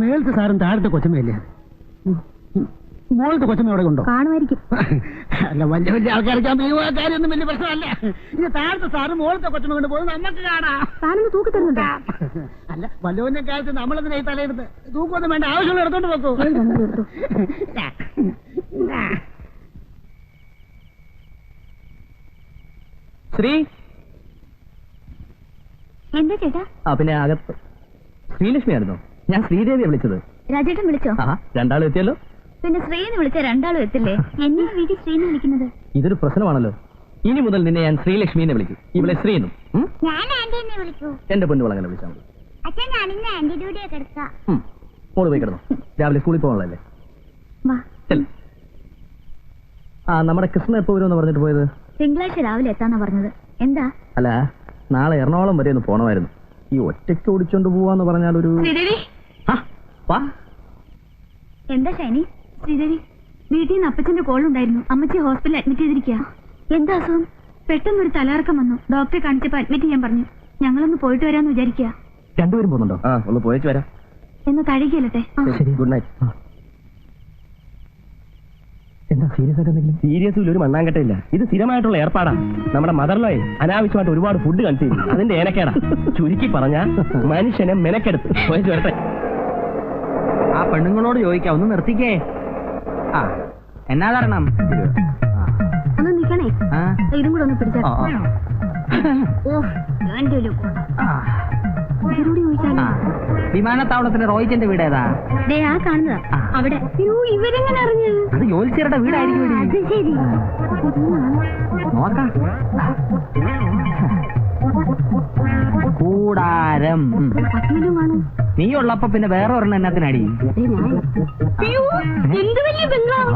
Speaker 4: മേളത്തെ സാറും താഴത്തെ കൊച്ചമ്മയല്ലേ? മോളത്തെ കൊച്ചമ്മ അവിടെ ഉണ്ടോ?
Speaker 3: കാണുമായിരിക്കും.
Speaker 4: അല്ല, വലിയ വലിയ ആൾക്കാർക്ക് ഈ കാര്യമൊന്നും വലിയ പ്രശ്നമല്ല. ഇത് താഴത്തെ സാറ് മോളത്തെ കൊച്ചമ്മ കൊണ്ട് പോകുന്നത് നമുക്ക് കാണാം.
Speaker 3: താനൊന്ന് തൂക്കി തരുന്നുണ്ടോ?
Speaker 4: അല്ല, വല്ലോന്റെ കാലത്ത് നമ്മളതിനെ തലയെടുത്ത് തൂക്കൊന്നും വേണ്ട, ആവശ്യമുള്ള എടുത്തോണ്ട് പോക്കൂ.
Speaker 2: ശ്രീ,
Speaker 3: എന്താ ചേട്ടാ?
Speaker 2: പിന്നെ അകത്ത് ശ്രീലക്ഷ്മി ആയിരുന്നോ? ഞാൻ ശ്രീദേവിയെ വിളിച്ചത്.
Speaker 3: രാജേട്ടൻ വിളിച്ചോ?
Speaker 2: രണ്ടാളും എത്തിയല്ലോ.
Speaker 3: പിന്നെ ശ്രീന്ന് വിളിച്ച രണ്ടാളും എത്തില്ലേ? എന്നെ വീട്ടിൽ ശ്രീന്ന് വിളിക്കുന്നത്
Speaker 2: ഇതൊരു പ്രശ്നമാണല്ലോ. ഇനി മുതൽ നിന്നെ ഞാൻ ശ്രീലക്ഷ്മിനെ വിളിക്കും. ഇവിടെ ശ്രീന്നും.
Speaker 3: ഞാൻ ആന്റിനെ വിളിക്കൂ.
Speaker 2: എന്റെ പൊന്നുവളങ്ങനെ വിളിച്ചാൽ മതി.
Speaker 3: അച്ഛൻ, ഞാനിന്ന് ആന്റിയുടെ കൂടെ കിടക്കാം.
Speaker 2: മോള് പോയി കിടന്നു. രാവിലെ സ്കൂളിൽ പോകാനുള്ളതല്ലേ?
Speaker 3: വാ.
Speaker 2: നമ്മുടെ കൃഷ്ണ എപ്പോ വരുമെന്ന് പറഞ്ഞിട്ട് പോയത്?
Speaker 3: തിങ്കളാഴ്ച രാവിലെ എത്താന്നാ പറഞ്ഞത്. എന്താ?
Speaker 2: അല്ല, നാളെ എറണാകുളം വരെ ഒന്ന് പോണമായിരുന്നു. ഈ ഒറ്റയ്ക്ക് ഓടിച്ചോണ്ട് പോവാന്ന് പറഞ്ഞാൽ ഒരു...
Speaker 3: എന്താ ഷൈനി? ശ്രീദേവി, വീട്ടിൽ നിന്ന് അപ്പച്ചന്റെ കോൾ ഉണ്ടായിരുന്നു. അമ്മച്ചി ഹോസ്പിറ്റലിൽ അഡ്മിറ്റ് ചെയ്തിരിക്കുക. എന്താ അസുഖം? പെട്ടെന്നൊരു തലകറക്കം വന്നു. ഡോക്ടറെ കാണിച്ചപ്പോ അഡ്മിറ്റ് ചെയ്യാൻ പറഞ്ഞു. ഞങ്ങളൊന്ന് പോയിട്ട് വരാന്ന് വിചാരിക്കുക.
Speaker 2: രണ്ടുപേരും പോകുന്നുണ്ടോ?
Speaker 5: ഒന്ന് പോയിട്ട് വരാം.
Speaker 3: എന്ന് കഴുകിയല്ലേ?
Speaker 2: ശരി, ഗുഡ് നൈറ്റ്. എന്താ സീരിയസ് ആയിട്ട് എന്തെങ്കിലും?
Speaker 5: സീരിയസിൽ ഒരു മണ്ണാങ്കട്ടയില്ല. ഇത് സ്ഥിരമായിട്ടുള്ള ഏർപ്പാടാ. നമ്മുടെ മദർലോയെ അനാവശ്യമായിട്ട് ഒരുപാട് ഫുഡ് കൺസ്യൂം ചെയ്യും. അതിന്റെ ഏനക്കേടാ. ചുരുക്കി പറഞ്ഞ മനുഷ്യനെ മെനക്കെടുത്ത് വരട്ടെ.
Speaker 2: ആ പെണ്ണുങ്ങളോട് ചോദിക്കാം, ഒന്ന് നിർത്തിക്കേ. ആ എന്നാ തരണം?
Speaker 3: ഒന്ന് നിക്കണേ, ഇതും കൂടെ ഒന്ന് പിടിച്ചാ.
Speaker 2: വിമാനത്താവളത്തിലെ റോയിച്ചന്റെ വീട് ഏതാ?
Speaker 3: ആ കാണുന്നതാ അവിടെ. ഇവരെങ്ങനെ അറിഞ്ഞു?
Speaker 2: അത് ജോലിച്ചേരുടെ വീടായിരിക്കും.
Speaker 3: അത് ശരി.
Speaker 2: നോക്കാം. കൂടാരം.
Speaker 3: പട്ടിയിലും കാണും.
Speaker 2: നീ ഉള്ളപ്പോ പിന്നെ വേറെ ഒരെണ്ണം എന്നത്തിനടി?
Speaker 3: എന്ത് വലിയ ബംഗ്ലാവ്!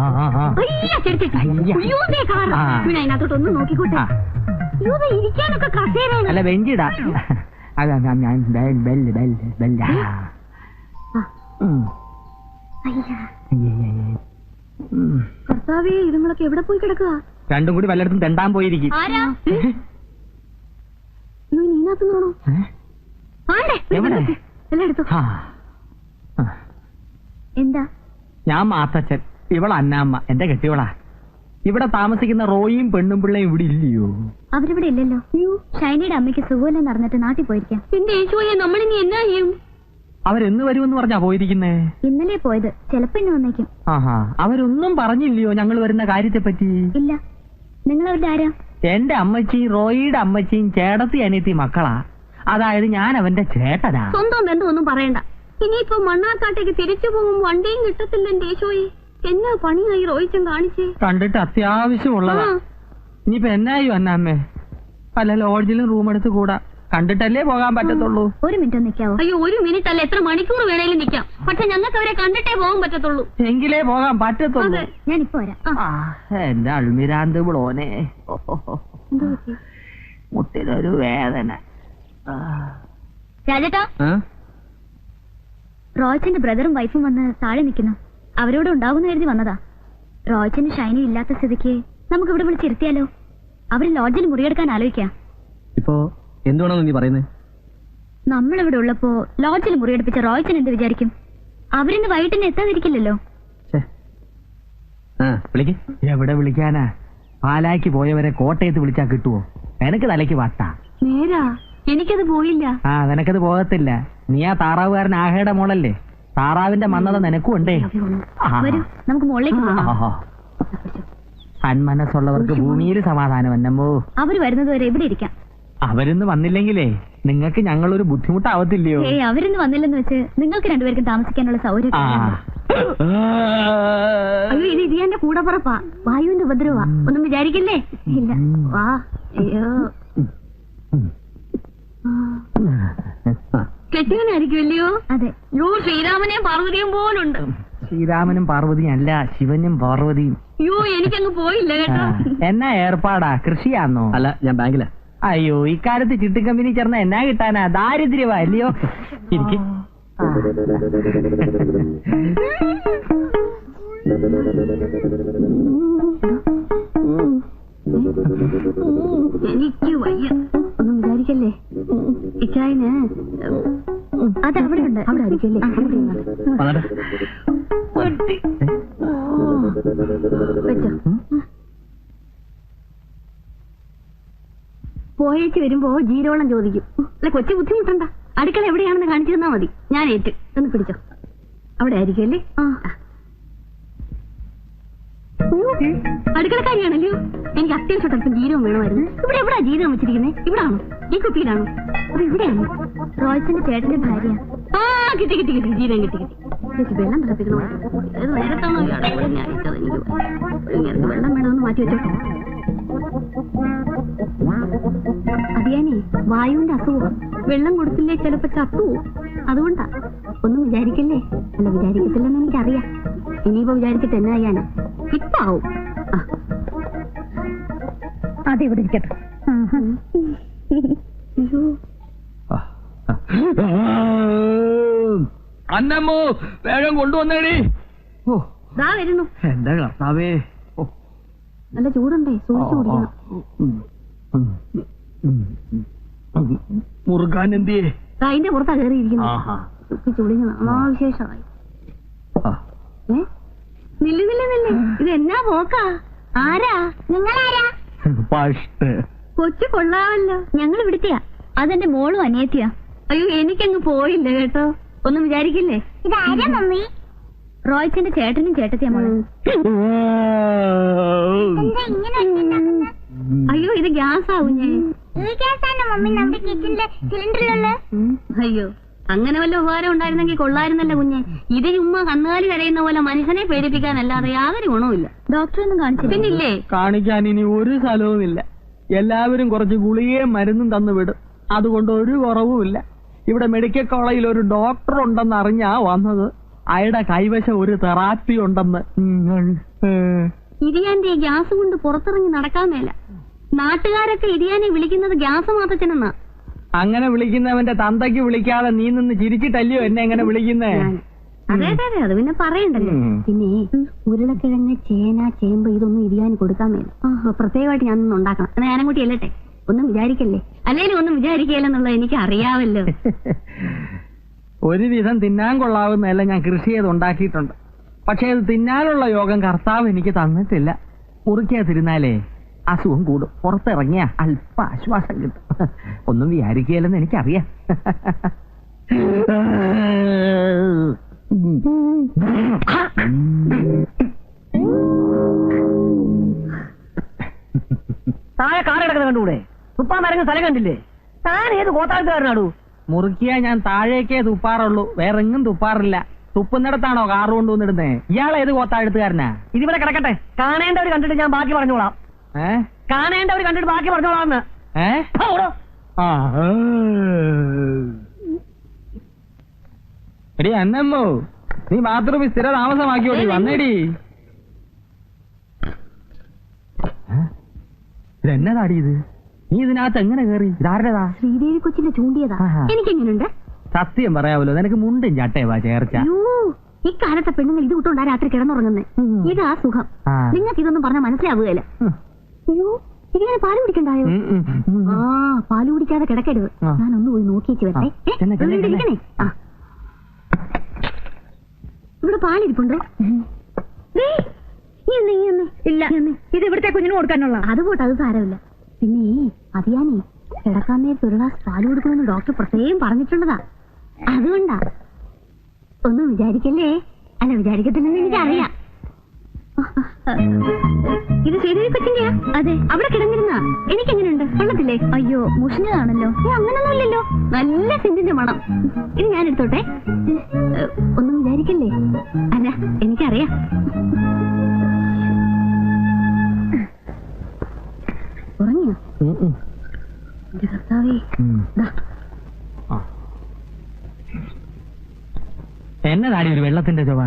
Speaker 3: അതിനകത്തോട്ടൊന്ന് നോക്കിക്കോട്ടെ. ഇരിക്കാനൊക്കെ കസേരയാണ്.
Speaker 2: അല്ല, ബെഞ്ചിടാ.
Speaker 3: കർത്താവേ, ഇതുങ്ങളൊക്കെ എവിടെ പോയി കിടക്കുക?
Speaker 2: രണ്ടും കൂടി വല്ലയിടത്തും തെണ്ടാൻ പോയിരിക്കും.
Speaker 3: നീനകത്തുനിന്നാണോ? എല്ലായിടത്തും. എന്താ?
Speaker 2: ഞാൻ മാത്തച്ഛൻ, ഇവള അന്നാമ്മ, എന്റെ കെട്ടിവളാ. ഇവിടെ താമസിക്കുന്ന റോയിയും പെണ്ണും പിള്ളയും ഇവിടെ ഇല്ലയോ?
Speaker 3: അവരിവിടെ ഇല്ലല്ലോ. ഷൈനിയുടെ അമ്മയ്ക്ക് സുഖമില്ല നടന്നിട്ട് നാട്ടിൽ പോയിരിക്കാം. പിന്നെ യേശുവേ, നമ്മളിനി എന്നാ ചെയ്യും?
Speaker 2: അവരെന്ന് വരുമെന്ന് പറഞ്ഞാ പോയിരിക്കുന്നേ?
Speaker 3: ഇന്നലെ പോയത്, ചിലപ്പോ ഇന്ന് വന്നേക്കും.
Speaker 2: ആഹാ, അവരൊന്നും പറഞ്ഞില്ലയോ ഞങ്ങൾ വരുന്ന കാര്യത്തെ പറ്റി?
Speaker 3: ഇല്ല. നിങ്ങൾ അവരുടെ ആരാ?
Speaker 2: എന്റെ അമ്മച്ചിയും റോയിയുടെ അമ്മച്ചിയും ചേട്ടത്തി അനിയത്തി മക്കളാ. അതായത് ഞാൻ അവന്റെ ചേട്ടനാ.
Speaker 3: സ്വന്തം ബന്ധമൊന്നും പറയണ്ട. ഇനിയിപ്പോ മണ്ണാക്കാട്ടേക്ക് തിരിച്ചു പോകും വണ്ടിയും കിട്ടത്തില്ല. എന്റെ യേശുവേ, എന്നാ പണിയായി റോയിച്ചൻ കാണിച്ചേ?
Speaker 2: കണ്ടിട്ട് അത്യാവശ്യമുള്ളതാ. ഇനിയിപ്പോ എന്നായോ അന്നാമ്മേ? പല ലോഡ്ജിലും റൂം എടുത്ത് കൂടാ. കണ്ടിട്ടല്ലേ പോകാൻ പറ്റത്തുള്ളൂ.
Speaker 3: ഒരു മിനിറ്റ് നിൽക്കാവോ? അയ്യോ, ഒരു മിനിറ്റ് അല്ല, എത്ര മണിക്കൂർ വേണേലും നിൽക്കാം. പക്ഷെ ഞങ്ങൾക്ക് അവരെ കണ്ടിട്ടേ പോകാൻ പറ്റത്തുള്ളൂ.
Speaker 2: എങ്കിലേ പോകാൻ പറ്റത്തുള്ളൂ.
Speaker 3: ഞാൻ ഇപ്പൊ വരാം.
Speaker 2: എന്റെ അൾമിരാന്ത് ബ്ലോനെ, മുട്ടിലൊരു വേദന.
Speaker 3: രാജേട്ടാ, റോയ്ച്ചന്റെ ബ്രദറും വൈഫും വന്ന് താഴെ നിൽക്കുന്നു. അവരോട് ഉണ്ടാവുന്ന കരുതി വന്നതാ. റോയ്ച്ചന് ഷൈനി ഇല്ലാത്ത സ്ഥിതിക്ക് നമുക്ക് ഇവിടെ വിളിച്ചിരുത്തിയാലോ? അവര് ലോഡ്ജിൽ മുറിയെടുക്കാൻ ആലോചിക്കാം.
Speaker 2: ഇപ്പോ എന്തുവാണോ നീ പറയുന്നത്?
Speaker 3: നമ്മളിവിടെ ഉള്ളപ്പോ ലോഡ്ജിൽ മുറിയെടുപ്പിച്ച റോയ്ച്ചൻ എന്ത് വിചാരിക്കും? അവരിന്ന് വൈകിട്ടിന് എത്താതിരിക്കില്ലല്ലോ.
Speaker 2: എവിടെ വിളിക്കാനാ? പാലായ്ക്ക് പോയവരെ കോട്ടയത്ത് വിളിച്ചാ കിട്ടുവോ? എനക്ക് തലയ്ക്ക് വട്ടാ.
Speaker 3: നേരാ, എനിക്കത് പോയില്ല.
Speaker 2: നിനക്കത് പോകത്തില്ല. നീ ആ താറാവുകാരൻ ആഹയുടെ മോളല്ലേ? താറാവിന്റെ മന്നത നിനക്കും ഉണ്ടേ.
Speaker 3: നമുക്ക് മുകളിലേക്ക്
Speaker 2: സന്മനസ്സുള്ളവർക്ക് ഭൂമിയിൽ സമാധാനം എന്നമ്മോ.
Speaker 3: അവര് വരുന്നത് വരെ ഇവിടെ ഇരിക്കാം.
Speaker 2: അവരിന്ന് വന്നില്ലെങ്കിലേ നിങ്ങൾക്ക് ഞങ്ങളൊരു ബുദ്ധിമുട്ടാവത്തില്ലയോ?
Speaker 3: അവരിന്ന് വന്നില്ലെന്ന് വെച്ച് നിങ്ങൾക്ക് രണ്ടുപേർക്കും താമസിക്കാനുള്ള സൗകര്യം. അയ്യോ, ഇത് ഇതിന്റെ കൂടെ പറപ്പാ. വായുവിന്റെ ഉപദ്രവാ. ഒന്നും വിചാരിക്കില്ലേ? ഇല്ല, വാ. അയ്യോ, കെട്ടിയവനായിരിക്കുമല്ലയോ? അതെ. യോ, ശ്രീരാമനെയും പാർവതിയും പോലുണ്ട്.
Speaker 2: ശ്രീരാമനും പാർവതിയും അല്ല, ശിവനും പാർവതിയും.
Speaker 3: യോ, എനിക്കങ്ങ് പോയില്ല കേട്ടോ.
Speaker 2: എന്നാ ഏർപ്പാടാ? കൃഷിയാന്നോ?
Speaker 5: അല്ല, ഞാൻ ബാങ്കിലാ.
Speaker 2: അയ്യോ, ഇക്കാലത്ത് ചിട്ടിക്കമ്പനി ചേർന്ന എന്നാ കിട്ടാനാ? ദാരിദ്ര്യവാ അല്ലയോ? എനിക്ക്
Speaker 3: എനിക്ക് വയ്യ. ഒന്നും വിചാരിക്കല്ലേ. ഇച്ചായന് അത് അവിടെ ഉണ്ട്. അവിടെ ആയിരിക്കല്ലേ? വെച്ചോ. പോയേച്ച് വരുമ്പോ ജീരോളം ചോദിക്കും. അല്ല, കൊച്ചു ബുദ്ധിമുട്ടണ്ട. അടുക്കള എവിടെയാണെന്ന് കാണിച്ചു തന്നാ മതി. ഞാൻ ഏറ്റ്. ഒന്ന് പിടിച്ചോ. അവിടെ ആയിരിക്കല്ലേ? അടുക്കളക്കാരിയാണല്ലോ. എനിക്ക് അത്യാവശ്യം അല്പം ജീരകം വേണമായിരുന്നു. ഇവിടെ എവിടാ ജീരകം വെച്ചിരിക്കുന്നത്? ഇവിടാണോ? ഈ കുപ്പിയിലാണോ? അത് ഇവിടെയാണോ? റോയ്ച്ചന്റെ ചേട്ടന്റെ ഭാര്യ. കിട്ടി കിട്ടി കിട്ടി. ജീരകം കിട്ടി കിട്ടി. എനിക്ക് വെള്ളം തിളപ്പിക്കണോ? ഏത് നേരത്താണോ ഈ അടക്കള ഞാൻ അയച്ചത്? എനിക്ക് വെള്ളം വേണമെന്ന് മാറ്റി വെച്ചോട്ടെ. അതിയാനേ, വായുവിന്റെ അസുഖം. വെള്ളം കൊടുത്തില്ലേ ചിലപ്പോ ചത്തുവോ? അതുകൊണ്ടാ. ഒന്നും വിചാരിക്കല്ലേ. അല്ല, വിചാരിക്കത്തില്ലെന്ന് എനിക്കറിയാം. ഇനിയിപ്പോ വിചാരിച്ചിട്ട് എന്നാ ചെയ്യാനാ? ഇപ്പൊ ആവും.
Speaker 6: അതിവിടെ ഇരിക്കട്ടെ.
Speaker 5: അന്നമ്മോ, വേഗം കൊണ്ടുവന്നേടി.
Speaker 3: ദാ വരുന്നു.
Speaker 2: എന്താ കർത്താവേ,
Speaker 3: നല്ല ചൂടുണ്ടേ, സൂക്ഷിച്ചു കുടിക്കണം.
Speaker 5: മുറുക്കാൻ എന്തിയേ?
Speaker 3: അതിന്റെ പുറത്താ കയറിയിരിക്കുന്നു. ചുളിഞ്ഞ അനാവിശേഷമായി. നില്ല് ഇത് എന്നാ പോക്കാ? ആരാ നിങ്ങളാരാ? കൊച്ചു കൊള്ളാമല്ലോ. ഞങ്ങൾ ഇവിടുത്തെയാ. അതെന്റെ മോളും അനിയത്തിയാ. അയ്യോ എനിക്കങ്ങ് പോയില്ല കേട്ടോ. ഒന്നും വിചാരിക്കില്ലേ. ഇതാരാ മമ്മി? റോയ്ച്ചന്റെ ചേട്ടനും ചേട്ടത്തിയാ മോളെ. അയ്യോ ഇത് ഗ്യാസ് ആവുഞ്ഞേ. അയ്യോ അങ്ങനെ വല്ല ഉപകാരം ഉണ്ടായിരുന്നെങ്കിൽ കൊള്ളായിരുന്നല്ലോ കുഞ്ഞെ. ഇത് ചുമ്മാ കന്നുകാലി കരയുന്ന പോലെ മനുഷ്യനെ പേടിപ്പിക്കാനല്ലാതെ യാതൊരു ഗുണവുമില്ല. ഡോക്ടറൊന്നും കാണിച്ചു പിന്നില്ലേ?
Speaker 2: കാണിക്കാൻ ഇനി ഒരു സ്ഥലവുമില്ല. എല്ലാവരും കുറച്ച് ഗുളികയും മരുന്നും തന്നു വിടും. അതുകൊണ്ട് ഒരു കുറവുമില്ല. ഇവിടെ മെഡിക്കൽ കോളേജിൽ ഒരു ഡോക്ടർ ഉണ്ടെന്ന് അറിഞ്ഞാ വന്നത്. അയാളുടെ കൈവശം ഒരു തെറാപ്പി ഉണ്ടെന്ന്.
Speaker 3: ഇരിയാന്റെ ഗ്യാസ് കൊണ്ട് പുറത്തിറങ്ങി നടക്കാൻ മേല. നാട്ടുകാരൊക്കെ ഇരിയാനെ വിളിക്കുന്നത് ഗ്യാസ് മാത്തച്ഛനെന്നാ.
Speaker 2: അങ്ങനെ വിളിക്കുന്നവന്റെ തന്തയ്ക്ക് വിളിക്കാതെ നീ നിന്ന് ചിരിച്ചിട്ടല്ലയോ എന്നെ എങ്ങനെ വിളിക്കുന്നേ?
Speaker 3: അതെ അതെ അതെ, അത് പിന്നെ പറയണ്ടല്ലോ. പിന്നെ ഉരുളക്കിഴങ്ങ്, ചേന, ചേമ്പ് ഇതൊന്നും ഇരിയാന് കൊടുക്കാൻ മേല. പ്രത്യേകമായിട്ട് ഞാനൊന്നും ഉണ്ടാക്കണം. എന്നാ ഞാനും കൂട്ടി അല്ലട്ടെ. ഒന്നും വിചാരിക്കല്ലേ. അല്ലേലും ഒന്നും വിചാരിക്കല്ലെന്നുള്ളത് എനിക്ക് അറിയാമല്ലോ.
Speaker 2: ഒരുവിധം തിന്നാൻ കൊള്ളാവുന്നതെല്ലാം ഞാൻ കൃഷി ചെയ്ത് ഉണ്ടാക്കിയിട്ടുണ്ട്. പക്ഷെ അത് തിന്നാനുള്ള യോഗം കർത്താവ് എനിക്ക് തന്നിട്ടില്ല. മുറിക്കാതിരുന്നാലേ അസുഖം കൂടും. പുറത്തിറങ്ങിയ അല്പ ആശ്വാസം കിട്ടും. ഒന്നും വിചാരിക്കുകയല്ലെന്ന് എനിക്കറിയാം.
Speaker 4: താഴെ കാറ് കിടക്കുന്ന കണ്ടുകൂടെ? തുപ്പാൻ മരങ്ങുന്ന സ്ഥലം കണ്ടില്ലേ? താൻ ഏത് കോത്താഴ്ത്തുകാരനാടു?
Speaker 2: മുറുക്കിയാ ഞാൻ താഴേക്കേ തുപ്പാറുള്ളൂ, വേറെ എങ്ങും തുപ്പാറില്ല. തുപ്പുന്നിടത്താണോ കാറ് കൊണ്ടുവന്നിടുന്നേ? ഇയാളേത് കോത്താഴ്ത്തുകാരനാ?
Speaker 4: ഇതിവിടെ കിടക്കട്ടെ. കാണേണ്ടവർ കണ്ടിട്ട് ഞാൻ ബാക്കി പറഞ്ഞോളാം. കാണേണ്ടവർ കണ്ടിട്ട് ബാക്കി പറഞ്ഞോളാം.
Speaker 2: എടി അന്നമ്മോ, നീ ബാത്റൂമിൽ സ്ഥിര താമസമാക്കിയോടി. വന്നേടി. ഇതെന്നതാടി ഇത്? നീ ഇതിനകത്ത് എങ്ങനെ കയറി? ഇതാരുടേതാ?
Speaker 3: ശ്രീദേവി കൊച്ചിന്റെ ചൂണ്ടിയതാ. എനിക്കെങ്ങനുണ്ട്?
Speaker 2: സത്യം പറയാമല്ലോ, നിനക്ക് മുണ്ടും ചട്ടയവാ ചേർച്ച.
Speaker 3: ഇക്കാലത്തെ പെണ്ണുങ്ങൾ ഇത് വിട്ടോണ്ടാ രാത്രി കിടന്നുറങ്ങുന്നേ. ഇതാ സുഖം. നിങ്ങൾക്ക് ഇതൊന്നും പറഞ്ഞാൽ മനസ്സിലാവുകയല്ല. അയ്യോ ഇതിങ്ങനെ പാല് കുടിക്കണ്ടായോ? ആ പാല് കുടിക്കാതെ കിടക്കരുത്. ഞാനൊന്ന് പോയി നോക്കിയേച്ച് വരട്ടെ. ഇവിടെ പാലിരിപ്പുണ്ടോ?
Speaker 6: ഇല്ല, ഇത് ഇവിടുത്തെ കുഞ്ഞിന് കൊടുക്കാനുള്ള.
Speaker 3: അത് പോട്ടെ, അത് സാരമില്ല. പിന്നെ അതിയാനേ കിടക്കാൻ നേരത്ത് ഒരു ഗ്ലാസ് പാല് കൊടുക്കണമെന്ന് ഡോക്ടർ പ്രത്യേകം പറഞ്ഞിട്ടുള്ളതാ. അതുകൊണ്ടാ. ഒന്നും വിചാരിക്കല്ലേ. അല്ല വിചാരിക്കത്തില്ലെന്ന് എനിക്കറിയാം. ഇത് ശ്രീദേവി കൊച്ചിന്റെയാ? അതെ. അവിടെ കിടന്നിരുന്ന എനിക്കെങ്ങനെയുണ്ട്? കൊള്ളത്തില്ലേ? അയ്യോ മുഷിഞ്ഞതാണല്ലോ. അങ്ങനൊന്നുമില്ലല്ലോ, നല്ല സിന്ധിന്റെ മണം. ഇത് ഞാൻ എടുത്തോട്ടെ. ഒന്നും വിചാരിക്കല്ലേ. അല്ല എനിക്കറിയാം. ഉറങ്ങിയോ? എന്റെ കർത്താവേ.
Speaker 2: എന്നതാടി ഒരു വെള്ളത്തിന്റെ ചൊവ?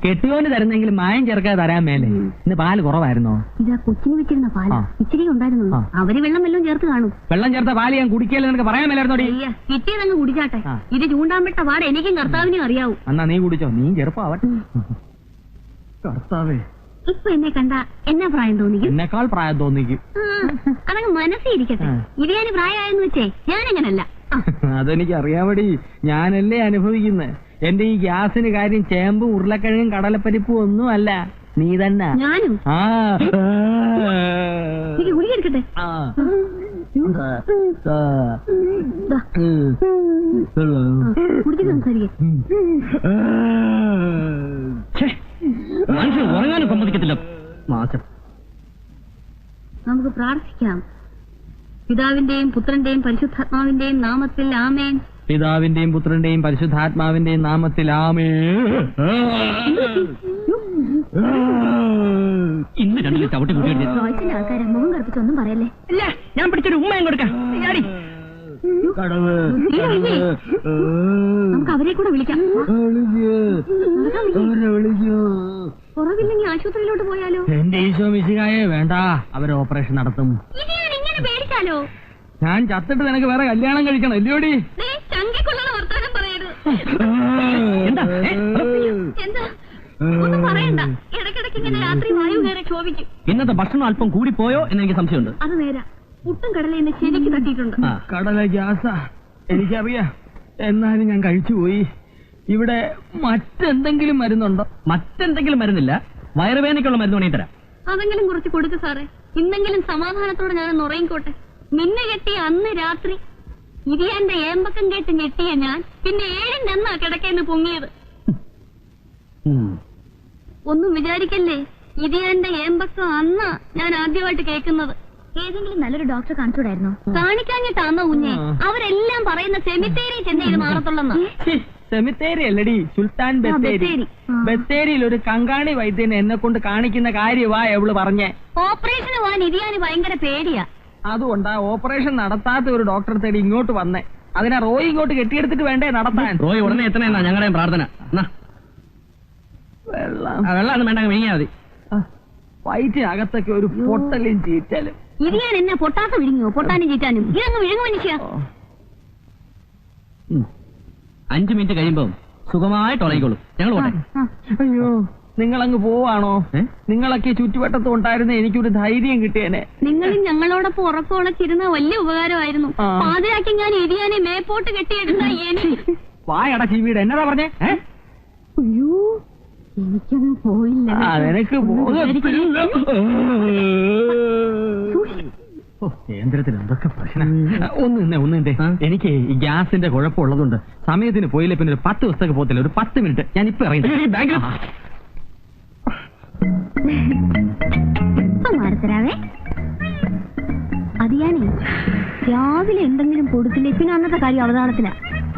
Speaker 2: കെട്ടിയോന് തരുന്നെങ്കിലും മായം ചേർക്കാതെ തരാൻ മേലെ. ഇന്ന് പാല് കുറവായിരുന്നോ?
Speaker 3: ഇതാ കൊച്ചിന് വെച്ചിരുന്ന പാല് ഇച്ചിരി ഉണ്ടായിരുന്നു. അവര് വെള്ളം വല്ലതും ചേർത്ത് കാണും.
Speaker 2: വെള്ളം ചേർത്ത പാല് ഞാൻ കുടിക്കല്ലേ നിനക്ക് പറയാൻ മേലായിരുന്നോടി?
Speaker 3: കിട്ടിയതങ്ങ് കുടിച്ചാട്ടെ. ഇത് ചൂണ്ടാൻ വിട്ട പാട് എനിക്കും കർത്താവിനും അറിയാവൂ.
Speaker 2: എന്നാ നീ കുടിച്ചോ, നീ ചെറുപ്പാവട്ടെ. കർത്താവേ,
Speaker 3: ഇപ്പൊ എന്നെ കണ്ട എന്നാ പ്രായം തോന്നിക്കും?
Speaker 2: എന്നെക്കാൾ പ്രായം തോന്നിക്കും.
Speaker 3: അതങ്ങ് മനസ്സിരിക്കട്ടെ. ഇരിയാന് പ്രായമായെന്ന് വെച്ചേ ഞാനങ്ങനല്ല.
Speaker 2: അതെനിക്ക് അറിയാമടി, ഞാനല്ലേ അനുഭവിക്കുന്നത്. എന്റെ ഈ ഗ്യാസിന് കാര്യം ചേമ്പും ഉരുളക്കിഴങ്ങും കടലപ്പരിപ്പും ഒന്നും അല്ല, നീ തന്നെ.
Speaker 3: ഞാനും ഗുളിക എടുക്കട്ടെ. കുടിച്ച് സംസാരിക്കേ.
Speaker 2: മനുഷ്യൻ ഉറങ്ങാനും സമ്മതിക്കത്തില്ല. മാസം
Speaker 3: നമുക്ക് പ്രാർത്ഥിക്കാം. പിതാവിന്റെയും പുത്രന്റെയും പരിശുദ്ധാത്മാവിന്റെയും നാമത്തിൽ ആമേൻ.
Speaker 2: പിതാവിന്റെയും പുത്രന്റെയും പരിശുദ്ധാത്മാവിന്റെയും നാമത്തിൽ ആമേൻ. ഇന്ന് രണ്ടിൽ ചവിട്ടി കൂട്ടി
Speaker 3: ആൾക്കാരെ മുഖം കറുപ്പിച്ചൊന്നും പറയല്ലേ.
Speaker 2: ഇല്ല, ഞാൻ പിടിച്ചൊരു ഉമ്മയും കൊടുക്കാം.
Speaker 3: നമുക്ക് അവരെ കൂടെ വിളിക്കാം. കുറവില്ലെങ്കിൽ ആശുപത്രിയിലോട്ട് പോയാലോ?
Speaker 2: എന്റെ ഈശോ മിശിഹായെ വേണ്ട, അവര് ഓപ്പറേഷൻ നടത്തും.
Speaker 3: ഇങ്ങനെ പേടിച്ചാലോ?
Speaker 2: ഞാൻ ചത്തിട്ട് നിനക്ക് വേറെ കല്യാണം കഴിക്കണം ഇല്ലയോടി?
Speaker 3: ചങ്കിക്കൊള്ളുന്ന വർത്താനം പറയരുത്.
Speaker 2: എന്താ
Speaker 3: ഒന്നും പറയണ്ട. ഇടയ്ക്കിടയ്ക്ക് ഇങ്ങനെ രാത്രി വായു കയറി ക്ഷോഭിക്കും.
Speaker 2: ഇന്നത്തെ ഭക്ഷണം അല്പം കൂടിപ്പോയോ എന്ന് എനിക്ക് സംശയമുണ്ട്.
Speaker 3: അത് നേരാ. പുട്ടും കടല എന്നെ ശരിക്ക് തട്ടിയിട്ടുണ്ട്.
Speaker 2: കടല ഗ്യാസാ എനിക്കറിയാം, എന്നാലും ഞാൻ കഴിച്ചുപോയി. ഇവിടെ മറ്റെന്തെങ്കിലും മരുന്നുണ്ടോ? മറ്റെന്തെങ്കിലും മരുന്നില്ല, വയറുവേദനയ്ക്കുള്ള മരുന്ന് വേണമെങ്കിൽ തരാം.
Speaker 3: അതെങ്കിലും കുറച്ച് കൊടുക്ക് സാറേ. ഇന്നെങ്കിലും സമാധാനത്തോടെ ഞാൻ ഉറങ്ങിക്കോട്ടെ. നിന്നെ കെട്ടിയ അന്ന് രാത്രി ഇരിയാന്റെ ഏമ്പക്കം കേട്ട് ഞെട്ടിയ ഞാൻ പിന്നെ 7-ന്റെ അന്നാ കിടക്കേന്ന് പൊങ്ങിയത്. ഒന്നും വിചാരിക്കല്ലേ, ഇരിയാന്റെ ഏമ്പക്കം അന്നാ ഞാൻ ആദ്യമായിട്ട് കേൾക്കുന്നത്. ഏതെങ്കിലും നല്ലൊരു ഡോക്ടറെ കാണിച്ചൂടായിരുന്നോ? കാണിക്കാഞ്ഞിട്ടാന്നോ കുഞ്ഞെ? അവരെല്ലാം പറയുന്ന സെമിത്തേരി ചെന്നൈ ഇത് മാറത്തുള്ളെന്നാ.
Speaker 2: സെമിത്തേരി അല്ലടി, സുൽത്താൻ ബത്തേരി. ബത്തേരിയിൽ ഒരു കങ്കാണി വൈദ്യനെ എന്നെ കൊണ്ട് കാണിക്കുന്ന കാര്യവാ എവള് പറഞ്ഞേ.
Speaker 3: ഓപ്പറേഷന് പോവാൻ ഇരിയാന് ഭയങ്കര പേടിയാ.
Speaker 2: അതുകൊണ്ടാ ഓപ്പറേഷൻ നടത്താത്ത ഒരു ഡോക്ടറെ തേടി ഇങ്ങോട്ട് വന്നേ. അതിനാ റോയ് ഇങ്ങോട്ട് കെട്ടിയെടുത്തിട്ട് വേണ്ടേ നടത്താൻ.
Speaker 5: റോയ് ഉടനെ എത്തണെന്നാ ഞങ്ങളുടെയും പ്രാർത്ഥന. വെള്ളം വേണ്ട, വിഴിഞ്ഞാ മതി.
Speaker 2: വയറ്റിനകത്തൊക്കെ ഒരു പൊട്ടലും ചീറ്റലും.
Speaker 3: ഇരിയാൻ എന്നെ പൊട്ടാത്ത വിഴുങ്ങിയോ? പൊട്ടാനും ചീറ്റാനും ഇതങ്ങ് വിഴുങ്ങു മനുഷ്യ.
Speaker 5: 5 മിനിറ്റ് കഴിയുമ്പോ സുഖമായിട്ട് ഉറങ്ങിക്കോളൂ. ഞങ്ങൾ പോട്ടെ.
Speaker 2: അയ്യോ, നിങ്ങളങ്ങ് പോവാണോ? നിങ്ങളൊക്കെ ചുറ്റുവട്ടത്തും ഉണ്ടായിരുന്ന എനിക്കൊരു ധൈര്യം കിട്ടിയേനെ.
Speaker 3: നിങ്ങളും ഞങ്ങളോടൊപ്പം ഉറക്കമുളച്ചിരുന്ന വലിയ ഉപകാരമായിരുന്നു. പാതിരാക്കി ഞാൻ ഇരിയാനെ മേപ്പോട്ട് കെട്ടിയെടുത്ത എനിക്ക്.
Speaker 2: വായട ചീവീട് എന്നതാ പറഞ്ഞേ?
Speaker 3: അയ്യോ, എനിക്കങ്ങ് പോയില്ല.
Speaker 2: നിനക്ക് കേന്ദ്രത്തിൽ എന്തൊക്കെ പ്രശ്നം. ഒന്നിന്റെ എനിക്ക് ഈ ഗ്യാസിന്റെ കുഴപ്പമുള്ളതുകൊണ്ട് സമയത്തിന് പോയില്ല. പിന്നെ ഒരു 10 ദിവസത്തേക്ക് പോകത്തില്ല. ഒരു 10 മിനിറ്റ് ഞാൻ ഇപ്പൊ ഇറങ്ങി ബാങ്കിൽ.
Speaker 3: മാറത്തരാവേ, അത് ഞാനേ രാവിലെ എന്തെങ്കിലും കൊടുത്തില്ലേ പിന്നെ അന്നത്തെ കാര്യം അവതാളത്തില.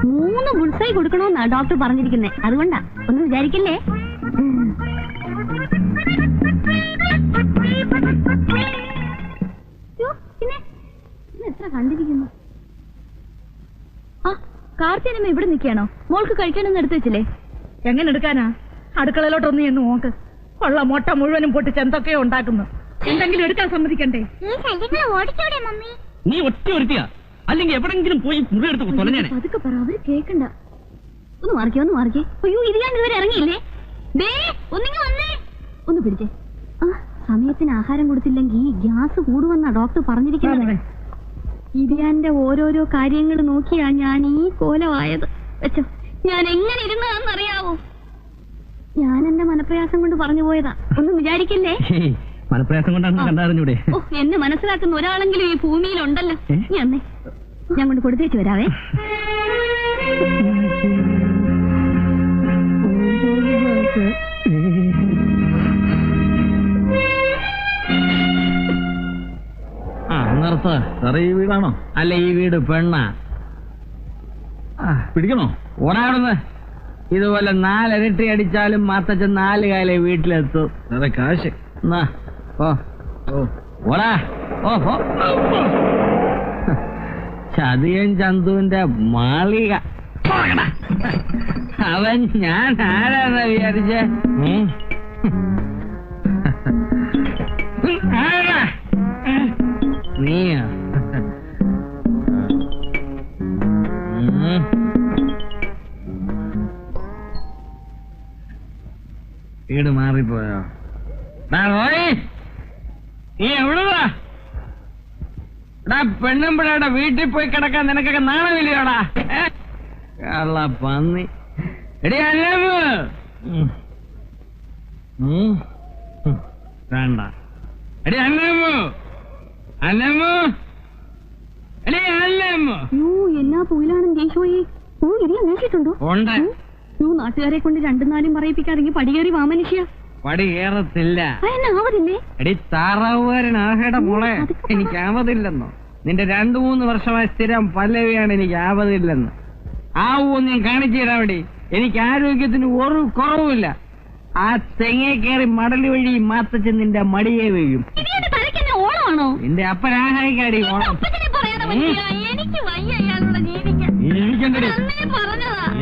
Speaker 3: 3 ബുൾസായി കൊടുക്കണമെന്നാ ഡോക്ടർ പറഞ്ഞിരിക്കുന്നേ. അതുകൊണ്ടാ, ഒന്നും വിചാരിക്കല്ലേ. പിന്നെ എത്ര കണ്ടിരിക്കുന്നു. ആ, കാർത്തിയനമ്മ ഇവിടെ നിൽക്കുകയാണോ? മോൾക്ക് കഴിക്കാനൊന്നും എടുത്തു വെച്ചില്ലേ?
Speaker 6: എങ്ങനെ എടുക്കാനാ? അടുക്കളയിലോട്ടൊന്നും എന്ന് നോക്ക്. ഉള്ള മുട്ട മുഴുവനും പൊട്ടിച്ച് എന്തൊക്കെയോ ഉണ്ടാക്കുന്നു. എന്തെങ്കിലും എടുക്കാൻ സമ്മതിക്കണ്ടേ?
Speaker 5: നീ ഒറ്റ ഒരുത്തിയാ, അല്ലെങ്കിൽ എവിടെങ്കിലും പോയി മുറിയെടുത്ത് തൊലഞ്ഞാനെ.
Speaker 3: അതൊക്കെ പറ, അവര് കേക്കണ്ട. ഒന്ന് മാറിക്കേ. അയ്യോ, ഇത് ഞാൻ ഇതുവരെ ഇറങ്ങിയില്ലേ? ഒന്ന് പിടിച്ചേ. ആ, സമയത്തിന് ആഹാരം കൊടുത്തില്ലെങ്കിൽ ഗ്യാസ് കൂടുമെന്നാ ഡോക്ടർ പറഞ്ഞിരിക്കുന്നത്. ഇരിയാന്റെ ഓരോരോ കാര്യങ്ങൾ നോക്കിയാ ഞാൻ ഈ കോലമായത്. വെച്ചോ, ഞാൻ എങ്ങനെ ഇരുന്നതാണെന്നറിയാവോ? ഞാൻ എന്റെ മനപ്രയാസം കൊണ്ട് പറഞ്ഞു പോയതാ, ഒന്നും വിചാരിക്കല്ലേ.
Speaker 5: മനപ്രയാസം കൊണ്ടാണ് കണ്ടറിഞ്ഞൂടെ?
Speaker 3: ഓ, എന്നെ മനസ്സിലാക്കുന്ന ഒരാളെങ്കിലും ഈ ഭൂമിയിലുണ്ടല്ലോ. ഞാൻ കൊണ്ട് കൊടുത്തേച്ച് വരാവേ.
Speaker 2: നിർത്ത്. ഈ വീടാണോ? അല്ല, ഈ വീട് പെണ്ണാ. പിടിക്കണോ? ഓടാടുന്ന്. ഇതുപോലെ 4 ഇരട്ടി അടിച്ചാലും മാത്തച്ഛൻ 4 കാലേ വീട്ടിലെത്തും. അതെ, കാശ് ഓടാ. ഓഹോ, ചതിയൻ ചന്തുവിന്റെ മാളിക. അവൻ ഞാൻ ആരാന്ന് വിചാരിച്ചേ? നീയാ? വീട് മാറിപ്പോയോ? നീ എവിടുവാ? പെണ്ണുമ്പിടാ വീട്ടിൽ പോയി കിടക്കാൻ നിനക്കൊക്കെ നാണമില്ലയോടാ? പന്നി. എടി അല്ലമ്മ, വേണ്ട. എടി അല്ലമ്മ,
Speaker 3: എന്നാ പോയിലാണ് ദേശോയെ. ഓ, ഇരിയാൻ വീശിട്ടുണ്ടോ?
Speaker 2: ഉണ്ട്.
Speaker 3: നാട്ടുകാരെ കൊണ്ട് 2-4 പറയിപ്പിക്കാതെങ്കിൽ പടികേറി വാമനുഷ്യ.
Speaker 2: പടി കയറത്തില്ല.
Speaker 3: ആവതില്ലേ?
Speaker 2: എടി താറാവുകാരനാകേട മോളെ, എനിക്ക് ആവതില്ലെന്നോ? നിന്റെ 2-3 വർഷമായ സ്ഥിരം പല്ലവിയാണ് എനിക്ക് ആവതില്ലെന്ന്. ആവൂന്ന് ഞാൻ കാണിച്ചു തരാവടി. എനിക്ക് ആരോഗ്യത്തിന് ഒരു കുറവുമില്ല. ആ തെങ്ങേ കയറി മടലി വഴി മാത്തച്ഛൻ നിന്റെ മടിയെ വീഴും.
Speaker 3: ഓണമാണോ?
Speaker 2: നിന്റെ അപ്പനാഹായിക്കാടി ഓണം.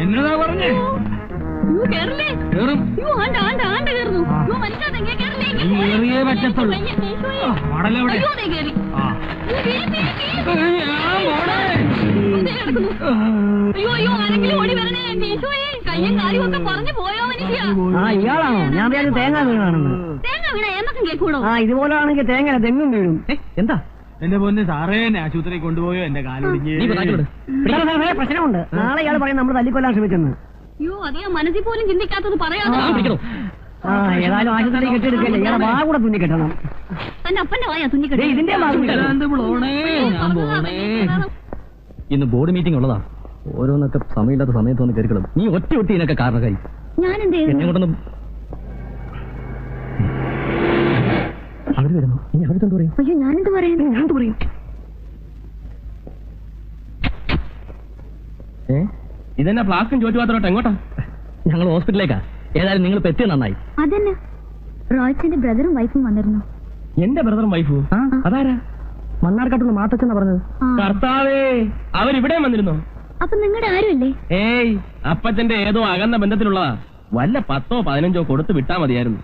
Speaker 2: എന്നതാ പറഞ്ഞേ? കേറിയേ പറ്റത്തുള്ളൂ. മടലെവിടെ?
Speaker 4: ഇയാളാണോ? ഞാൻ വിചാരിച്ചു തേങ്ങ വീണാണെന്ന്. ഇതുപോലാണെങ്കിൽ തേങ്ങ തെങ്ങും വീഴും.
Speaker 5: എന്താ
Speaker 2: എന്റെ പൊന്ന് സാറേ, എന്നെ ആശുപത്രി കൊണ്ടുപോയോ? എന്റെ കാലൊടിഞ്ഞ്
Speaker 4: പ്രശ്നമുണ്ട്. നാളെ ഇയാൾ പറയും നമ്മൾ തല്ലിക്കൊല്ലാൻ ശ്രമിച്ചെന്ന്.
Speaker 3: അയ്യോ അധികം മനസ്സിൽ പോലും ചിന്തിക്കാത്തത് പറയാതെ
Speaker 4: ആ ഏതായാലും ആശുപത്രി കെട്ടിയെടുക്കല്ലേ ഇയാളെ വാ കൂടെ തുന്നി കെട്ടണം.
Speaker 3: തന്റെ അപ്പന്റെ വായാ തുന്നിക്കെട്ടി
Speaker 4: ഇതിന്റെ
Speaker 2: ഇന്ന് ബോർഡ് മീറ്റിംഗ് ഉള്ളതാ. ഓരോന്നൊക്കെ സമയമില്ലാത്ത സമയത്ത് വന്ന് കയറിക്കളും. നീ ഒറ്റ ഇതിനൊക്കെ കാരണക്കായി.
Speaker 3: ഞാൻ എന്ത്
Speaker 2: എന്നെ
Speaker 3: ചെയ്തു?
Speaker 2: കൊണ്ടൊന്നും അവര് വരുന്നു. ഇനി അവർക്ക് എന്ത് പറയും?
Speaker 3: അയ്യോ ഞാനെന്ത് പറയുന്നു?
Speaker 2: എന്ത് പറയും?
Speaker 5: ഇതെന്നാ ഫ്ലാസ്കും ചോറ്റുപാത്രോട്ട് എങ്ങോട്ടാ?
Speaker 2: ഞങ്ങൾ ഹോസ്പിറ്റലിലേക്കാ. ഏതായാലും നിങ്ങൾ എത്തിയ നന്നായി.
Speaker 3: അതന്നെ റോയ്ച്ചന്റെ ബ്രദറും വൈഫും വന്നിരുന്നു.
Speaker 5: എന്റെ ബ്രദറും വൈഫും അതാരാ?
Speaker 2: മണ്ണാർക്കാട്ടുള്ള മാത്തച്ഛനാ പറഞ്ഞത്.
Speaker 5: കർത്താവേ, അവരിവിടെ വന്നിരുന്നോ?
Speaker 3: അപ്പൊ നിങ്ങളുടെ ആരുമല്ലേ?
Speaker 5: ഏയ്, അപ്പച്ചന്റെ ഏതോ അകന്ന ബന്ധത്തിലുള്ളതാ. വല്ല 10ഓ 15ഓ കൊടുത്ത് വിട്ടാ മതിയായിരുന്നു.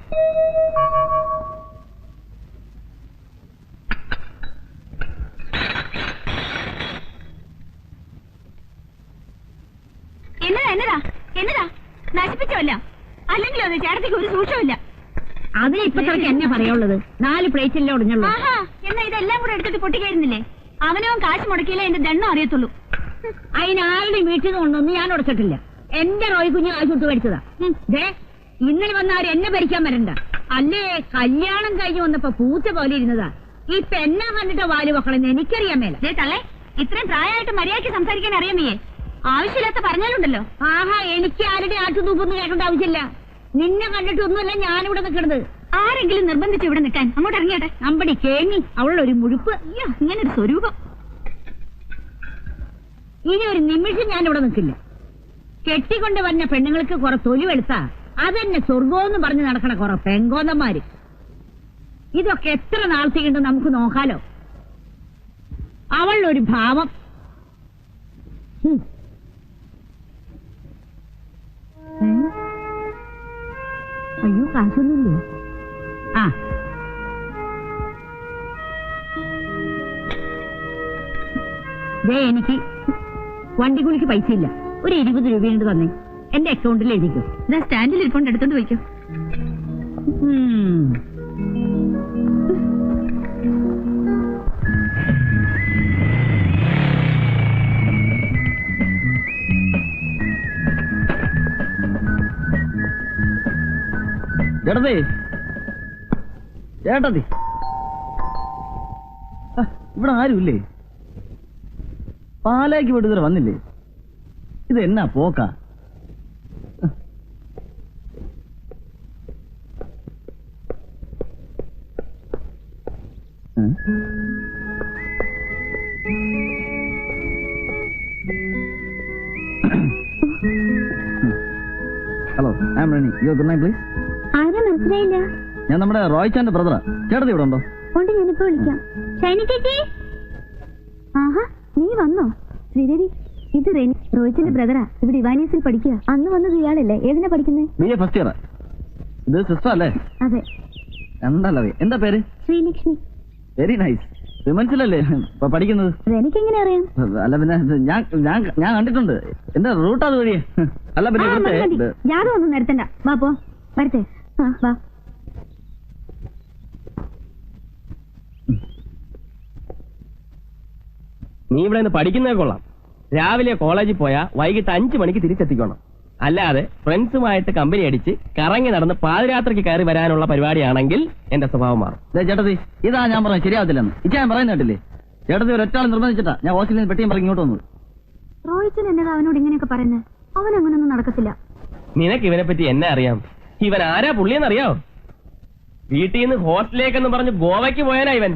Speaker 3: എന്നതാ നശിപ്പിച്ചല്ല, അല്ലെങ്കിൽ അത് ചേട്ടത്തിക്ക് ഒരു സൂക്ഷമില്ല.
Speaker 6: അതിന് ഇപ്പത്തേക്ക് എന്നെ പറയുള്ളത് 4 പ്ലേറ്റില്ലേ ഒടിഞ്ഞുള്ളൂ.
Speaker 3: എന്നാ ഇതെല്ലാം കൂടെ എടുത്തിട്ട് പൊട്ടിക്കായിരുന്നില്ലേ? അവനവൻ കാശ് മുടക്കിയില്ല എന്റെ ദണ്ണം അറിയത്തുള്ളൂ.
Speaker 6: അതിനാരുടെയും വീട്ടിൽ നിന്ന് കൊണ്ടൊന്നും ഞാൻ ഉടച്ചിട്ടില്ല. എന്റെ റോയ് കുഞ്ഞ് കാശ് വിട്ട് മേടിച്ചതാ. ഇന്നലെ വന്നവർ എന്നെ ഭരിക്കാൻ വരണ്ട. അല്ലേ കല്യാണം കഴിഞ്ഞ് വന്നപ്പോ പൂച്ച പോലെ ഇരുന്നതാ. ഇപ്പൊ എന്നെ കണ്ടിട്ട് വാല് വെക്കണമെന്ന് എനിക്കറിയാൻ മേല.
Speaker 3: തള്ളേ, ഇത്രയും പ്രായമായിട്ട് മര്യാദയ്ക്ക് സംസാരിക്കാൻ അറിയാമേ? ആവശ്യമില്ലാത്ത പറഞ്ഞാലുണ്ടല്ലോ.
Speaker 6: എനിക്ക് ആരുടെ ആട്ടുതൂപ്പൊന്നും കേൾക്കേണ്ട ആവശ്യമില്ല. നിന്നെ കണ്ടിട്ടൊന്നുമല്ല ഞാനിവിടെ നിൽക്കണത്.
Speaker 3: ആരെങ്കിലും നിർബന്ധിച്ച് ഇവിടെ നിൽക്കാൻ അങ്ങോട്ട് ഇറങ്ങിയട്ടെ.
Speaker 6: അമ്പടി കേങ്ങി അവളൊരു മുഴുപ്പ്.
Speaker 3: അയ്യോ, ഇങ്ങനൊരു സ്വരൂപം.
Speaker 6: ഇനി ഒരു നിമിഷം ഞാനിവിടെ നിൽക്കില്ല. കെട്ടിക്കൊണ്ട് വന്ന പെണ്ണുങ്ങൾക്ക് കുറെ തൊലിവെടുത്താ അതെന്നെ സ്വർഗോന്ന് പറഞ്ഞ് നടക്കണ കുറെ പെങ്കോന്നന്മാര്. ഇതൊക്കെ എത്ര നാളത്തേക്കുണ്ട് നമുക്ക് നോക്കാലോ. അവളൊരു ഭാവം. അയ്യോ കാശൊന്നുമില്ലേ? എനിക്ക് വണ്ടിക്കൂലിക്ക് പൈസ ഇല്ല. ഒരു 20 രൂപയുണ്ട് തന്നെ. എന്റെ അക്കൗണ്ടിൽ എഴുതിക്കോ.
Speaker 3: സ്റ്റാൻഡിൽ ഇരിക്കൊണ്ട് എടുത്തോണ്ട് പോയിക്കോ.
Speaker 2: ചേട്ടത്തി, ഇവിടെ ആരുമില്ലേ? പാലേക്ക് വിടുതൽ വന്നില്ലേ? ഇത് എന്നാ പോക്കാ? Hello, I am Reni. Your good night please.
Speaker 3: ആരാ മനസ്സിലായില്ല?
Speaker 2: ഞാൻ നമ്മുടെ റോയ്ച്ചാന്റെ ബ്രദറാ. ചേട്ടത്തി ഇവിടെ ഉണ്ടോ?
Speaker 3: ഉണ്ട്, ഞാനിപ്പോ വിളിക്കാം. ഷൈനി ചേച്ചി. ആഹാ, നീ വന്നോ? ശ്രീദേവി, ഇത് റെനി, റോയ്ച്ചന്റെ ബ്രദറാ. ഇവിടെ ഇവാനിയസിൽ പഠിക്കുക. അന്ന് വന്നത് ഇയാളല്ലേ? ഏതിനാ പഠിക്കുന്നത്?
Speaker 2: BA first year. ഇത് സിസ്റ്റർ അല്ലേ?
Speaker 3: അതെ.
Speaker 2: എന്താ പേര്?
Speaker 3: ശ്രീലക്ഷ്മി.
Speaker 2: Very nice. വിമൻസിലല്ലേ ഇപ്പൊ പഠിക്കുന്നത്?
Speaker 3: എനിക്കെങ്ങനെ അറിയാം?
Speaker 2: അല്ല പിന്നെ ഞാൻ കണ്ടിട്ടുണ്ട്. എന്താ റൂട്ട് അത് വഴിയേ? അല്ല പിന്നെ
Speaker 3: ജാതം ഒന്നും നിരത്തണ്ട. വാ പോ, വരട്ടെ. വാ.
Speaker 5: നീ ഇവിടെ നിന്ന് പഠിക്കുന്നേ കൊള്ളാം. രാവിലെ കോളേജിൽ പോയാ വൈകിട്ട് 5 മണിക്ക് തിരിച്ചെത്തിക്കണം. അല്ലാതെ ഫ്രണ്ട്സുമായിട്ട് കമ്പനി അടിച്ച് കറങ്ങി നടന്ന് പാതിരാത്രിക്ക് കയറി വരാനുള്ള പരിപാടിയാണെങ്കിൽ എന്റെ സ്വഭാവം മാറും.
Speaker 2: ചേട്ടത്തി, ഇതാ ഞാൻ പറഞ്ഞത് ശരിയാവത്തില്ലെന്ന്. ഞാൻ പറയുന്ന കേട്ടില്ലേ? ചേട്ടത്തി ഒരൊറ്റാൾ നിർബന്ധിച്ചിട്ടാ ഞാൻ ഹോസ്റ്റലിൽ നിന്ന് പെട്ടിയും പറഞ്ഞ് ഇങ്ങോട്ട് വന്നത്.
Speaker 3: റോയ്ച്ചൻ എന്നതാ അവനോട് ഇങ്ങനെയൊക്കെ പറയുന്നത്? അവൻ അങ്ങനൊന്നും നടക്കത്തില്ല.
Speaker 5: നിനക്ക് ഇവനെ പറ്റി എന്നെ അറിയാം. ഇവൻ ആരാ പുള്ളിയെന്നറിയാവോ? വീട്ടിൽ നിന്ന് ഹോസ്റ്റലിലേക്കെന്ന് പറഞ്ഞ് ഗോവയ്ക്ക് പോയാനാ ഇവൻ.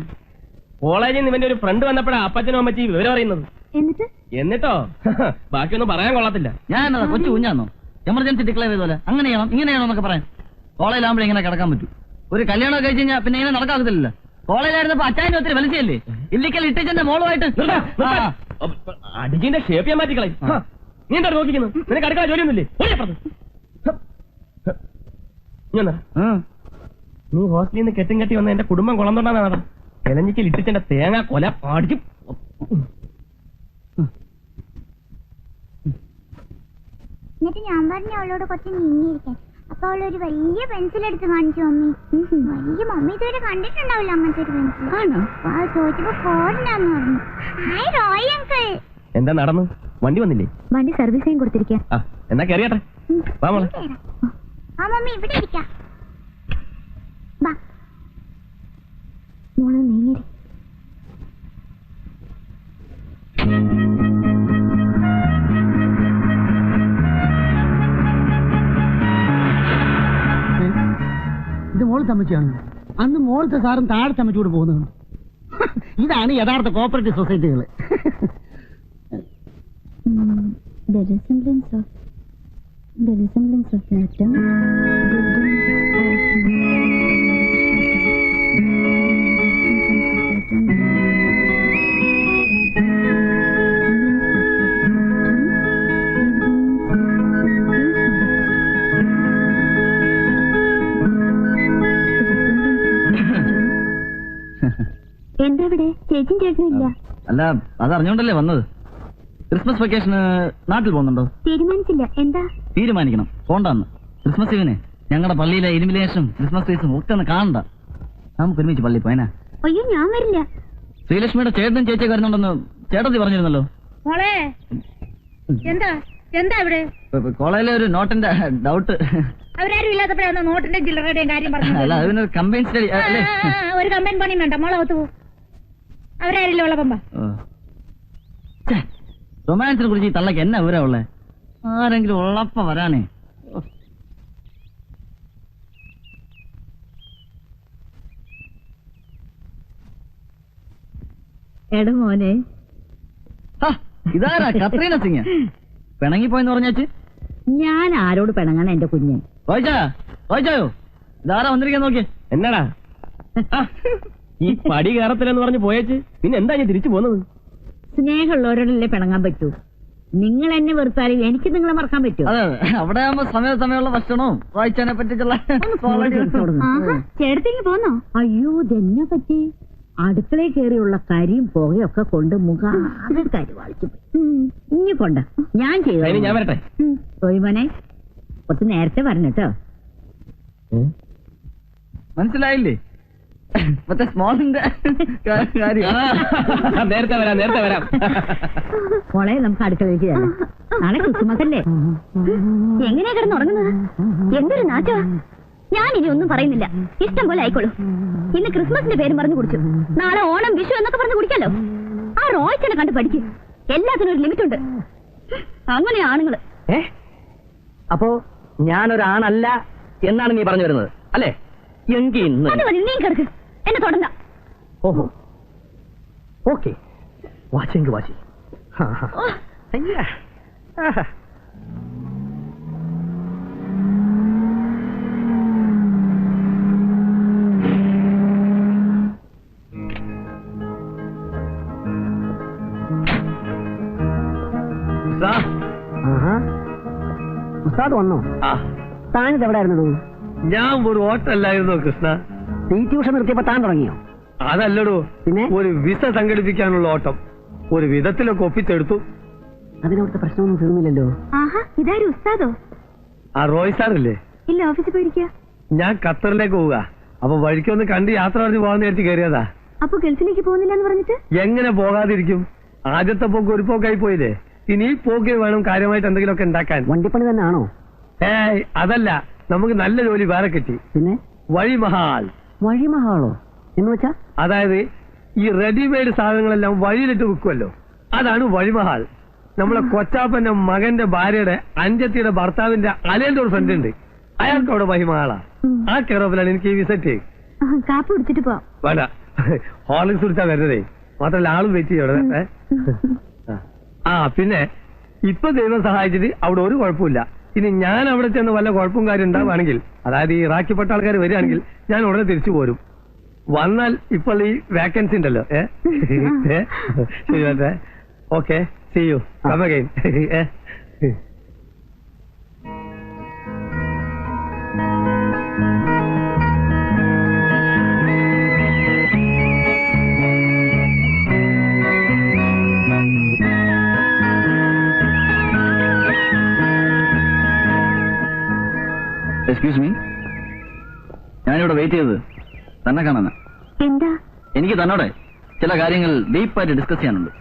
Speaker 5: കോളേജിൽ നിന്ന് ഇവന്റെ ഒരു ഫ്രണ്ട് വന്നപ്പോഴാ അപ്പച്ചനും അമ്മച്ചി വിവരം അറിയുന്നത്. എന്നിട്ടോ ബാക്കിയൊന്നും പറയാൻ കൊള്ളത്തില്ല.
Speaker 2: ഞാൻ കൊച്ചു കുഞ്ഞാന്നോ എമർജൻസി ഡിക്ലെയർ ചെയ്തോലെ അങ്ങനെ ചെയ്യണം ഇങ്ങനെ ചെയ്യണം എന്നൊക്കെ പറയാൻ? കോളേജിലാകുമ്പോഴേ ഇങ്ങനെ കിടക്കാൻ പറ്റും. ഒരു കല്യാണം കഴിച്ച് കഴിഞ്ഞാൽ പിന്നെ ഇങ്ങനെ നടക്കാത്തില്ലല്ലോ. കോളേജിലായിരുന്നപ്പോ അച്ചായന്റെ ഒത്തിരി വലിച്ചല്ലേ? ഇല്ലിക്കൽ ഇട്ടിച്ചന്റെ മോളുമായിട്ട്
Speaker 5: അടിജിന്റെ ഷേപ്പ് ചെയ്യാൻ മാറ്റിക്കളെ. നീ എന്താ നോക്കിക്കുന്നു? നിനക്ക് അടുക്കള ജോലിയൊന്നുമില്ലേ? നീ ഹോസ്റ്റലിൽ നിന്ന് കെട്ടും കെട്ടി വന്ന എന്റെ കുടുംബം കുളം തൊണ്ടാണ് നട എലഞ്ഞിക്കൽ ഇട്ടിച്ചന്റെ തേങ്ങ കൊല അടിച്ചു.
Speaker 3: എന്നിട്ട് ഞാൻ പറഞ്ഞു അവളോട് കുറച്ച് നീങ്ങിയിരിക്കാൻ. അപ്പൊ അവളൊരു വലിയ പെൻസിൽ എടുത്ത് കാണിച്ചു. വലിയ മമ്മി ഇതുവരെ കണ്ടിട്ടുണ്ടാവില്ല അങ്ങനത്തെ ഒരു പെൻസിൽ. ആണോ? ചോദിച്ചപ്പോ ഫോറിനാന്ന് പറഞ്ഞു. Hi Roy uncle.
Speaker 5: എന്താ നടന്നു? വണ്ടി വന്നില്ലേ?
Speaker 3: വണ്ടി സർവീസിങ് കൊടുത്തിരിക്കുക.
Speaker 5: എന്നാ കയറിയാട്ടെ. വാ മോളെ.
Speaker 3: ആ മമ്മി ഇവിടെ ഇരിക്കാം. വാ മോള് നീങ്ങിരി.
Speaker 4: ഇത് മോൾ തമ്മച്ചിയാണ്. അന്ന് മോളത്തെ സാറും താഴത്തെ അമ്മച്ചൂടെ പോകുന്നുണ്ട്. ഇതാണ് യഥാർത്ഥ cooperative സൊസൈറ്റികൾ.
Speaker 3: The resemblance of atom, എന്താ ഇവിടെ ചേച്ചിയും ചേട്ടനും ഇല്ല?
Speaker 2: അല്ല, അതറിഞ്ഞോണ്ടല്ലേ വന്നത്. ക്രിസ്മസ് വെക്കേഷന് നാട്ടിൽ പോകുന്നുണ്ടോ?
Speaker 3: തീരുമാനിച്ചില്ല. എന്താ?
Speaker 2: തീരുമാനിക്കണം, പോണ്ടാന്ന്. ക്രിസ്മസ് ഇവന് ഞങ്ങളുടെ പള്ളിയിലെ ഇലുമിനേഷനും ക്രിസ്മസ് ട്രീസും ഒക്കെ ഒന്ന് കാണണ്ട. നമുക്ക് ഒരുമിച്ച് പള്ളി പോയനാ.
Speaker 3: അയ്യോ, ഞാൻ വരില്ല.
Speaker 2: ശ്രീലക്ഷ്മിയുടെ ചേട്ടനും ചേച്ചിയൊക്കെ വരുന്നുണ്ടെന്ന് ചേട്ടത്തി പറഞ്ഞിരുന്നല്ലോ.
Speaker 6: മോളെ എന്താ എന്താ ഇവിടെ?
Speaker 2: കോളേജിലെ ഒരു നോട്ടിന്റെ ഡൗട്ട്.
Speaker 6: അവരാരും ഇല്ലാത്തപ്പോഴാണ് നോട്ടിന്റെ ചില്ലറയുടെയും കാര്യം പറഞ്ഞു.
Speaker 2: അല്ല, അതിനൊരു കമ്പൈൻ സ്റ്റഡി.
Speaker 6: ഒരു കമ്പൈൻ പണിയും വേണ്ട, മോളെ ഒത്തു പോ. അവരാരില്ല ഉള്ളപ്പമ്പ.
Speaker 2: റൊമാൻസിനെ കുറിച്ച് ഈ തള്ളക്ക് എന്നാ വിവരം ഉള്ളേ? ആരെങ്കിലും ഉള്ളപ്പ വരാനേ.
Speaker 6: എടാ മോനെ,
Speaker 2: ഇതാരാ? കത്രീന സിംഗ് പിണങ്ങിപ്പോയെന്ന് പറഞ്ഞാച്ച്?
Speaker 6: ഞാൻ ആരോട് പിണങ്ങണ എന്റെ കുഞ്ഞ്?
Speaker 2: വായിച്ചായോ? ഇതാരാ വന്നിരിക്കാൻ നോക്കിയേ?
Speaker 5: എന്നാടാ ഈ പടി കയറത്തില്ലെന്ന് പറഞ്ഞ് പോയേച്ച് പിന്നെ എന്താ ഞാൻ തിരിച്ചു പോകുന്നത്?
Speaker 6: സ്നേഹമുള്ളവരോടല്ലേ പിണങ്ങാൻ പറ്റൂ. നിങ്ങൾ എന്നെ വെറുത്താലും എനിക്ക് നിങ്ങളെ മറക്കാൻ പറ്റൂ.
Speaker 2: അതെ, അവിടെ ആകുമ്പോ സമയമുള്ള ഭക്ഷണവും വായിച്ചതിനെ പറ്റിച്ചുള്ള.
Speaker 3: ചേട്ടത്തേക്ക് പോന്നോ?
Speaker 6: അയ്യോ, ഇതെന്നെ പറ്റി? അടുക്കളയിൽ കയറിയുള്ള കരിയും പുകയൊക്കെ കൊണ്ട് മുഖാകെ കരുവാളിച്ചു. ഇനി കൊണ്ട ഞാൻ ചെയ്തു.
Speaker 5: ഞാൻ വരട്ടെ.
Speaker 6: റോയിമോനെ, കുറച്ച് നേരത്തെ വരണട്ടോ.
Speaker 2: മനസ്സിലായില്ലേ? മറ്റേ സ്മോളിന്റെ കാര്യം.
Speaker 5: നേരത്തെ വരാം.
Speaker 6: മോളെ, നമുക്ക് അടുക്കളയിലേക്ക് ചെല്ലാം. നാളെ ക്രിസ്മസ് അല്ലേ?
Speaker 3: എങ്ങനെയാ കിടന്നുറങ്ങുന്നത്? എന്തൊരു നാറ്റാ. ഞാൻ ഇനി ഒന്നും പറയുന്നില്ല. ഇഷ്ടം പോലെ ആയിക്കോളൂ. ഇന്ന് ക്രിസ്മസിന്റെ പേരും പറഞ്ഞു കുടിച്ചു. നാളെ ഓണം, വിഷു എന്നൊക്കെ പറഞ്ഞു കുടിക്കാലോ. ആ റോയ്ച്ചനെ കണ്ട് പഠിക്കും. എല്ലാത്തിനും ഒരു ലിമിറ്റ് ഉണ്ട്. അങ്ങനെ ആണുങ്ങള്.
Speaker 2: അപ്പോ ഞാനൊരാണല്ല എന്നാണ് നീ പറഞ്ഞു വരുന്നത് അല്ലേ? എങ്കിൽ
Speaker 3: അത് മതി, നീ കിടക്ക്. എന്നെ തൊടണ്ട.
Speaker 2: ഓഹോ, ഓക്കെ. വാശിങ്ക് വാശി.
Speaker 4: ഉസ്താദ് വന്നോ? താനിത് എവിടെ ആയിരുന്നു?
Speaker 7: ഞാൻ ഒരു ഓട്ടല്ലായിരുന്നോ കൃഷ്ണ?
Speaker 4: ഈ ട്യൂഷൻ നിർത്തിയപ്പോ താൻ തുടങ്ങിയോ?
Speaker 7: അതല്ലടോ,
Speaker 4: പിന്നെ
Speaker 7: ഒരു വിസ സംഘടിപ്പിക്കാനുള്ള ഓട്ടം ഒരു വിധത്തിലൊക്കെ ഒപ്പിച്ചെടുത്തു.
Speaker 4: അതിനവിടുത്തെ പ്രശ്നമൊന്നും തീർന്നില്ലല്ലോ.
Speaker 3: ആഹാ, ഇതാരും ഉസ്താദോ?
Speaker 7: ആ റോയ് സാറില്ലേ?
Speaker 3: ഇല്ല, ഓഫീസിൽ പോയിരിക്കുക.
Speaker 7: ഞാൻ ഖത്തറിലേക്ക് പോവുക. അപ്പൊ വഴിക്കൊന്ന് കണ്ട് യാത്ര പറഞ്ഞ് പോകാൻ നേരത്തെ കയറിയതാ.
Speaker 3: അപ്പൊ ഗൾഫിലേക്ക് പോകുന്നില്ല എന്ന് പറഞ്ഞിട്ട്?
Speaker 7: എങ്ങനെ പോകാതിരിക്കും? ആദ്യത്തെ പോക്ക് ഒരു പോക്കായി പോയില്ലേ. ഇനി ഈ പോക്കിൽ വേണം കാര്യമായിട്ട് എന്തെങ്കിലുമൊക്കെ ഉണ്ടാക്കാൻ.
Speaker 4: വണ്ടിപ്പണി തന്നെ ആണോ?
Speaker 7: ഏയ്, അതല്ല. നമുക്ക് നല്ല ജോലി വേറെ കിട്ടി.
Speaker 4: പിന്നെ
Speaker 7: വഴിമഹാൽ.
Speaker 4: വഴിമഹാളോ എന്ന് വെച്ചാ?
Speaker 7: അതായത് ഈ റെഡിമെയ്ഡ് സാധനങ്ങളെല്ലാം വഴിയിലിട്ട് വിൽക്കുമല്ലോ, അതാണ് വഴിമഹാൽ. നമ്മളെ കൊച്ചാപ്പന്റെ മകന്റെ ഭാര്യയുടെ അഞ്ചത്തിയുടെ ഭർത്താവിന്റെ അലയുടെ ഒരു ഫ്രണ്ട് ഉണ്ട്. അയാൾക്ക് അവിടെ വഴിമഹാളാ. ആ കെയറോഫിലാണ് എനിക്ക് ഈ വിസിറ്റ്.
Speaker 3: കാപ്പ് കുടിച്ചിട്ട് പോവാം.
Speaker 7: വേണ്ട, ഹോർലിക്സ് കുടിച്ചാ വരുന്നതേ. മാത്രല്ല ആളും വെയിറ്റ് ചെയ്യോടെ. ആ പിന്നെ ഇപ്പൊ ദൈവം സഹായിച്ചിട്ട് അവിടെ ഒരു കുഴപ്പമില്ല. ഇനി ഞാൻ അവിടെ ചെന്ന് വല്ല കുഴപ്പവും കാര്യം ഉണ്ടാവുകയാണെങ്കിൽ, അതായത് ഈ ഇറാഖിപ്പെട്ട ആൾക്കാർ വരികയാണെങ്കിൽ ഞാൻ ഉടനെ തിരിച്ചു പോരും. വന്നാൽ ഇപ്പോൾ ഈ വാക്കൻസി ഉണ്ടല്ലോ. ശരി, okay, see you, come again.
Speaker 2: Excuse me, ഞാനിവിടെ വെയിറ്റ് ചെയ്തത് തന്നെ കാണാനാ.
Speaker 3: എന്താ?
Speaker 2: എനിക്ക് തന്നോടെ ചില കാര്യങ്ങൾ ഡീപ്പായിട്ട് ഡിസ്കസ് ചെയ്യാനുണ്ട്.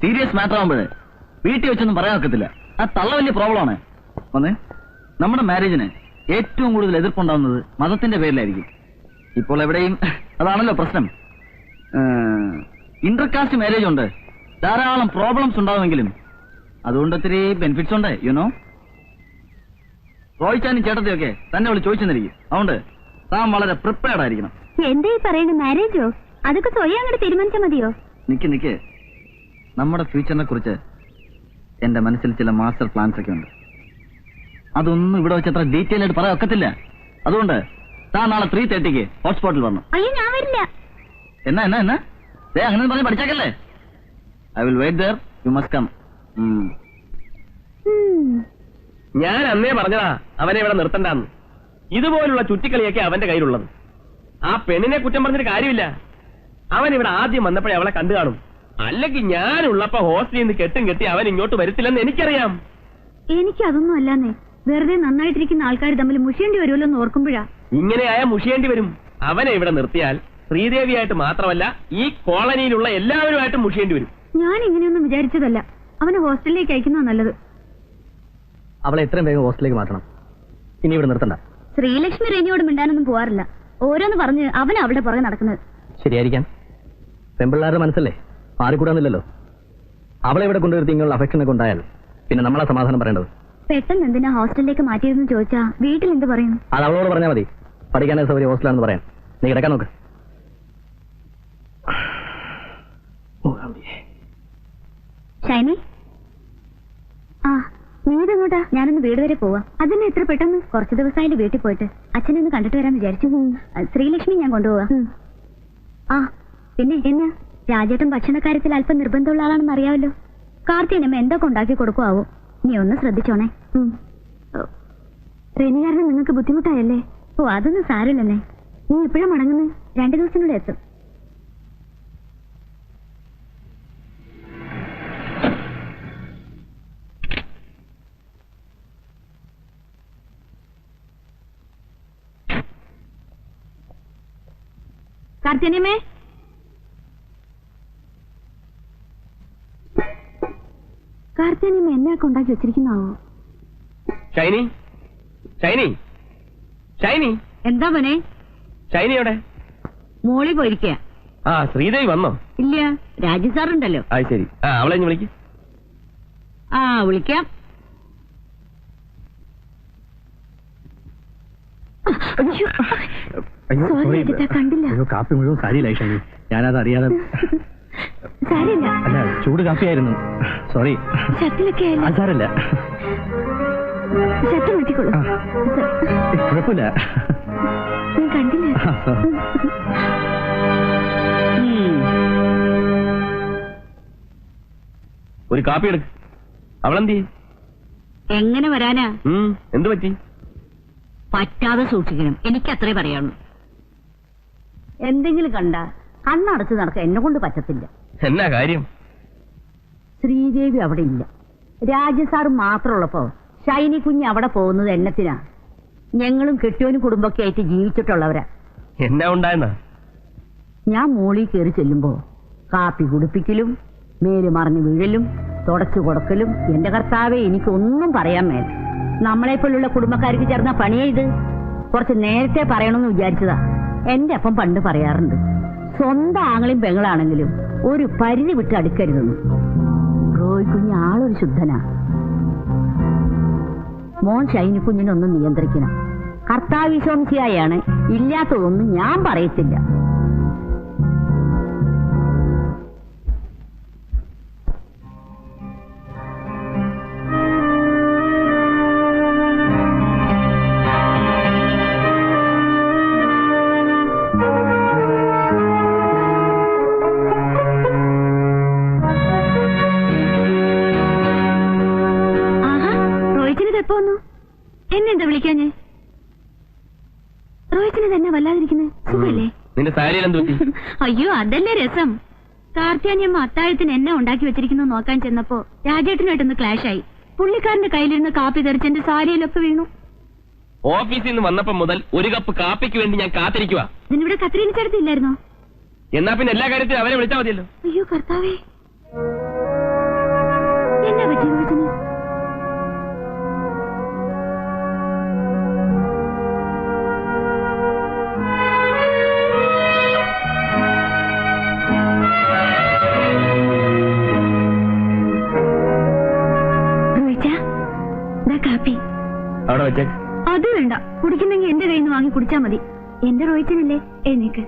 Speaker 2: സീരിയസ് മാറ്റർ ആവുമ്പോഴേ വീട്ടിൽ വെച്ചൊന്നും പറയാൻ ഒക്കത്തില്ല. ആ തള്ള വലിയ പ്രോബ്ലമാണ്. വന്നേ. നമ്മുടെ മാരേജിന് ഏറ്റവും കൂടുതൽ എതിർപ്പുണ്ടാവുന്നത് മതത്തിന്റെ പേരിലായിരിക്കും. ഇപ്പോൾ എവിടെയും അതാണല്ലോ പ്രശ്നം. ഇന്റർകാസ്റ്റ് മാരേജ് ഉണ്ട്, ധാരാളം പ്രോബ്ലംസ് ഉണ്ടാവുമെങ്കിലും അതുകൊണ്ട് ഒത്തിരി ബെനിഫിറ്റ്സ് ഉണ്ട്. യുനോ, റോയിച്ചാനും ചേട്ടത്തിയൊക്കെ തന്നെ വിളിച്ച് ചോദിച്ചെന്നിരിക്കും. അതുകൊണ്ട് താൻ വളരെ പ്രിപ്പയർഡ് ആയിരിക്കണം.
Speaker 3: എന്താ ഈ പറയുന്നത്? മാരേജോ? അതൊക്കെ സ്വയം അങ്ങോട്ട് തീരുമാനിച്ചാൽ മതിയോ?
Speaker 2: നിക്ക്, നമ്മുടെ ഫ്യൂച്ചറിനെ കുറിച്ച് എന്റെ മനസ്സിൽ ചില മാസ്റ്റർ പ്ലാൻസ് ഒക്കെ ഉണ്ട്. അതൊന്നും ഇവിടെ വെച്ച് അത്ര ഡീറ്റെയിൽ ആയിട്ട് പറയാൻ ഒക്കത്തില്ല. അതുകൊണ്ട് താൻ നാളെ 3:30 ഹോട്ട്സ്പോട്ടിൽ വന്നു.
Speaker 3: അയ്യോ, ഞാൻ വരില്ല.
Speaker 2: എന്നാ അങ്ങനെ പറഞ്ഞ് പഠിച്ചേക്കല്ലേ. I will wait there. You must come.
Speaker 5: ഞാൻ അന്നേ പറഞ്ഞതാ അവനെ ഇവിടെ നിർത്തണ്ടെന്ന്. ഇതുപോലുള്ള ചുറ്റിക്കളിയൊക്കെ അവന്റെ കയ്യിലുള്ളത്. ആ പെണ്ണിനെ കുറ്റം പറഞ്ഞിട്ട് കാര്യമില്ല. അവൻ ഇവിടെ ആദ്യം വന്നപ്പോഴേ അവളെ കണ്ടു കാണും. അല്ലെങ്കിൽ ഞാനുള്ളപ്പോ ഹോസ്റ്റലിൽ നിന്ന് കെട്ടി അവൻ ഇങ്ങോട്ട് വരത്തില്ലെന്ന് എനിക്കറിയാം.
Speaker 3: എനിക്കതൊന്നും അല്ലാന്നേ. വെറുതെ നന്നായിട്ടിരിക്കുന്ന ആൾക്കാർ തമ്മിൽ മുഷിയേണ്ടി വരുമല്ലോ എന്ന് ഓർക്കുമ്പോഴാ.
Speaker 5: ഇങ്ങനെയായ മുഷിയേണ്ടി വരും. അവനെ ഇവിടെ നിർത്തിയാൽ ശ്രീദേവിയായിട്ട് മാത്രമല്ല ഈ കോളനിയിലുള്ള എല്ലാവരുമായിട്ടും മുഷിയേണ്ടി വരും.
Speaker 3: ഞാൻ ഇങ്ങനെയൊന്നും വിചാരിച്ചതല്ല. അവനെ ഹോസ്റ്റലിലേക്ക് അയക്കുന്നതാ നല്ലത്.
Speaker 2: അവളെ എത്രയും വേഗം ഹോസ്റ്റലിലേക്ക് മാറ്റണം. ഇനി ഇവിടെ നിർത്തണ്ട.
Speaker 3: ശ്രീലക്ഷ്മി റെനിയോട് മിണ്ടാനൊന്നും പോവാറില്ല. ഓരോന്ന് പറഞ്ഞ് അവൻ അവിടെ പുറകെ നടക്കുന്നത്.
Speaker 2: ശരിയായിരിക്കാം. പെമ്പിള്ളാരുടെ മനസ്സല്ലേ, മാറിക്കൂടാന്നില്ലല്ലോ. അവളെ ഇവിടെ കൊണ്ടുവരുത്തി ഇങ്ങനെയുള്ള അഫെക്ഷനൊക്കെ ഉണ്ടായാൽ പിന്നെ നമ്മളാ സമാധാനം പറയേണ്ടത്.
Speaker 3: പെട്ടെന്ന് എന്തിനാ ഹോസ്റ്റലിലേക്ക് മാറ്റിയതെന്ന് ചോദിച്ചാ വീട്ടിൽ എന്ത് പറയും?
Speaker 2: അത് അവളോട് പറഞ്ഞാൽ മതി. പഠിക്കാനേ സൗകര്യം ഹോസ്റ്റലാണെന്ന് പറയാൻ. നീ കിടക്കാൻ നോക്ക്.
Speaker 3: ഷൈനി, നീ ഇതെങ്ങോട്ടാ? ഞാനൊന്ന് വീട് വരെ പോവാം. അതിന് എത്ര പെട്ടെന്ന്? കുറച്ച് ദിവസമായിട്ട് വീട്ടിൽ പോയിട്ട് അച്ഛനെ ഒന്ന് കണ്ടിട്ട് വരാന്ന് വിചാരിച്ചു. ശ്രീലക്ഷ്മി ഞാൻ കൊണ്ടുപോവാ. പിന്നെ എന്നാ, രാജേട്ടൻ ഭക്ഷണക്കാര്യത്തിൽ അല്പം നിർബന്ധമുള്ള ആളാണെന്ന് അറിയാമല്ലോ. കാർത്തിയനമ്മ എന്തൊക്കെ ഉണ്ടാക്കി കൊടുക്കുവോ? നീ ഒന്ന് ശ്രദ്ധിച്ചോണേ. റെനി കാരണം നിങ്ങൾക്ക് ബുദ്ധിമുട്ടായല്ലേ? ഓ, അതൊന്നും സാരമില്ലെന്നേ. നീ എപ്പോഴാ മടങ്ങുന്നത്? 2 ദിവസത്തിനുള്ളിൽ എത്തും. കാർത്തിയനമ്മേ, കാർത്തിയനമ്മ എന്നൊക്കെ ഉണ്ടാക്കി വെച്ചിരിക്കുന്നാവോ?
Speaker 5: ഷൈനി, ഷൈനി, ഷൈനി.
Speaker 6: എന്താ മോനെ?
Speaker 5: ഷൈനി എവിടെ?
Speaker 6: മോളി പോയിരിക്കുക.
Speaker 5: ശ്രീദേവി വന്നോ?
Speaker 6: ഇല്ല, രാജു സാറുണ്ടല്ലോ.
Speaker 5: ശരി. അവളെ ഇനി വിളിക്ക്.
Speaker 6: വിളിക്കാം.
Speaker 3: കണ്ടില്ല.
Speaker 2: കാപ്പി മുഴുവൻ സാരിയിലായി ഷൈനി. ഞാനത് അറിയാതെ. അല്ല, ചൂട് കാപ്പിയായിരുന്നു. സോറി. സാരല്ല, കുഴപ്പമില്ല.
Speaker 3: കണ്ടില്ല.
Speaker 5: ഒരു കാപ്പി എടുക്ക്. അവളെന്തി?
Speaker 6: എങ്ങനെ വരാനാ?
Speaker 5: എന്ത് പറ്റി?
Speaker 6: പറ്റാതെ സൂക്ഷിക്കണം. എനിക്കത്രേ പറയാനുള്ളൂ. എന്തെങ്കിലും കണ്ട കണ്ണടച്ച് നടക്കാൻ എന്നെ കൊണ്ട് പറ്റത്തില്ല.
Speaker 5: എന്നാ കാര്യം?
Speaker 6: ശ്രീദേവി അവിടെ ഇല്ല. രാജസാർ മാത്രമുള്ളപ്പോ ഷൈനി കുഞ്ഞ് അവിടെ പോകുന്നത് എന്നത്തിനാ? ഞങ്ങളും കെട്ടിയോനും കുടുംബമൊക്കെ ആയിട്ട് ജീവിച്ചിട്ടുള്ളവരാ.
Speaker 5: എന്നാ ഉണ്ടായെന്നാ?
Speaker 6: ഞാൻ മോളിൽ കയറി ചെല്ലുമ്പോ കാപ്പി കുടിപ്പിക്കലും മേല് മറിഞ്ഞു വീഴലും തുടച്ചു കൊടുക്കലും. എന്റെ കർത്താവെ, എനിക്കൊന്നും പറയാൻ മേല. നമ്മളെപ്പോലുള്ള കുടുംബക്കാർക്ക് ചേർന്ന പണിയാ ഇത്. കുറച്ച് നേരത്തെ പറയണമെന്ന് വിചാരിച്ചതാ. എന്റെ അപ്പം പണ്ട് പറയാറുണ്ട്, സ്വന്തം ആങ്ങളെയും പെങ്ങളാണെങ്കിലും ഒരു പരിധി വിട്ട് അടുക്കരുതെന്ന്. റോയ് കുഞ്ഞ് ആളൊരു ശുദ്ധനാ. മോൻ ഷൈനി കുഞ്ഞിനൊന്ന് നിയന്ത്രിക്കണം. കർത്താവിശ്വാസിയായാണ്. ഇല്ലാത്തതൊന്നും ഞാൻ പറയത്തില്ല.
Speaker 3: എന്നെന്താ വിളിക്കാഞ്ഞേ? റോഹിച്ചിന് തന്നെ വല്ലാതിരിക്കുന്നത് സുഖല്ലേ?
Speaker 5: നിന്റെ സാരിയിലെന്ത്?
Speaker 3: അയ്യോ, അതല്ലേ രസം. കാർത്തിയാനിയമ്മ അത്താഴത്തിന് എന്നെ ഉണ്ടാക്കി വെച്ചിരിക്കുന്നു നോക്കാൻ ചെന്നപ്പോ രാജേട്ടനായിട്ടൊന്ന് ക്ലാഷായി. പുള്ളിക്കാരന്റെ കയ്യിലിരുന്ന് കാപ്പി തെറിച്ച് എന്റെ സാരിയിലൊക്കെ വീണു.
Speaker 5: ഓഫീസിൽ നിന്ന് വന്നപ്പോ മുതൽ ഒരു കപ്പ് കാപ്പിക്ക് വേണ്ടി ഞാൻ കാത്തിരിക്കുക.
Speaker 3: ഇതിനിവിടെ കത്രീന ചേർത്തില്ലായിരുന്നോ?
Speaker 5: എന്നാ പിന്നെ എല്ലാ കാര്യത്തിലും അവരെ വിളിച്ചാൽ മതിയല്ലോ.
Speaker 3: അയ്യോ കർത്താവേ, എന്നാ പറ്റി റോഹിച്ചിന്? കാപ്പി.
Speaker 5: അവിടെ വെച്ചേ.
Speaker 3: അത് വേണ്ട, കുടിക്കുന്നെങ്കിൽ എന്റെ കയ്യിൽ നിന്ന് വാങ്ങി കുടിച്ചാ മതി. എന്റെ റോയിച്ചനല്ലേ, എഴുന്നേക്ക്.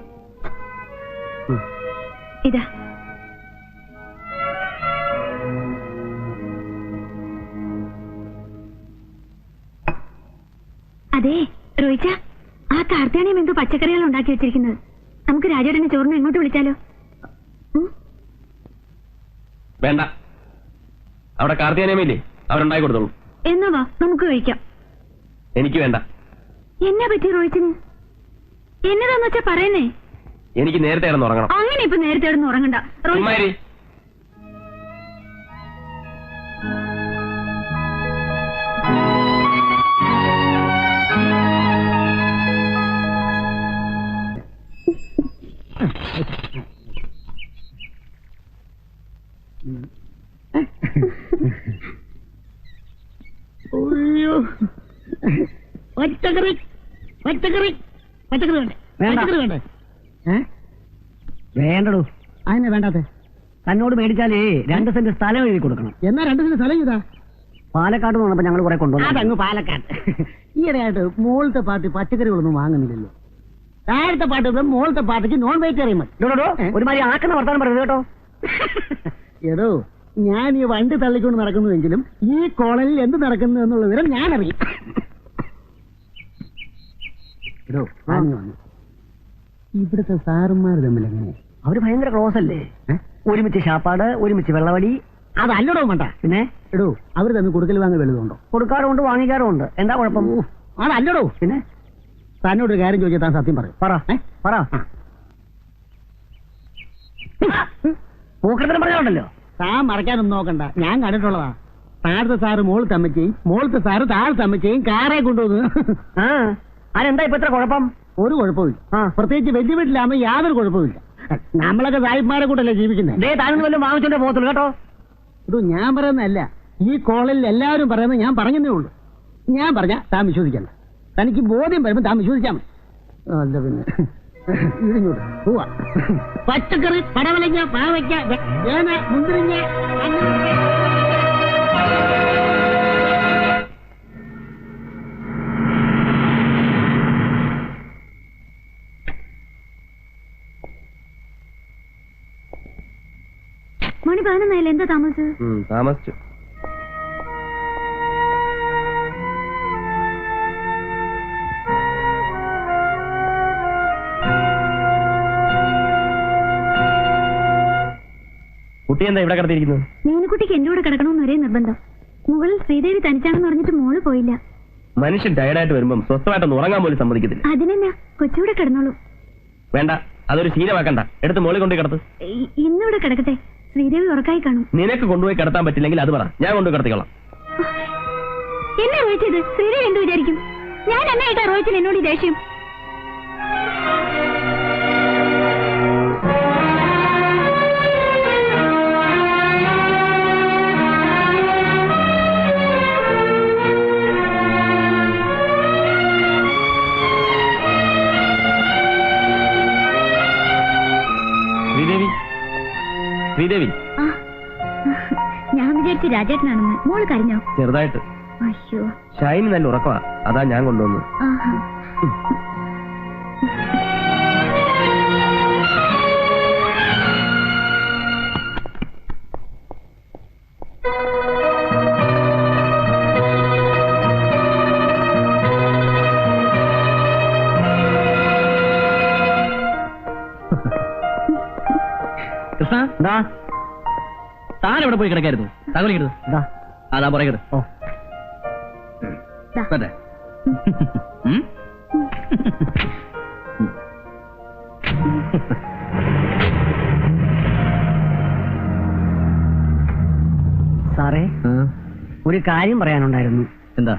Speaker 3: ഇതാ. അതെ റോയിച്ച, ആ കാർത്തിയാണിയും എന്തോ പച്ചക്കറികൾ ഉണ്ടാക്കി വെച്ചിരിക്കുന്നത്. നമുക്ക് രാജേട്ടനെ ചോറിനെ എങ്ങോട്ട് വിളിച്ചാലോ?
Speaker 5: വേണ്ട, അവിടെ കാർത്തിയാനിയമ്മയില്ലേ, അവരുണ്ടാക്കി കൊടുത്തോളൂ.
Speaker 3: എന്നാ വാ, നമുക്ക് കഴിക്കാം.
Speaker 5: എനിക്ക് വേണ്ട.
Speaker 3: എന്നാ പറ്റി റോയിച്ചിന്? എന്നതാന്ന് വെച്ചാ പറയുന്നേ.
Speaker 5: എനിക്ക് നേരത്തെ കിടന്ന് ഉറങ്ങണം.
Speaker 3: അങ്ങനെ ഇപ്പൊ നേരത്തെ കിടന്ന് ഉറങ്ങണ്ട റോയിച്ച.
Speaker 4: പച്ചക്കറി വേണ്ടടൂ. അതിനെ വേണ്ടാത്ത തന്നോട് മേടിച്ചാലേ 2 സെന്റ് സ്ഥലം എഴുതി കൊടുക്കണം. എന്നാ 2 സെന്റ് സ്ഥലം ചെയ്താ പാലക്കാട് വന്നപ്പോ ഞങ്ങൾ കുറെ കൊണ്ടുവന്നു. അതങ്ങ് പാലക്കാട്. ഈയിടെയായിട്ട് മോളത്തെ പാർട്ടി പച്ചക്കറികളൊന്നും വാങ്ങുന്നില്ലല്ലോ. താഴത്തെ പാട്ട് മോളത്തെ പാർട്ടിക്ക് നോൺ വെജിറ്റേറിയൻ മതി. ഒരുമാതിരി ആക്കണ വർത്താനം പറയുന്നത് കേട്ടോ. എടോ, ഞാൻ ഈ വണ്ടി തള്ളിക്കൊണ്ട് നടക്കുന്നുവെങ്കിലും ഈ കോളനിയിൽ എന്ത് നടക്കുന്നു എന്നുള്ള വിവരം ഞാൻ അറിയും. എടോ, ഇവിടുത്തെ സാറുമാർ തമ്മിൽ എങ്ങനെ? അവര് ഭയങ്കര ക്ലോസ് അല്ലേ? ഒരുമിച്ച് ശാപ്പാട്, ഒരുമിച്ച് വെള്ളവടി. അതല്ലടോ വേണ്ട. പിന്നെ എടോ, അവര് തമ്മിൽ കൊടുക്കൽ വാങ്ങൽ വലുതുണ്ടോ? കൊടുക്കാറുണ്ട്, വാങ്ങിക്കാറുണ്ട്. എന്താ കുഴപ്പം? അതല്ലടോ. പിന്നെ തന്നോട് ഒരു കാര്യം ചോദിച്ചാൽ താൻ സത്യം പറയും. പറ. പൂക്കൃതം പറഞ്ഞോണ്ടല്ലോ. താൻ മറക്കാനൊന്നും നോക്കണ്ട, ഞാൻ കണ്ടിട്ടുള്ളതാ. താഴത്തെ സാറ് മോളത്തെ അമ്മച്ചയും മോളത്തെ സാറ് താഴത്തെ അമ്മച്ചയും കാറെ കൊണ്ടുവന്നു. അതെന്താ ഇപ്പൊ ഇത്ര കുഴപ്പം? ഒരു കുഴപ്പമില്ല. പ്രത്യേകിച്ച് വലിയ വീട്ടിലാകുമ്പോ യാതൊരു കുഴപ്പമില്ല. നമ്മളൊക്കെ സാഹിബ്മാരെ കൂട്ടല്ലേ ജീവിക്കുന്നത്. താനൊന്നും വല്ലതും വാങ്ങിച്ചോണ്ടേ പോകത്തുള്ളൂ കേട്ടോ. ഇത് ഞാൻ പറയുന്നതല്ല, ഈ കോളനിൽ എല്ലാവരും പറയുന്നത് ഞാൻ പറഞ്ഞതേ ഉള്ളൂ. ഞാൻ പറഞ്ഞ താൻ വിശ്വസിക്കണ്ട. തനിക്ക് ബോധ്യം വരുമ്പോ താൻ വിശ്വസിച്ചാൽ മതി. അല്ല പിന്നെ ഇടിഞ്ഞോട്ട് പോവാ. പച്ചക്കറി, പടവലങ്ങ, പാവയ്ക്ക, വേന, മുന്തിരിങ്ങ.
Speaker 3: മണി 11 എന്താ താമസിച്ചു?
Speaker 5: കുട്ടി എന്താ ഇവിടെ കിടത്തിയിരിക്കുന്നത്?
Speaker 3: മീനുകുട്ടിക്ക് എന്റെ കൂടെ കിടക്കണമെന്ന് ഒരേ നിർബന്ധം. മുകളിൽ ശ്രീദേവി തനിച്ചാണെന്ന് പറഞ്ഞിട്ട് മോള് പോയില്ല.
Speaker 5: മനുഷ്യൻ ടയർഡായിട്ട് വരുമ്പം സ്വസ്ഥമായിട്ടൊന്ന് ഉറങ്ങാൻ പോലും സമ്മതിക്കത്തില്ല.
Speaker 3: അതിനെന്നാ, കൊച്ചുകൂടെ കിടന്നോളൂ.
Speaker 5: വേണ്ട, അതൊരു ശീലമാക്കണ്ട. എടുത്ത് മോളിൽ കൊണ്ടുപോയി കിടത്ത്.
Speaker 3: ഇന്നിവിടെ കിടക്കട്ടെ, ശ്രീദേവി ഉറക്കായി കാണും.
Speaker 5: നിനക്ക് കൊണ്ടുപോയി കിടത്താൻ പറ്റില്ലെങ്കിൽ അത് പറ, ഞാൻ കൊണ്ടുപോയി കിടത്തിക്കോളാം.
Speaker 3: എന്നെ റോയിച്ചത് ശ്രീദേവി എന്ത് വിചാരിക്കും? ഞാൻ എന്നായിട്ടാ റോയിച്ചത് എന്നോട് ഈ ദേഷ്യം?
Speaker 5: ശ്രീദേവി,
Speaker 3: ഞാൻ വിചാരിച്ചു രാജേട്ടനാണെന്ന്. മോള് കരഞ്ഞോ?
Speaker 5: ചെറുതായിട്ട്.
Speaker 3: അയ്യോ,
Speaker 5: ഷൈനി നല്ല ഉറക്കമാ, അതാ ഞാൻ കൊണ്ടുവന്നു.
Speaker 2: കൃഷ്ണ, താൻ എവിടെ പോയി കിടക്കായിരുന്നു? തകലിക്കരുത്. അതാ പറയരുത്. ഓ പറ്റേ.
Speaker 4: സാറേ, ഒരു കാര്യം പറയാനുണ്ടായിരുന്നു.
Speaker 2: എന്താ?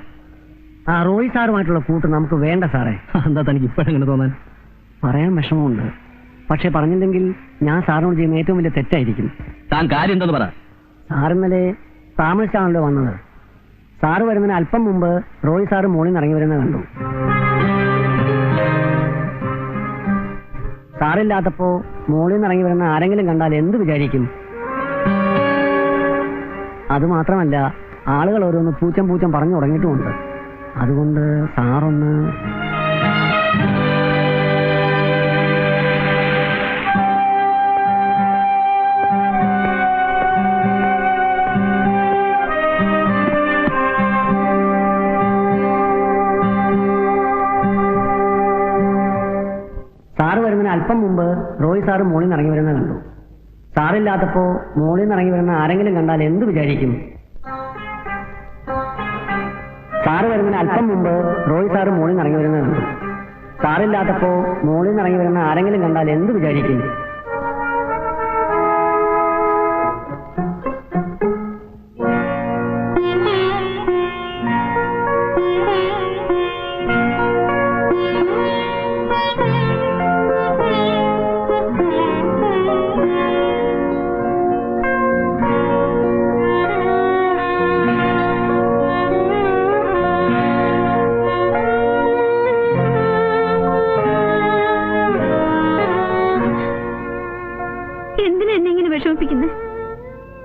Speaker 4: ആ റോയ് സാറുമായിട്ടുള്ള കൂട്ട് നമുക്ക് വേണ്ട സാറേ.
Speaker 2: എന്താ തനിക്ക് ഇപ്പോഴെങ്ങനെ തോന്നാൻ?
Speaker 4: പറയാൻ വിഷമമുണ്ട്, പക്ഷെ പറഞ്ഞില്ലെങ്കിൽ ഞാൻ സാറിനോട് ചെയ്യുന്ന ഏറ്റവും വലിയ തെറ്റായിരിക്കും.
Speaker 2: താൻ കാര്യം എന്തെന്ന് പറ.
Speaker 4: സാർ ഇന്നലെ താമസിച്ചാണല്ലോ വന്നത്. സാറ് വരുന്നതിന് അല്പം മുമ്പ് റോയ് സാറ് മോളിൽ നിന്ന് ഇറങ്ങി വരുന്നത് കണ്ടു. സാറില്ലാത്തപ്പോ മോളിൽ നിന്ന് ഇറങ്ങി വരുന്ന ആരെങ്കിലും കണ്ടാൽ എന്ത് വിചാരിക്കും? അതുമാത്രമല്ല, ആളുകൾ ഓരോന്ന് പൂച്ചം പൂച്ചം പറഞ്ഞു തുടങ്ങിയിട്ടുമുണ്ട്. അതുകൊണ്ട് സാറൊന്ന് സാറ് വരുന്നതിന് അല്പം മുമ്പ് റോയ് സാറ് മോളിൽ നിന്ന് ഇറങ്ങി വരുന്നത് കണ്ടു. സാറില്ലാത്തപ്പോ മോളിൽ നിന്ന് ഇറങ്ങി വരുന്ന ആരെങ്കിലും കണ്ടാൽ എന്ത് വിചാരിക്കും? സാറ് വരുന്നതിന് അല്പം മുമ്പ് റോയ് സാറ് മോളിൽ നിന്ന് ഇറങ്ങി വരുന്നത് കണ്ടു. സാറില്ലാത്തപ്പോ മോളിൽ നിന്ന് ഇറങ്ങി വരുന്ന ആരെങ്കിലും കണ്ടാൽ എന്ത് വിചാരിക്കും?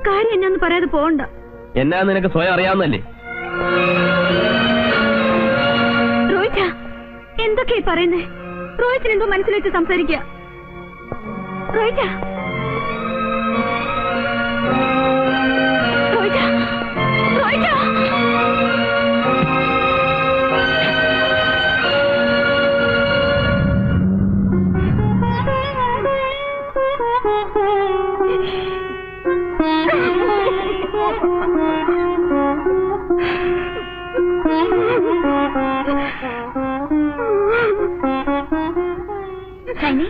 Speaker 3: കാര്യം എന്നാന്ന് പറയാതെ പോകണ്ട.
Speaker 5: എന്നാ നിനക്ക് സ്വയം അറിയാവുന്നല്ലേ?
Speaker 3: റോഹിച്ച എന്തൊക്കെയാ പറയുന്നേ? റോഹിച്ചിന് എന്തോ മനസ്സിൽ വെച്ച് സംസാരിക്കുക. റോഹിച്ച റോഹിച്ച റോഹിച്ച ഷൈനി,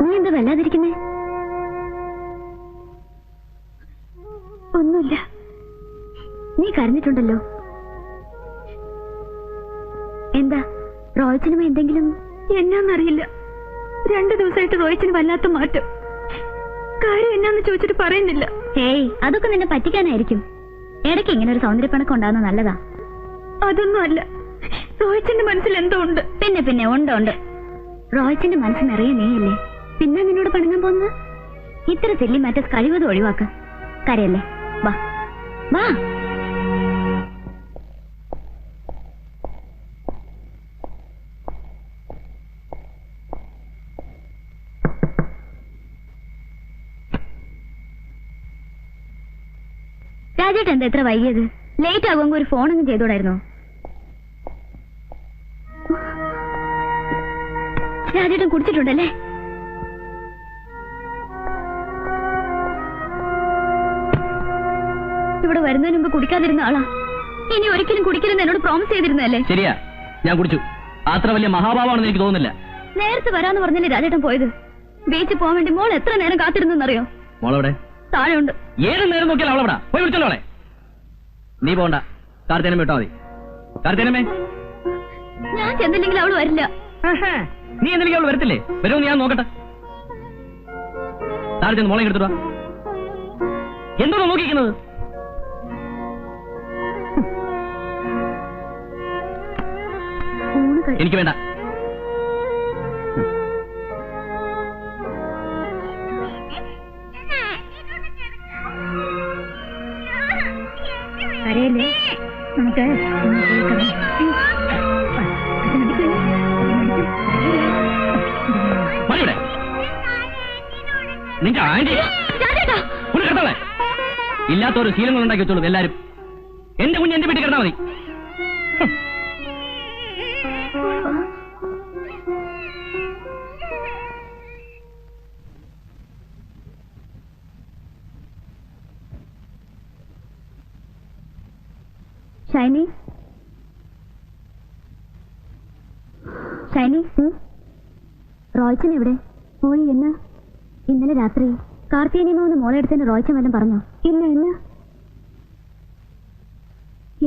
Speaker 3: നീ എന്താ വല്ലാതിരിക്കുന്നേ? ഒന്നുമില്ല. നീ കരഞ്ഞിട്ടുണ്ടല്ലോ. എന്താ റോയിച്ചിനും എന്തെങ്കിലും? എന്നാന്നറിയില്ല. 2 ദിവസമായിട്ട് റോയിച്ചിന് വല്ലാത്ത മാറ്റം. കാര്യം എന്നാന്ന് ചോദിച്ചിട്ട് പറയുന്നില്ല. ഏയ്, അതൊക്കെ നിന്നെ പറ്റിക്കാനായിരിക്കും. ഇടയ്ക്ക് ഇങ്ങനെ ഒരു സൗന്ദര്യപ്പണക്കം ഉണ്ടാകുന്ന നല്ലതാ. അതൊന്നും അല്ല. റോയിച്ചിന്റെ മനസ്സിൽ എന്തോ ഉണ്ട്. പിന്നെ ഉണ്ട്. റോയിച്ചിന്റെ മനസ്സ് നിറയെ നീയല്ലേ, പിന്നെ നിന്നോട് പണങ്ങാൻ പോകുന്നത്? ഇത്ര സില്ലി മാറ്റസ് കഴിവതും ഒഴിവാക്ക. കരയല്ലേ, വാ വാ. രാജേട്ടൻ എന്താ എത്ര വൈകിയത്? ലേറ്റ് ആകുമ്പോൾ ഒരു ഫോണൊന്നും ചെയ്തോടായിരുന്നോ? രാജേട്ടൻ കുടിച്ചിട്ടുണ്ടല്ലേ? ഇവിടെ വരുന്നതിന് മുമ്പ് കുടിക്കാതിരുന്ന ആളാ. ഇനി ഒരിക്കലും കുടിക്കില്ലെന്ന് എന്നോട് പ്രോമിസ് ചെയ്തിരുന്നല്ലേ?
Speaker 2: ശരിയാ, ഞാൻ കുടിച്ചു. അത്ര വലിയ മഹാഭാവമാണെന്ന് എനിക്ക് തോന്നുന്നില്ല.
Speaker 3: നേരത്തെ വരാന്ന് പറഞ്ഞല്ലേ രാജേട്ടൻ പോയത്? ബീച്ചിൽ പോകാൻ വേണ്ടി മോൾ എത്ര നേരം കാത്തിരുന്നറിയോ?
Speaker 2: മോളവിടെ
Speaker 3: താഴെ ഉണ്ട്.
Speaker 2: ഏത് നേരം നോക്കിയാൽ അവളെവിടാ? പോയി വിളിച്ചോളൂ അവളെ. നീ പോണ്ട, കാർത്തേനമ്മ വിട്ടാ മതി. കാർത്തേനമ്മേ,
Speaker 3: ഞാൻ ചെന്നില്ലെങ്കിൽ അവള് വരില്ല.
Speaker 2: നീ എന്തെങ്കിലും അവള് വരത്തില്ലേ? വരുമെന്ന് ഞാൻ നോക്കട്ടെ. താഴെ ചെന്ന് മോളെ എടുത്തിട്ട് വാ. എന്തോ നോക്കിക്കുന്നത്? എനിക്ക് വേണ്ട.
Speaker 6: അറിയല്ലേ, നമുക്ക്
Speaker 2: നിന്റെ ആന്റി കിടത്തോളെ. ഇല്ലാത്തൊരു ശീലങ്ങൾ ഉണ്ടാക്കി വെച്ചോളൂ എല്ലാരും. എന്റെ കുഞ്ഞ് എന്റെ വീട്ടിൽ കിടന്നാ മതി.
Speaker 3: ഷൈനി, റോയ്ച്ചൻ എവിടെ പോയി? എന്ന് ഇന്നലെ രാത്രി കാർത്തികനിമോന്ന് മോളെ എടുത്തതിന് റോയ്ച്ചൻ വല്ലതും പറഞ്ഞോ? ഇല്ല. എന്ന്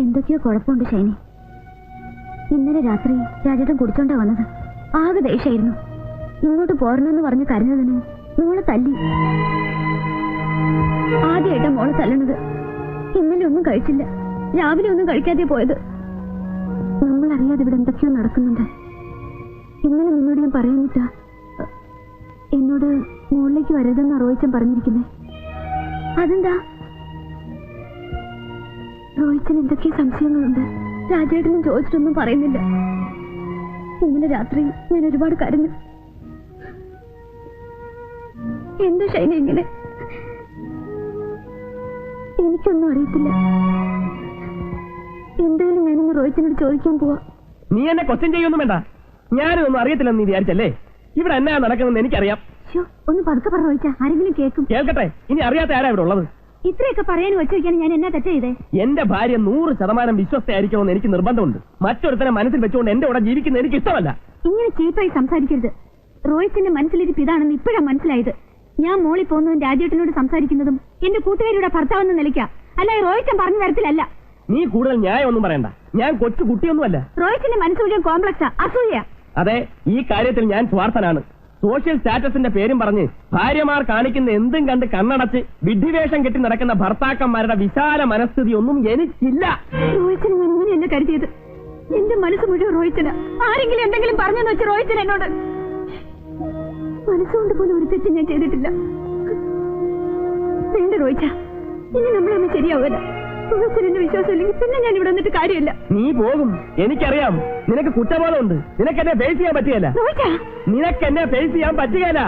Speaker 3: എന്തൊക്കെയോ കുഴപ്പമുണ്ട് ഷൈനി. ഇന്നലെ രാത്രി രാജേട്ടൻ കുടിച്ചോണ്ടാ വന്നത്. ആകെ ദേഷ്യായിരുന്നു. ഇങ്ങോട്ട് പോരണമെന്ന് പറഞ്ഞ് കരഞ്ഞതിന് മോളെ തല്ലി. ആദ്യമായിട്ടാ മോളെ തല്ലണത്. ഇന്നലെ ഒന്നും കഴിച്ചില്ല, രാവിലെ ഒന്നും കഴിക്കാതെ പോയത്. നമ്മളറിയാതെ ഇവിടെ എന്തൊക്കെയോ നടക്കുന്നുണ്ട്. ഇന്നലെ നിന്നോട് ഞാൻ പറയാനിട്ടാ. എന്നോട് മുകളിലേക്ക് വരരുതെന്ന് റോഹിച്ചൻ പറഞ്ഞിരിക്കുന്നേ. അതെന്താ? റോഹിച്ചൻ എന്തൊക്കെ സംശയങ്ങളുണ്ട്. രാജേട്ടനും ചോദിച്ചിട്ടൊന്നും പറയുന്നില്ല. ഇന്നലെ രാത്രി ഞാൻ ഒരുപാട് കരഞ്ഞു. എന്ത് ഷൈന ഇങ്ങനെ? എനിക്കൊന്നും അറിയത്തില്ല. എന്തായാലും ഞാനിന്ന് റോഹിച്ചനോട് ചോദിക്കാൻ പോവാ.
Speaker 5: നീ എന്നെ ക്വസ്റ്റ്യൻ ചെയ്യൊന്നും വേണ്ട. ഞാനിതൊന്നും അറിയത്തില്ലെന്ന് നീ വിചാരിച്ചല്ലേ? ഇവിടെ എന്നാ നടക്കുന്നത് എനിക്കറിയാം.
Speaker 3: ഒന്ന് പതുക്കെ പറ റോഹിച്ച, ആരെങ്കിലും കേൾക്കും.
Speaker 5: കേൾക്കട്ടെ. ഇനി അറിയാത്ത ആരാ ഇവിടെ ഉള്ളത്?
Speaker 3: ഇത്രയൊക്കെ പറയാൻ വെച്ചുവെക്കാൻ ഞാൻ എന്നാ തെറ്റ് ചെയ്തേ?
Speaker 5: എന്റെ ഭാര്യ 100% വിശ്വസ്തയായിരിക്കണമെന്ന് എനിക്ക് നിർബന്ധമുണ്ട്. മറ്റൊരുത്തനെ മനസ്സിൽ വെച്ചുകൊണ്ട് എന്റെ കൂടെ ജീവിക്കുന്ന എനിക്ക് ഇഷ്ടമല്ല.
Speaker 3: ഇങ്ങനെ ചീപ്പായി സംസാരിക്കരുത്. റോഹിച്ചന്റെ മനസ്സിലിരിപ്പ് ഇതാണെന്ന് ഇപ്പോഴാ മനസ്സിലായത്. ഞാൻ മോളിൽ പോകുന്നതും രാജേട്ടനോട് സംസാരിക്കുന്നതും എന്റെ കൂട്ടുകാരിയുടെ ഭർത്താവെന്ന് നിലയ്ക്കാം, അല്ല റോഹിച്ചൻ പറഞ്ഞ തരത്തിലല്ല.
Speaker 5: നീ കൂടുതൽ ന്യായം ഒന്നും പറയണ്ട. ഞാൻ കൊച്ചു കുട്ടിയൊന്നുമല്ല.
Speaker 3: റോഹിച്ചന്റെ മനസ്സ് മുഴുവൻ കോംപ്ലക്സാ, അസൂയ.
Speaker 5: അതെ, ഈ കാര്യത്തിൽ ഞാൻ സ്വാർത്ഥനാണ്. സോഷ്യൽ സ്റ്റാറ്റസിന്റെ പേരും പറഞ്ഞ് ഭാര്യമാർ കാണിക്കുന്ന എന്തും കണ്ട് കണ്ണടച്ച് വിഡ്ഢിവേഷം കെട്ടി നടക്കുന്ന ഭർത്താക്കന്മാരുടെ വിശാല മനസ്ഥിതി ഒന്നും എനിക്കില്ല.
Speaker 3: റോഹിച്ചന് ഞാൻ ഇങ്ങനെയല്ല കരുതിയത്. എന്റെ മനസ്സ് മുഴുവൻ റോഹിച്ചന്. ആരെങ്കിലും എന്തെങ്കിലും പറഞ്ഞെന്ന് വെച്ച് റോഹിച്ചൻ എന്നോട് മനസ്സുകൊണ്ട് പോലും ഒരു തെറ്റ് ഞാൻ ചെയ്തിട്ടില്ല. വേണ്ട റോഹിച്ച, ഇനി നമ്മളൊന്നും ശരിയാവില്ല. റോഹിച്ചന് വിശ്വാസമില്ലെങ്കിൽ പിന്നെ ഞാൻ ഇവിടെ വന്നിട്ട് കാര്യമില്ല.
Speaker 5: നീ പോകും, എനിക്കറിയാം. നിനക്ക് കുറ്റബോധമുണ്ട്. നിനക്കെന്നെ ഫേസ് ചെയ്യാൻ പറ്റുകയില്ല. നിനക്കെന്നെ ഫേസ് ചെയ്യാൻ പറ്റുകയില്ല.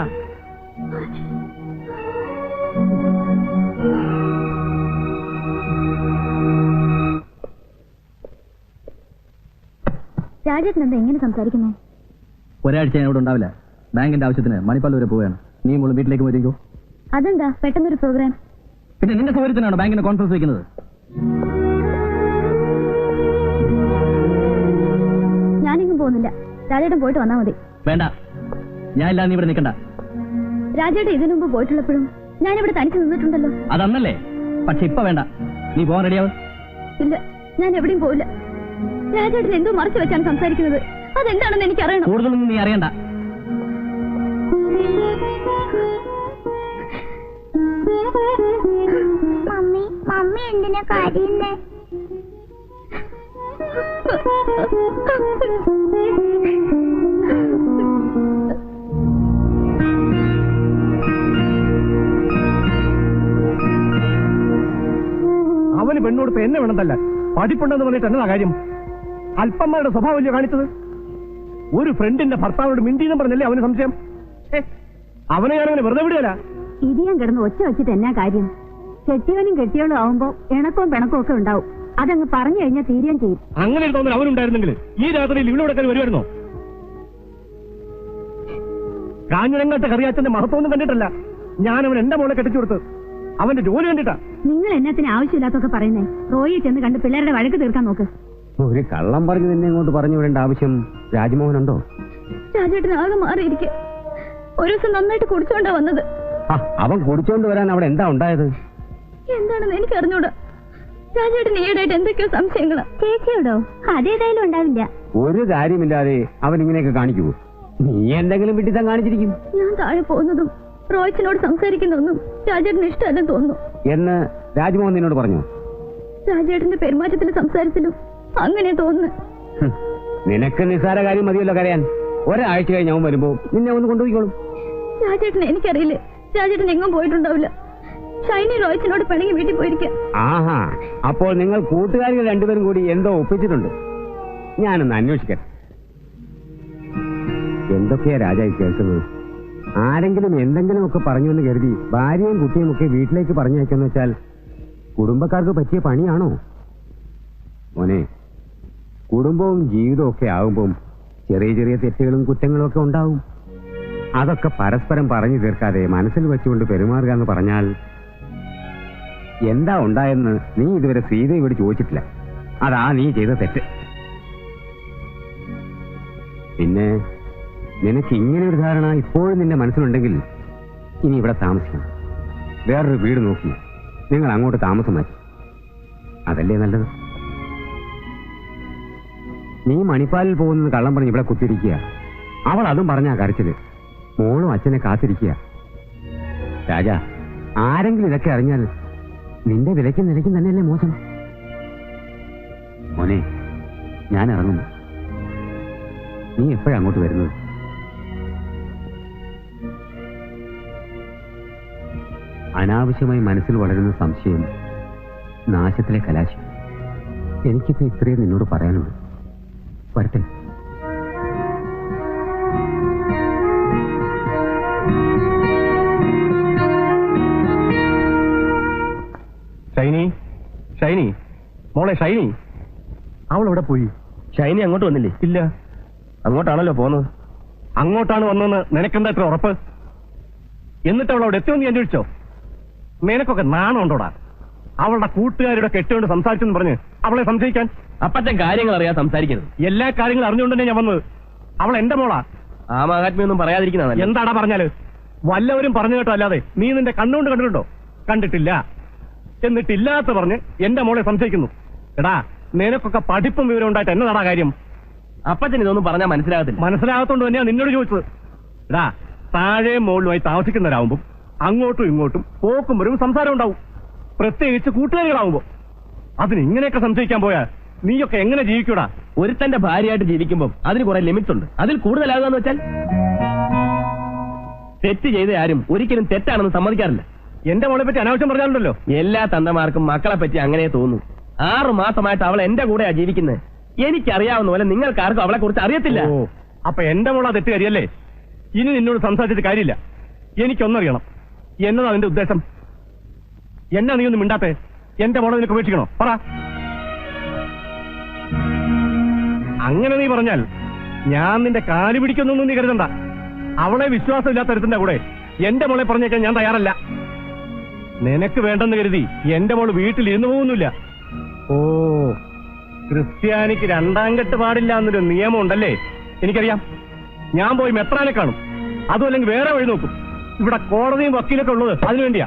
Speaker 3: രാജേട്ടൻ എന്താ എങ്ങനെ സംസാരിക്കുന്നേ?
Speaker 2: ഒരാഴ്ച ഞാൻ ഇവിടെ ഉണ്ടാവില്ല. ബാങ്കിന്റെ ആവശ്യത്തിന് മണിപ്പാൽ വരെ പോവുകയാണ്. നീ മോള് വീട്ടിലേക്ക് പോയിരിക്കോ?
Speaker 3: അതെന്താ പെട്ടെന്നൊരു പ്രോഗ്രാം?
Speaker 2: പിന്നെ നിന്റെ സൗകര്യത്തിനാണ് ബാങ്കിന്റെ കോൺഫറൻസ് വയ്ക്കുന്നത്.
Speaker 3: ഞാനെങ്ങും പോകുന്നില്ല. രാജേട്ടൻ പോയിട്ട് വന്നാ മതി.
Speaker 2: വേണ്ട, ഞാൻ ഇല്ല. നീ ഇവിടെ നിൽക്കണ്ട.
Speaker 3: രാജേട്ടൻ ഇതിനു മുമ്പ് പോയിട്ടുള്ളപ്പോഴും ഞാനിവിടെ തനിച്ച് നിന്നിട്ടുണ്ടല്ലോ.
Speaker 2: അതന്നല്ലേ? പക്ഷെ ഇപ്പൊ വേണ്ട. നീ പോകാൻ റെഡിയാവും?
Speaker 3: ഇല്ല, ഞാൻ എവിടെയും പോവില്ല. രാജേട്ടൻ എന്തോ മറച്ചു വെച്ചാണ് സംസാരിക്കുന്നത്. അതെന്താണെന്ന് എനിക്കറിയണം.
Speaker 2: കൂടുതലൊന്നും നീ അറിയണ്ട.
Speaker 3: മമ്മി എന്തിനാ കരയുന്നേ?
Speaker 7: അവന് പെണ്ണോടുത്ത് എന്നെ വേണമെന്നല്ല, പഠിപ്പുണ്ടെന്ന് പറഞ്ഞിട്ട് എന്നതാ കാര്യം? അല്പന്മാരുടെ സ്വഭാവമല്ലേ കാണിച്ചത്? ഒരു ഫ്രണ്ടിന്റെ ഭർത്താവിനോട് മിണ്ടിയെന്ന് പറഞ്ഞല്ലേ അവന് സംശയം? അവനെ ഞാനവനെ വെറുതെ വിടുകയല്ല.
Speaker 3: ഇത് ഞാൻ കിടന്ന് ഒച്ച വെച്ചിട്ട് എന്നാ കാര്യം? കെട്ടിയവനും കെട്ടിയോളും ആവുമ്പോ ഇണക്കവും പിണക്കവും ഒക്കെ ഉണ്ടാവും. അതങ്ങ് പറഞ്ഞു കഴിഞ്ഞാൽ തീരുകയും ചെയ്യും.
Speaker 7: അങ്ങനെ ഒരു തോന്നൽ അവനുണ്ടായിരുന്നെങ്കിൽ ഈ രാത്രിയിൽ ഇവിടെ വരുമായിരുന്നോ? കാഞ്ഞിരങ്ങാട്ട് കറിയാച്ചന്റെ മഹത്വമൊന്നും കണ്ടിട്ടല്ല ഞാനവൻ എന്റെ മോളെ കെട്ടിച്ചു കൊടുത്ത്. അവന്റെ ജോലി കണ്ടിട്ടാ.
Speaker 3: നിങ്ങൾ എന്നത്തിന് ആവശ്യമില്ലാത്തൊക്കെ പറയുന്നേ? റോയെ ചെന്ന് കണ്ട് പിള്ളേരുടെ വഴക്ക് തീർക്കാൻ നോക്ക്.
Speaker 8: ഒരു കള്ളം പറഞ്ഞു നിന്നെ ഇങ്ങോട്ട് പറഞ്ഞു വിടേണ്ട ആവശ്യം രാജ്മോഹനുണ്ടോ?
Speaker 3: രാജേട്ടൻ ആകെ മാറിയിരിക്കെ. ഒരു ദിവസം നന്നായിട്ട് കുടിച്ചോണ്ടാ വന്നത്.
Speaker 8: അവൻ കുടിച്ചോണ്ട് വരാൻ അവിടെ എന്താ ഉണ്ടായത്?
Speaker 3: എന്താണെന്ന് എനിക്ക് അറിഞ്ഞൂടാ. രാജേട്ടൻ ഈയിടെയായിട്ട് എന്തൊക്കെയോ സംശയങ്ങളാ. ചേച്ചിയോടോ? അതേതായാലും ഉണ്ടാവില്ല.
Speaker 8: ഒരു കാര്യമില്ലാതെ അവൻ ഇങ്ങനെയൊക്കെ കാണിക്കൂ? നീ എന്തെങ്കിലും വിട്ടിത്തം കാണിച്ചിരിക്കും.
Speaker 3: ഞാൻ താഴെ പോകുന്നതും റോയ്ച്ചനോട് സംസാരിക്കുന്നൊന്നും രാജേട്ടന് ഇഷ്ടമല്ലെന്ന് തോന്നുന്നു
Speaker 8: എന്ന് രാജ്മോഹൻ നിന്നോട് പറഞ്ഞു?
Speaker 3: രാജേട്ടന്റെ പെരുമാറ്റത്തിലും സംസാരത്തിലും അങ്ങനെ തോന്നുന്നു.
Speaker 8: നിനക്ക് നിസ്സാര കാര്യം മതിയല്ലോ കരയാൻ. ഒരാഴ്ച കഴിഞ്ഞ് അവൻ വരുമ്പോ നിന്നെ ഒന്ന് കൊണ്ടുപോയിക്കോളും.
Speaker 3: രാജേട്ടൻ എനിക്കറിയില്ലേ. രാജേട്ടൻ എങ്ങും പോയിട്ടുണ്ടാവില്ല. ഷൈനി റോയ്ച്ചനോട് പിണങ്ങി വീട്ടിൽ പോയിരിക്കാം.
Speaker 8: ആഹാ, അപ്പോൾ നിങ്ങൾ കൂട്ടുകാരികൾ രണ്ടുപേരും കൂടി എന്തോ ഒപ്പിച്ചിട്ടുണ്ട്. ഞാനൊന്ന് അന്വേഷിക്കട്ടെ. എന്തൊക്കെയാ രാജായി കേൾക്കുന്നത്? ആരെങ്കിലും എന്തെങ്കിലുമൊക്കെ പറഞ്ഞു എന്ന് കരുതി ഭാര്യയും കുട്ടിയും ഒക്കെ വീട്ടിലേക്ക് പറഞ്ഞയക്കെന്ന് വെച്ചാൽ കുടുംബക്കാർക്ക് പറ്റിയ പണിയാണോ? മോനെ, കുടുംബവും ജീവിതവും ഒക്കെ ആകുമ്പം ചെറിയ ചെറിയ തെറ്റുകളും കുറ്റങ്ങളും ഒക്കെ ഉണ്ടാവും. അതൊക്കെ പരസ്പരം പറഞ്ഞു തീർക്കാതെ മനസ്സിൽ വെച്ചുകൊണ്ട് പെരുമാറുക എന്ന് പറഞ്ഞാൽ എന്താ ഉണ്ടായെന്ന് നീ ഇതുവരെ സീതയോട് ചോദിച്ചിട്ടില്ല. അതാ നീ ചെയ്ത തെറ്റ്. പിന്നെ നിനക്ക് ഇങ്ങനെ ഒരു ധാരണ ഇപ്പോഴും നിന്റെ മനസ്സിലുണ്ടെങ്കിൽ ഇനി ഇവിടെ താമസിക്കണം. വേറൊരു വീട് നോക്കി നിങ്ങൾ അങ്ങോട്ട് താമസം മാറ്റി. അതല്ലേ നല്ലത്? നീ മണിപ്പാലിൽ പോകുന്നത് കള്ളം പറഞ്ഞ് ഇവിടെ കുത്തിരിക്കുക. അവൾ അതും പറഞ്ഞാ കരച്ചില്. മോളും അച്ഛനെ കാത്തിരിക്കുക. രാജ, ആരെങ്കിലും ഇതൊക്കെ അറിഞ്ഞാൽ നിന്റെ വിലയ്ക്കും നിലയ്ക്കും തന്നെയല്ലേ മോശം. മോനെ, ഞാൻ ഇറങ്ങുന്നു. നീ എപ്പോഴാ അങ്ങോട്ട് വരുന്നത്? അനാവശ്യമായി മനസ്സിൽ വളരുന്ന സംശയം നാശത്തിലെ കലാശം. എനിക്കിപ്പോ ഇത്രയും നിന്നോട് പറയാനുള്ളൂ. വരട്ടെ.
Speaker 7: ഷൈനി, ഷൈനി, മോളെ ഷൈനി, അവൾ എവിടെ പോയി?
Speaker 5: ഷൈനി അങ്ങോട്ട് വന്നില്ലേ?
Speaker 7: ഇല്ല.
Speaker 5: അങ്ങോട്ടാണല്ലോ പോകുന്നത്.
Speaker 7: അങ്ങോട്ടാണ് വന്നതെന്ന് നിനക്കെന്താ ഇത്ര ഉറപ്പ്? എന്നിട്ട് അവൾ അവിടെ എത്തിയെന്ന് ഞാൻ ചോദിച്ചോ? നിനക്കൊക്കെ നാണമുണ്ടോടാ? അവളുടെ കൂട്ടുകാരുടെ കെട്ടുകൊണ്ട് സംസാരിച്ചെന്ന് പറഞ്ഞ് അവളെ സംശയിക്കാൻ?
Speaker 5: അപ്പച്ചൻ കാര്യങ്ങൾ അറിയാൻ സംസാരിക്കരുത്.
Speaker 7: എല്ലാ കാര്യങ്ങളും അറിഞ്ഞുകൊണ്ട് തന്നെ ഞാൻ വന്നത്. അവൾ എന്റെ മോളാ.
Speaker 5: ആ മഹാത്മ്യൊന്നും പറയാതിരിക്കുന്നതല്ല.
Speaker 7: എന്താടാ പറഞ്ഞാല്? വല്ലവരും പറഞ്ഞു കേട്ടോ അല്ലാതെ നീ നിന്റെ കണ്ണുകൊണ്ട് കണ്ടിട്ടുണ്ടോ? കണ്ടിട്ടില്ല. എന്നിട്ടില്ലാത്ത പറഞ്ഞ് എന്റെ മോളെ സംശയിക്കുന്നു. എടാ, നിനക്കൊക്കെ പഠിപ്പും വിവരം ഉണ്ടായിട്ട് എന്നതാടാ കാര്യം?
Speaker 5: അപ്പച്ചൻ ഇതൊന്നും പറഞ്ഞാൽ മനസ്സിലാകത്തില്ല.
Speaker 7: മനസ്സിലാകത്തോണ്ട് തന്നെയാ നിന്നോട് ചോദിച്ചത്. എടാ, താഴെ മോളിലുമായി താമസിക്കുന്നവരാകുമ്പം അങ്ങോട്ടും ഇങ്ങോട്ടും പോക്കും വരും സംസാരം ഉണ്ടാവും, പ്രത്യേകിച്ച് കൂട്ടുകാരികളാവുമ്പോ. അതിന് ഇങ്ങനെയൊക്കെ സംശയിക്കാൻ പോയാ നീയൊക്കെ എങ്ങനെ ജീവിക്കൂടാ?
Speaker 5: ഒരുത്തന്റെ ഭാര്യയായിട്ട് ജീവിക്കുമ്പോൾ അതിന് കുറെ ലിമിറ്റ്സ് ഉണ്ട്. അതിൽ കൂടുതലാകുകയെന്ന് വെച്ചാൽ തെറ്റ് ചെയ്ത ആരും ഒരിക്കലും തെറ്റാണെന്ന് സമ്മതിക്കാറില്ല.
Speaker 7: എന്റെ മോളെ പറ്റി അനാവശ്യം പറഞ്ഞാലുണ്ടല്ലോ.
Speaker 5: എല്ലാ തന്തമാർക്കും മക്കളെ പറ്റി അങ്ങനെ തോന്നും. 6 മാസമായിട്ട് അവൾ എന്റെ കൂടെയാ ജീവിക്കുന്നത്. എനിക്കറിയാവുന്ന പോലെ നിങ്ങൾക്കാർക്കും അവളെ കുറിച്ച് അറിയത്തില്ല.
Speaker 7: ഓ, അപ്പൊ എന്റെ മോളാ തെറ്റുകാരിയല്ലേ? ഇനി നിന്നോട് സംസാരിച്ചിട്ട് കാര്യമില്ല. എനിക്കൊന്നറിയണം, എന്നതാ നിന്റെ ഉദ്ദേശം? എന്നാ നീ ഒന്നും മിണ്ടാത്തെ? എന്റെ മോളെ നിനക്ക് ഉപേക്ഷിക്കണോ? പറ. അങ്ങനെ നീ പറഞ്ഞാൽ ഞാൻ നിന്റെ കാല് പിടിക്കുന്നൊന്നും നീ കരുതണ്ട. അവളെ വിശ്വാസമില്ലാത്ത തരത്തിന്റെ കൂടെ എന്റെ മോളെ പറഞ്ഞേക്കാൻ ഞാൻ തയ്യാറല്ല. നിനക്ക് വേണ്ടെന്ന് കരുതി എന്റെ മോള് വീട്ടിൽ ഇരുന്നു പോകുന്നില്ല. ഓ, ക്രിസ്ത്യാനിക്ക് 2ാം കെട്ട് പാടില്ല എന്നൊരു നിയമം ഉണ്ടല്ലേ? എനിക്കറിയാം. ഞാൻ പോയി മെത്രാനെ കാണും, അതും അല്ലെങ്കിൽ വേറെ വഴി നോക്കും. ഇവിടെ കോടതിയും വക്കീലൊക്കെ ഉള്ളത് അതിനു വേണ്ടിയാ.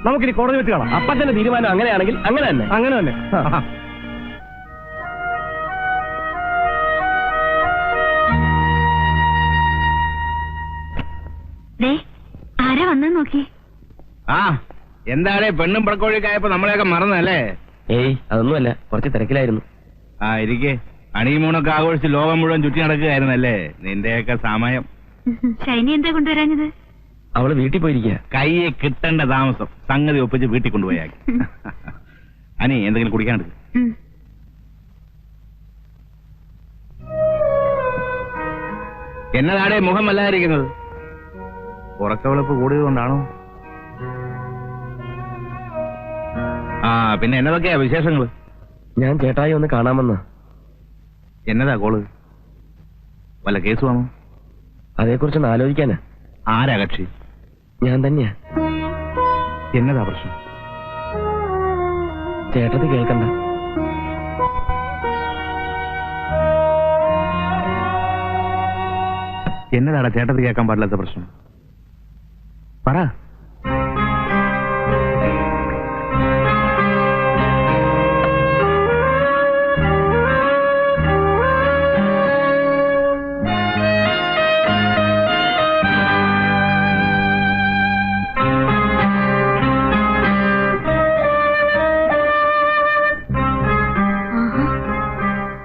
Speaker 7: നമുക്കിനി കോടതി വെച്ച് കാണാം.
Speaker 5: അപ്പച്ചന്റെ തീരുമാനം അങ്ങനെയാണെങ്കിൽ അങ്ങനെ തന്നെ.
Speaker 7: അങ്ങനെ തന്നെ.
Speaker 3: ആരാ വന്നെന്ന് നോക്കി.
Speaker 9: ആ, എന്താടേ പെണ്ണും പടക്കോഴിക്കായപ്പോ നമ്മളെയൊക്കെ മറന്നല്ലേ?
Speaker 5: ഏയ്, അതൊന്നുമല്ല, കുറച്ച് തിരക്കിലായിരുന്നു.
Speaker 9: ആ, ഇരിക്കെ. ഹണിമൂണൊക്കെ ആഘോഷിച്ച് ലോകം മുഴുവൻ ചുറ്റി നടക്കുകയായിരുന്നല്ലേ നിന്റെയൊക്കെ സമയം.
Speaker 3: ഷൈനി എന്താ കൊണ്ടുവരാഞ്ഞത്?
Speaker 5: അവള് വീട്ടിൽ പോയിരിക്കുക.
Speaker 9: കയ്യെ കിട്ടേണ്ട താമസം. സംഗതി ഒപ്പിച്ച് വീട്ടിൽ കൊണ്ടുപോയാക്കി. അനി, എന്തെങ്കിലും കുടിക്കാണ്ട്? എന്നതാടേ മുഖം വല്ലാതിരിക്കുന്നത്? ഉറക്കവിളപ്പ് കൂടിയത് കൊണ്ടാണോ? ആ, പിന്നെ എന്നതൊക്കെയാ വിശേഷങ്ങള്?
Speaker 5: ഞാൻ ചേട്ടായി ഒന്ന് കാണാമെന്ന്.
Speaker 9: എന്നതാ കോള്? വല്ല കേസ് വേണോ?
Speaker 5: അതേക്കുറിച്ചൊന്ന് ആലോചിക്കാനാ.
Speaker 9: ആരാ കക്ഷി?
Speaker 5: ഞാൻ തന്നെയാ.
Speaker 9: എന്നതാ പ്രശ്നം?
Speaker 5: ചേട്ടത്തി കേൾക്കണ്ട.
Speaker 9: എന്നതാടാ ചേട്ടത്തി കേൾക്കാൻ പാടില്ലാത്ത പ്രശ്നം? പറ.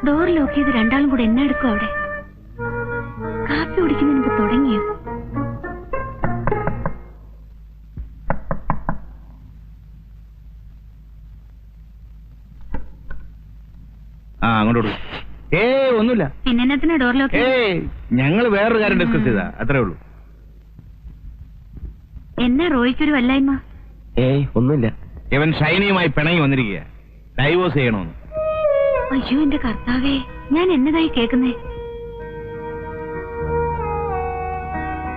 Speaker 3: ഡോർ ലോക്ക് ചെയ്ത് രണ്ടാളും കൂടെ എന്നെ എടുക്കും. അവിടെ കാപ്പി കുടിക്കുന്നതിന് മുമ്പ് തുടങ്ങിയോ?
Speaker 9: ആ, അങ്ങോട്ട്. ഒന്നുമില്ല.
Speaker 3: പിന്നെ ഡോർ ലോക്ക്?
Speaker 9: ഞങ്ങൾ വേറൊരു കാര്യം ഡിസ്കസ് ചെയ്താ, അത്രേ ഉള്ളൂ.
Speaker 3: എന്നാ റോയ്ക്കൊരു വല്ലായ്മ?
Speaker 5: ഏയ്, ഒന്നുമില്ല.
Speaker 9: ഇവൻ ഷൈനിയുമായി പിണങ്ങി വന്നിരിക്കുക. ഡൈവോഴ്സ് ചെയ്യണമെന്ന്.
Speaker 3: അയ്യോ, എന്റെ കർത്താവേ, ഞാൻ എന്നതായി കേൾക്കുന്നേ?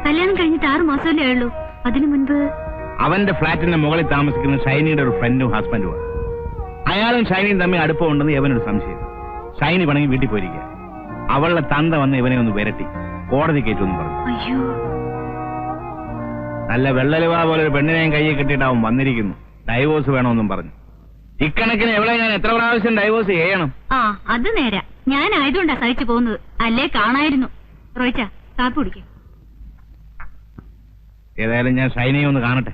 Speaker 3: കല്യാണം കഴിഞ്ഞിട്ട് 6 മാസമല്ലേ ഉള്ളൂ. അതിനു മുൻപ്
Speaker 9: അവന്റെ ഫ്ലാറ്റിന്റെ മുകളിൽ താമസിക്കുന്ന ഷൈനിയുടെ ഒരു ഫ്രണ്ടും ഹസ്ബൻഡുമാണ്. അയാളും ഷൈനിയും തമ്മിൽ അടുപ്പമുണ്ടെന്ന് ഇവനൊരു സംശയം. ഷൈനി പണങ്ങി വീട്ടിൽ പോയിരിക്കുക. അവളുടെ തന്ത വന്ന് ഇവനെ ഒന്ന് വിരട്ടി കോടതി കയറ്റുമെന്ന് പറഞ്ഞു.
Speaker 3: അയ്യോ,
Speaker 9: നല്ല വെള്ളലുവ പോലെ ഒരു പെണ്ണിനെയും കയ്യിൽ കെട്ടിയിട്ട് അവൻ വന്നിരിക്കുന്നു. ഡൈവോഴ്സ് വേണമെന്നും പറഞ്ഞു. ഇക്കണക്കിന് എവിടെ ഞാൻ എത്ര പ്രാവശ്യം ഡൈവോഴ്സ് ചെയ്യണം?
Speaker 3: ആ, അത് നേരാ. ഞാനായതുകൊണ്ടാ സഹിച്ചു പോകുന്നത്. അല്ലേ കാണായിരുന്നു. റോയിച്ച, കാപ്പി കുടിക്കും.
Speaker 9: ഏതായാലും ഞാൻ ഷൈനിയെ ഒന്ന് കാണട്ടെ.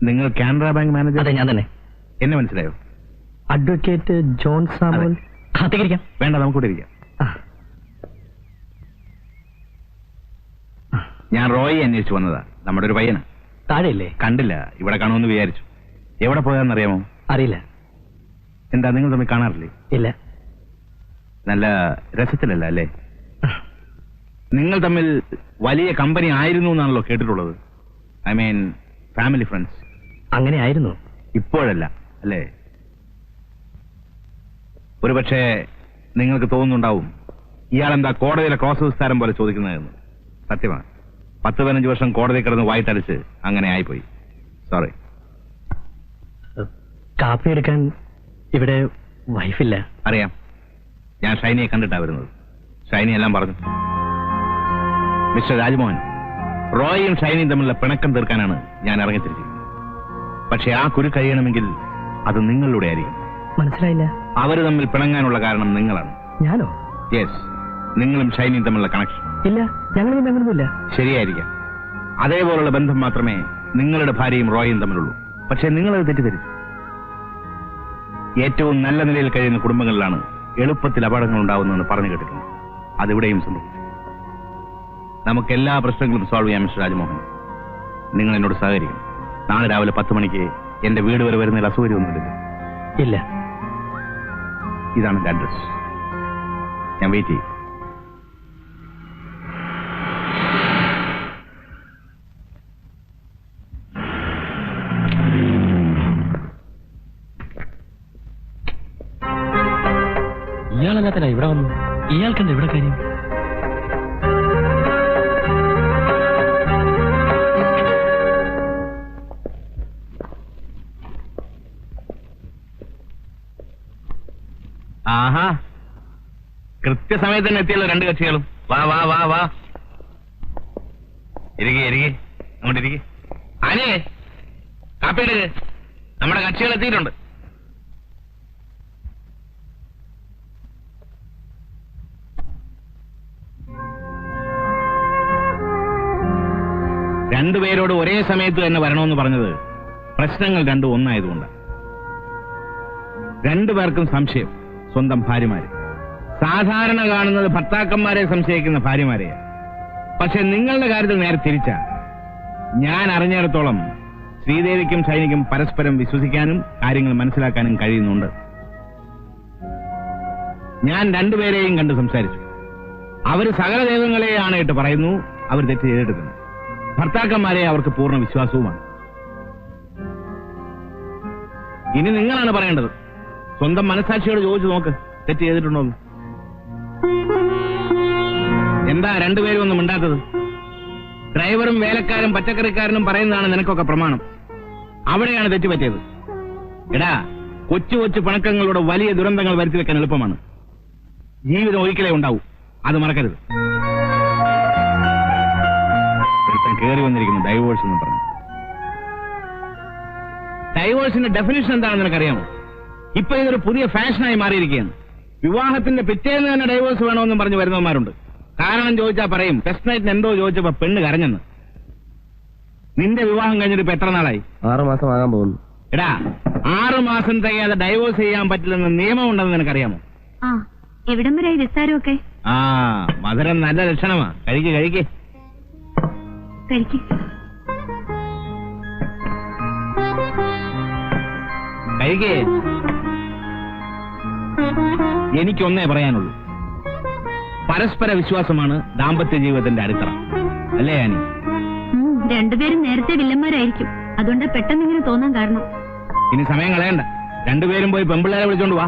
Speaker 9: നിങ്ങൾ കാനറ ബാങ്ക് മാനേജർ?
Speaker 2: അതെ, ഞാൻ തന്നെ.
Speaker 9: എന്നെ മനസ്സിലായോ?
Speaker 2: Advocate John Samuel. അകത്തേക്കിരിക്കാം.
Speaker 9: വേണ്ട, നമുക്കൂടെ ഇരിക്കാം. ഞാൻ റോയി അന്വേഷിച്ചു വന്നതാ. നമ്മുടെ ഒരു പയ്യനാ.
Speaker 2: താഴെയല്ലേ?
Speaker 9: കണ്ടില്ല, ഇവിടെ കാണുമെന്ന് വിചാരിച്ചു. എവിടെ പോയാന്നറിയാമോ?
Speaker 2: അറിയില്ല.
Speaker 9: എന്താ, നിങ്ങൾ തമ്മിൽ കാണാറില്ലേ?
Speaker 2: ഇല്ല.
Speaker 9: നല്ല രസത്തിലല്ല അല്ലേ? നിങ്ങൾ തമ്മിൽ വലിയ കമ്പനി ആയിരുന്നു എന്നാണല്ലോ കേട്ടിട്ടുള്ളത്. I mean family friends.
Speaker 2: അങ്ങനെ ആയിരുന്നു.
Speaker 9: ഇപ്പോഴല്ല അല്ലേ? ഒരുപക്ഷെ നിങ്ങൾക്ക് തോന്നുന്നുണ്ടാവും ഇയാളെന്താ കോടതിയിലെ ക്രോസ് വിസ്താരം പോലെ ചോദിക്കുന്നതെന്ന്. സത്യമാണ്, 10-15 വർഷം കോടതി കിടന്ന് വായിട്ടടിച്ച് അങ്ങനെ ആയിപ്പോയി. സോറി.
Speaker 2: കാപ്പി എടുക്കാൻ ഇവിടെ വൈഫില്ല.
Speaker 9: അറിയാം, ഞാൻ ഷൈനിയെ കണ്ടിട്ടാ വരുന്നത്. ഷൈനി എല്ലാം പറഞ്ഞു. മിസ്റ്റർ രാജ്മോഹൻ, റോയിയും ഷൈനിയും തമ്മിലുള്ള പിണക്കം തീർക്കാനാണ് ഞാൻ ഇറങ്ങിത്തിരിച്ചിരിക്കുന്നത്. പക്ഷെ ആ കുരു കഴിയണമെങ്കിൽ അത് നിങ്ങളിലൂടെ ആയിരിക്കും.
Speaker 2: മനസ്സിലായില്ല.
Speaker 9: അവര് തമ്മിൽ പിണങ്ങാനുള്ള കാരണം നിങ്ങളാണ്.
Speaker 2: ഞാനോ?
Speaker 9: യെസ്, നിങ്ങളും ഷൈനിയും തമ്മിലുള്ള കണക്ഷൻ.
Speaker 2: ഇല്ല, ഞങ്ങൾ അങ്ങനൊന്നുമില്ല.
Speaker 9: ശരിയായിരിക്കാം. അതേപോലുള്ള ബന്ധം മാത്രമേ നിങ്ങളുടെ ഭാര്യയും റോയും തമ്മിലുള്ളൂ. പക്ഷെ നിങ്ങളത് തെറ്റിദ്ധരിച്ചു. ഏറ്റവും നല്ല നിലയിൽ കഴിയുന്ന കുടുംബങ്ങളിലാണ് എളുപ്പത്തിൽ അപകടങ്ങൾ ഉണ്ടാവുന്നതെന്ന് പറഞ്ഞു കേട്ടിട്ടുണ്ട്. അതിവിടെയും സംഭവിച്ചു. നമുക്ക് എല്ലാ പ്രശ്നങ്ങളും സോൾവ് ചെയ്യാം. മിസ്റ്റർ രാജ്മോഹൻ, നിങ്ങൾ എന്നോട് സഹകരിക്കും. നാളെ രാവിലെ 10 മണിക്ക് എന്റെ വീട് വരെ വരുന്നതിൽ അസൗകര്യമൊന്നുമില്ല.
Speaker 2: ഇല്ല.
Speaker 9: ഇതാണ് എന്റെ അഡ്രസ്. ഞാൻ വെയിറ്റ് ചെയ്യും.
Speaker 2: ഇയാളെന്നാ ഇവിടെ വന്നു? ഇയാൾക്കെന്താ ഇവിടെ കാര്യം?
Speaker 9: ആഹാ, കൃത്യസമയത്ത് തന്നെ എത്തിയല്ലോ 2 കക്ഷികളും. വാ വാ വാ വാ, ഇരിക്കെ അങ്ങോട്ട് ഇരിക്കെ. ആനേ, കാപ്പി എടുക്ക്. നമ്മുടെ കക്ഷികൾ എത്തിയിട്ടുണ്ട്. രണ്ടുപേരോട് ഒരേ സമയത്ത് തന്നെ വരണമെന്ന് പറഞ്ഞത് പ്രശ്നങ്ങൾ രണ്ടും ഒന്നായതുകൊണ്ട്. 2 പേർക്കും സംശയം സ്വന്തം ഭാര്യമാരെ. സാധാരണ കാണുന്നത് ഭർത്താക്കന്മാരെ സംശയിക്കുന്ന ഭാര്യമാരെയാണ്. പക്ഷെ നിങ്ങളുടെ കാര്യത്തിൽ നേരെ തിരിച്ചാ. ഞാൻ അറിഞ്ഞിടത്തോളം ശ്രീദേവിക്കും ഷൈനിക്കും പരസ്പരം വിശ്വസിക്കാനും കാര്യങ്ങൾ മനസ്സിലാക്കാനും കഴിയുന്നുണ്ട്. ഞാൻ 2 പേരെയും കണ്ട് സംസാരിച്ചു. അവർ സകല ദൈവങ്ങളെയാണ് ഇട്ട് പറയുന്നു. അവർ തെറ്റ് ചെയ്തെടുക്കുന്നു. ഭർത്താക്കന്മാരെ അവർക്ക് പൂർണ്ണ വിശ്വാസവുമാണ്. ഇനി നിങ്ങളാണ് പറയേണ്ടത്. സ്വന്തം മനസാക്ഷിയോട് ചോദിച്ചു നോക്ക്, തെറ്റ് ചെയ്തിട്ടുണ്ടോ? എന്താ 2 പേരും ഒന്നും മിണ്ടാത്തത്? ഡ്രൈവറും വേലക്കാരും പച്ചക്കറിക്കാരനും പറയുന്നതാണ് നിനക്കൊക്കെ പ്രമാണം. അവിടെയാണ് തെറ്റുപറ്റിയത്. എടാ, കൊച്ചു കൊച്ചു പിണക്കങ്ങളുടെ വലിയ ദുരന്തങ്ങൾ വരുത്തി വെക്കാൻ എളുപ്പമാണ്. ജീവിതം ഒരിക്കലേ ഉണ്ടാവൂ, അത് മറക്കരുത്. കയറി വന്നിരിക്കുന്നു ഡൈവോഴ്സ് എന്ന് പറഞ്ഞു. ഡൈവോഴ്സിന്റെ ഡെഫിനിഷൻ എന്താണെന്ന് നിനക്കറിയാമോ? ഇപ്പൊ ഇതൊരു പുതിയ ഫാഷനായി മാറിയിരിക്കുകയാണ്. വിവാഹത്തിന്റെ പിറ്റേന്ന് തന്നെ ഡൈവോഴ്സ് വേണമെന്നും പറഞ്ഞു വരുന്നവന്മാരുണ്ട്. കാരണം ചോദിച്ചാൽ പറയും ഫസ്റ്റ് നൈറ്റിന് എന്തോ ചോദിച്ചപ്പോ പെണ്ണ് കരഞ്ഞെന്ന്. നിന്റെ വിവാഹം കഴിഞ്ഞിട്ട് ഇപ്പൊ എത്ര നാളായി?
Speaker 5: 6 മാസം ആകാൻ പോകുന്നു.
Speaker 9: എടാ, 6 മാസം തികയാതെ ഡൈവോഴ്സ് ചെയ്യാൻ പറ്റില്ലെന്ന് നിയമം ഉണ്ടെന്ന് നിനക്കറിയാമോ?
Speaker 3: എവിടം വരെ വിസ്താരമൊക്കെ?
Speaker 9: മധുരം നല്ല ലക്ഷണമാ. കഴിക്ക് കഴിക്ക്. കഴിക്കേ. എനിക്കൊന്നേ പറയാനുള്ളൂ. പരസ്പര വിശ്വാസമാണ് ദാമ്പത്യ ജീവിതത്തിന്റെ അടിത്തറ, അല്ലേ ആനി?
Speaker 3: 2 പേരും നേരത്തെ വില്ലന്മാരായിരിക്കും. അതുകൊണ്ട് പെട്ടെന്ന് ഇങ്ങനെ തോന്നാൻ കാരണം.
Speaker 9: ഇനി സമയം കളയണ്ട. 2 പേരും പോയി പെമ്പിള്ളേരെ വിളിച്ചോണ്ട് വാ.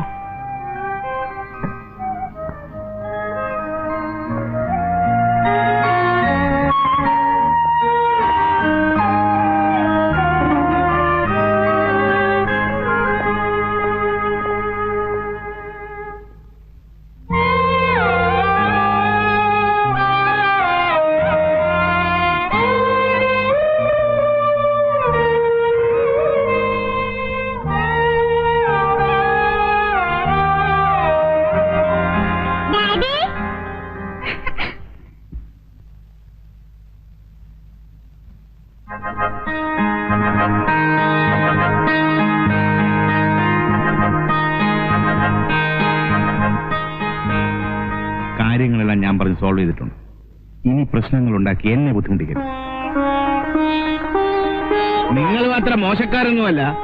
Speaker 9: പറഞ്ഞ് സോൾവ് ചെയ്തിട്ടുണ്ട്. ഇനി പ്രശ്നങ്ങൾ ഉണ്ടാക്കി എന്നെ ബുദ്ധിമുട്ടിക്കരുത്. നിങ്ങൾ മാത്രം മോശക്കാരൊന്നുമല്ല.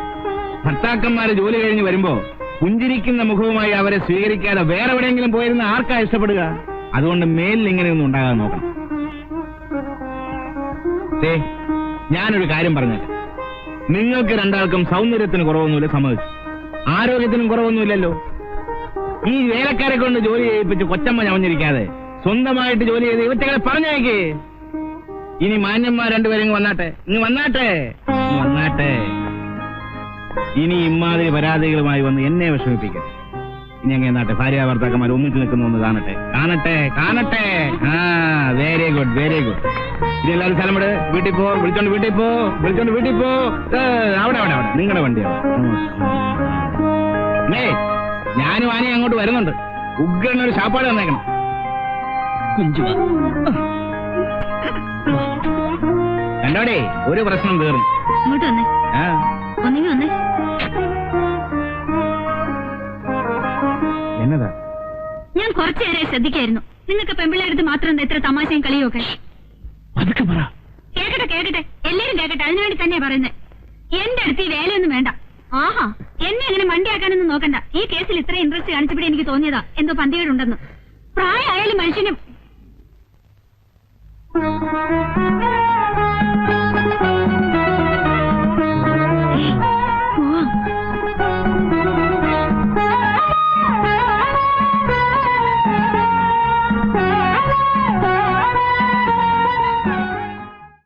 Speaker 9: ഭർത്താക്കന്മാര് ജോലി കഴിഞ്ഞ് വരുമ്പോ പുഞ്ചിരിക്കുന്ന മുഖവുമായി അവരെ സ്വീകരിക്കാതെ വേറെ എവിടെയെങ്കിലും പോയിരുന്ന ആർക്കാ ഇഷ്ടപ്പെടുക? അതുകൊണ്ട് മേലിൽ ഇങ്ങനെയൊന്നും ഉണ്ടാകാൻ നോക്കണം. ഞാനൊരു കാര്യം പറഞ്ഞേക്കാം. നിങ്ങൾക്ക് രണ്ടാൾക്കും സൗന്ദര്യത്തിന് കുറവൊന്നുമില്ല, സമ്മതിച്ചു. ആരോഗ്യത്തിനും കുറവൊന്നുമില്ലല്ലോ. ഈ വേലക്കാരെ കൊണ്ട് ജോലി ചെയ്യിപ്പിച്ച് കൊച്ചമ്മ ഞവഞ്ഞിരിക്കാതെ സ്വന്തമായിട്ട് ജോലി ചെയ്ത് ഇവറ്റകളെ പറഞ്ഞേക്കേ. ഇനി മാന്യന്മാർ രണ്ടുപേരും ഇങ്ങ് വന്നാട്ടെ. ഇനി ഇമാതിരി പരാതികളുമായി വന്ന് എന്നെ വിഷമിപ്പിക്കും. ഇനി അങ്ങനെ നാട്ടെ, ഭാര്യ ഭർത്താക്കന്മാർ ഒന്നിച്ച് നിൽക്കുന്നു എന്ന് കാണട്ടെ. ആ, വെരി ഗുഡ്. ഇനി എല്ലാവരും സ്ഥലം വിട്. വീട്ടിൽ പോ. വിളിച്ചോണ്ട് വീട്ടിൽ പോ. അവിടെ നിങ്ങളുടെ വണ്ടിയാണ്. ഞാനും ആനയും അങ്ങോട്ട് വരുന്നുണ്ട്. ഉഗ്രനൊരു ശാപ്പാട് തന്നേക്കണം. കണ്ടോടെ, ഒരു പ്രശ്നം തീർന്നു.
Speaker 3: ഇങ്ങോട്ട് വന്നേ. ഒന്നിങ്ങി വന്നേ.
Speaker 9: എന്നതാ?
Speaker 3: ഞാൻ കുറച്ചു നേരമായി ശ്രദ്ധിക്കായിരുന്നു. നിങ്ങൾക്ക് പെമ്പിള്ളേരടുത്ത് മാത്രം എത്ര തമാശയും കളിയും ഒക്കെ.
Speaker 9: അതൊക്കെ പറ.
Speaker 3: കേക്കട്ടെ, എല്ലാരും കേക്കട്ടെ. അതിനുവേണ്ടി തന്നെയാ പറയുന്നത്. എന്റെ അടുത്ത് ഈ വേലയൊന്നും വേണ്ട. ആഹാ, എന്നെ അങ്ങനെ മണ്ടിയാക്കാനൊന്നും നോക്കണ്ട. ഈ കേസിൽ ഇത്ര ഇൻട്രസ്റ്റ് കാണിച്ചപ്പോഴേ എനിക്ക് തോന്നിയതാ എന്തോ പന്തികേടുണ്ടെന്ന്. പ്രായമായാലും മനുഷ്യനും